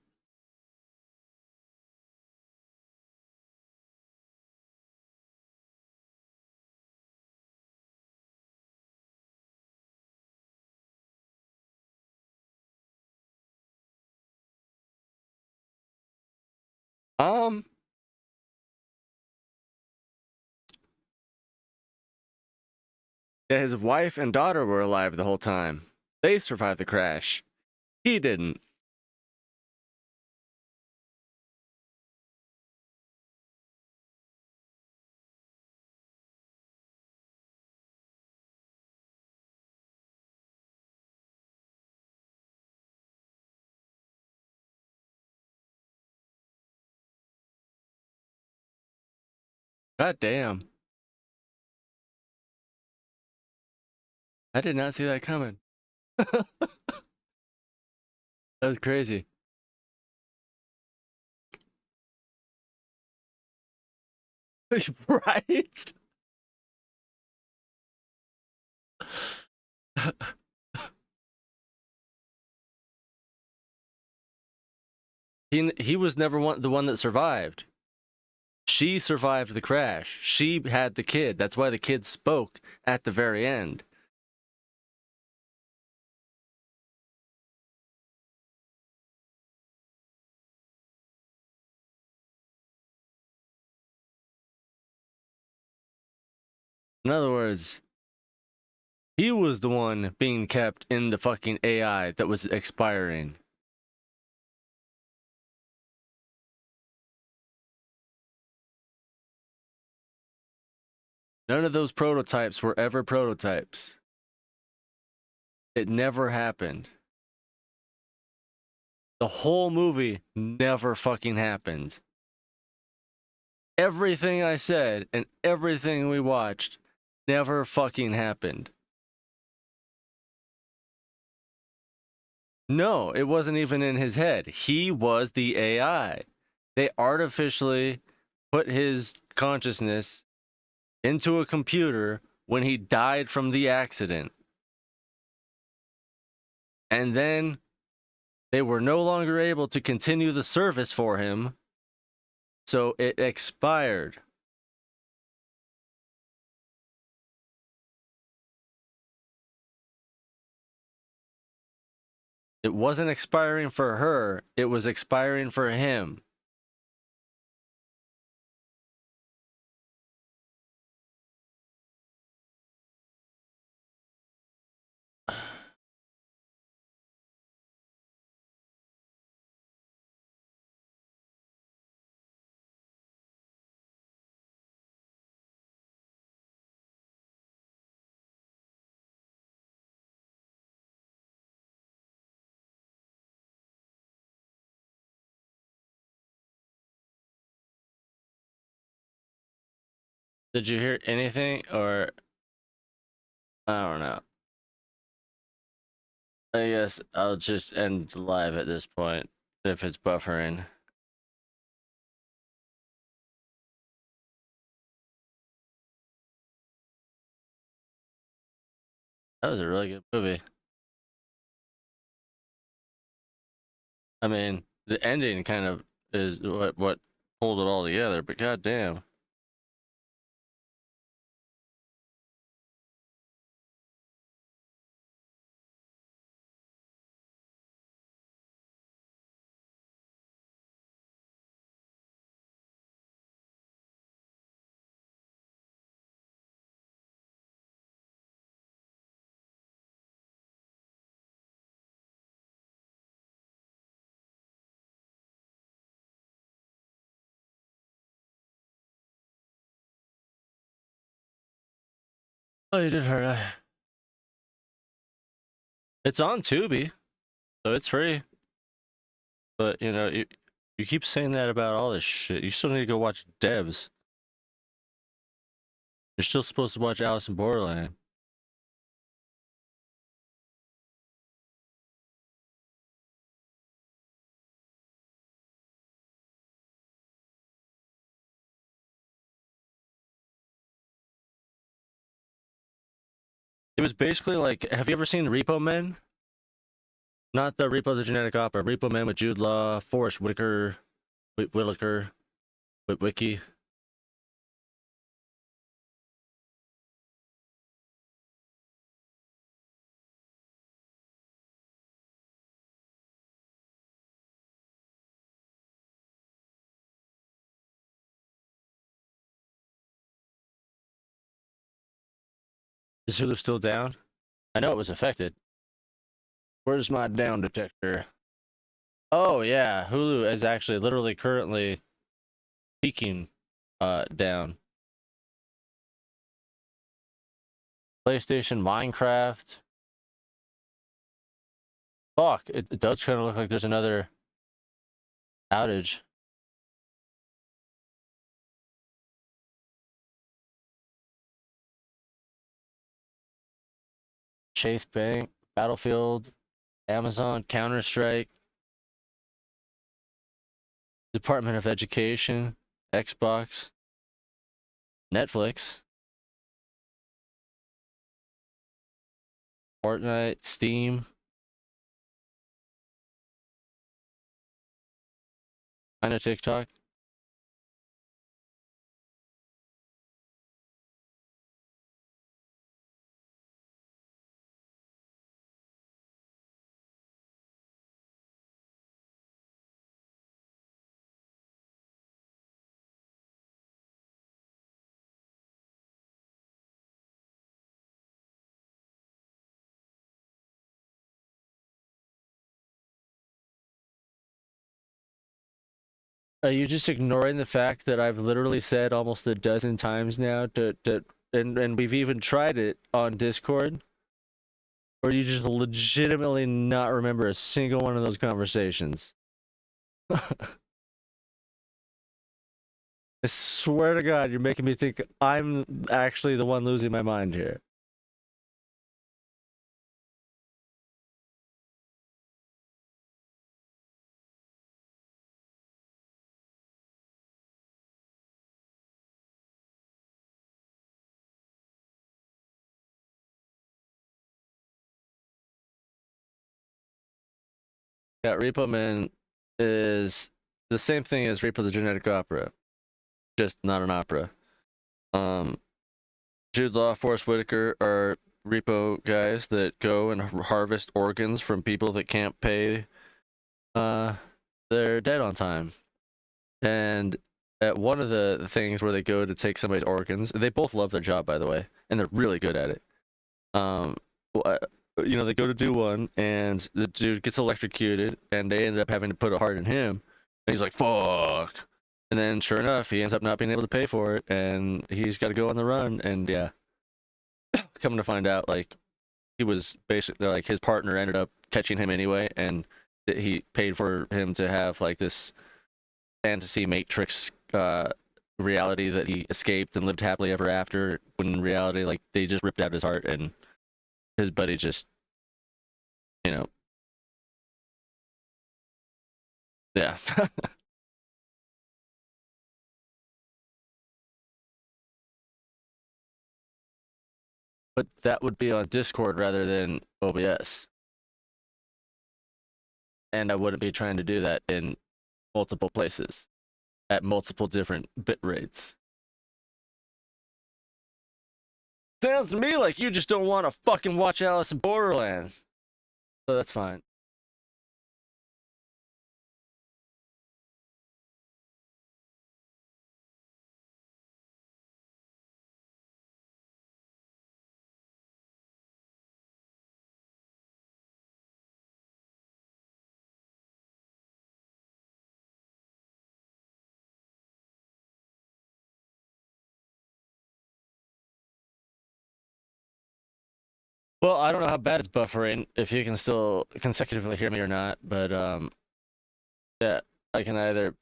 Yeah, his wife and daughter were alive the whole time. They survived the crash. He didn't. God damn. I did not see that coming. That was crazy. Right? He was never the one that survived. She survived the crash. She had the kid. That's why the kid spoke at the very end. In other words, he was the one being kept in the fucking AI that was expiring. None of those prototypes were ever prototypes. It never happened. The whole movie never fucking happened. Everything I said and everything we watched never fucking happened. No, it wasn't even in his head. He was the AI. They artificially put his consciousness into a computer when he died from the accident. And then They were no longer able to continue the service for him, so it expired. It wasn't expiring for her, it was expiring for him. Did you hear anything, or I don't know. I guess I'll just end live at this point if it's buffering. That was a really good movie. I mean, the ending kind of is what pulled it all together, but goddamn. Oh, you did hurt. It's on Tubi, so it's free. But you know, you keep saying that about all this shit. You still need to go watch Devs. You're still supposed to watch Alice in Borderland. It was basically like, have you ever seen Repo Men? Not the Repo the Genetic Opera. Repo Men with Jude Law, Forrest Whitaker, Whitaker, Witwicky. Is Hulu still down? I know it was affected. Where's my down detector? Oh yeah, Hulu is actually literally currently peaking down. PlayStation, Minecraft. Fuck, it does kind of look like there's another outage. Chase Bank, Battlefield, Amazon, Counter-Strike, Department of Education, Xbox, Netflix, Fortnite, Steam, kind of TikTok. Are you just ignoring the fact that I've literally said almost a dozen times now and we've even tried it on Discord? Or you just legitimately not remember a single one of those conversations? I swear to God, you're making me think I'm actually the one losing my mind here. Yeah, Repo Man is the same thing as Repo the Genetic Opera, just not an opera. Um, Jude Law, Forrest Whitaker are repo guys that go and harvest organs from people that can't pay their debt on time. And at one of the things where they go to take somebody's organs, they both love their job, by the way, and they're really good at it. They go to do one, and the dude gets electrocuted, and they ended up having to put a heart in him, and he's like, "Fuck!" And then, sure enough, he ends up not being able to pay for it, and he's got to go on the run. And yeah, coming to find out, like, he was basically like his partner ended up catching him anyway, and he paid for him to have like this fantasy matrix reality that he escaped and lived happily ever after, when in reality, like, they just ripped out his heart, and his buddy just, yeah. But that would be on Discord rather than OBS, and I wouldn't be trying to do that in multiple places at multiple different bit rates. Sounds to me like you just don't want to fucking watch Alice in Borderland. So that's fine. Well, I don't know how bad it's buffering, if you can still consecutively hear me or not, but yeah, I can either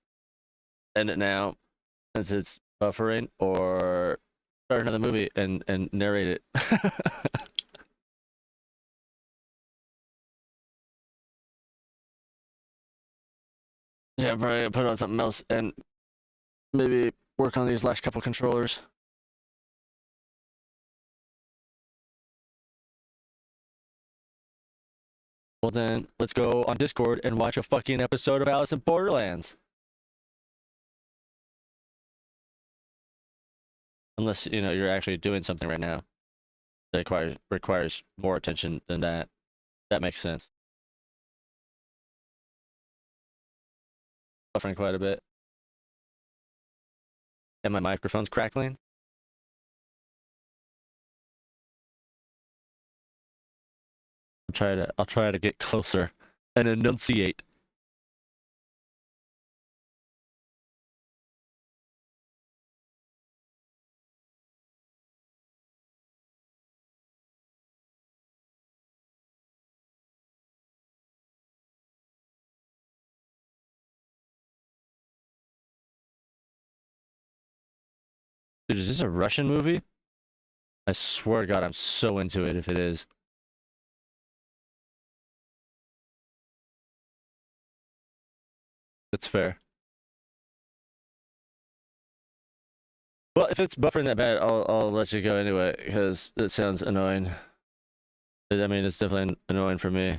end it now since it's buffering, or start another movie and narrate it. Yeah, I'm probably gonna put on something else and maybe work on these last couple controllers. Well then, let's go on Discord and watch a fucking episode of Alice in Borderlands. Unless, you're actually doing something right now that requires more attention than that. That makes sense. Buffering quite a bit. And my microphone's crackling. I'll try to get closer and enunciate. Dude, is this a Russian movie? I swear to God, I'm so into it if it is. That's fair. Well, if it's buffering that bad, I'll let you go anyway, because it sounds annoying. I mean, it's definitely annoying for me.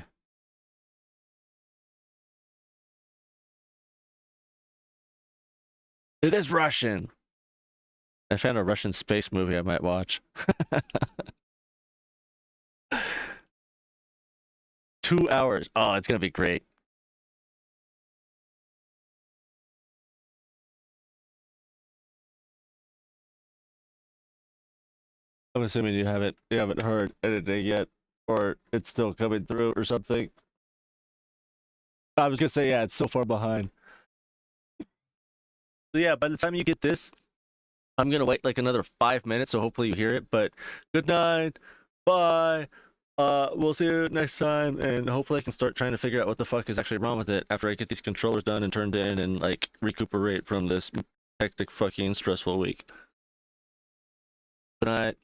It is Russian. I found a Russian space movie I might watch. 2 hours. Oh, it's gonna be great. I'm assuming you haven't heard anything yet, or it's still coming through or something. I was gonna say, yeah, it's so far behind. So yeah, by the time you get this, I'm gonna wait like another 5 minutes, so hopefully you hear it. But good night, bye. We'll see you next time, and hopefully I can start trying to figure out what the fuck is actually wrong with it after I get these controllers done and turned in, and like recuperate from this hectic fucking stressful week. Good night.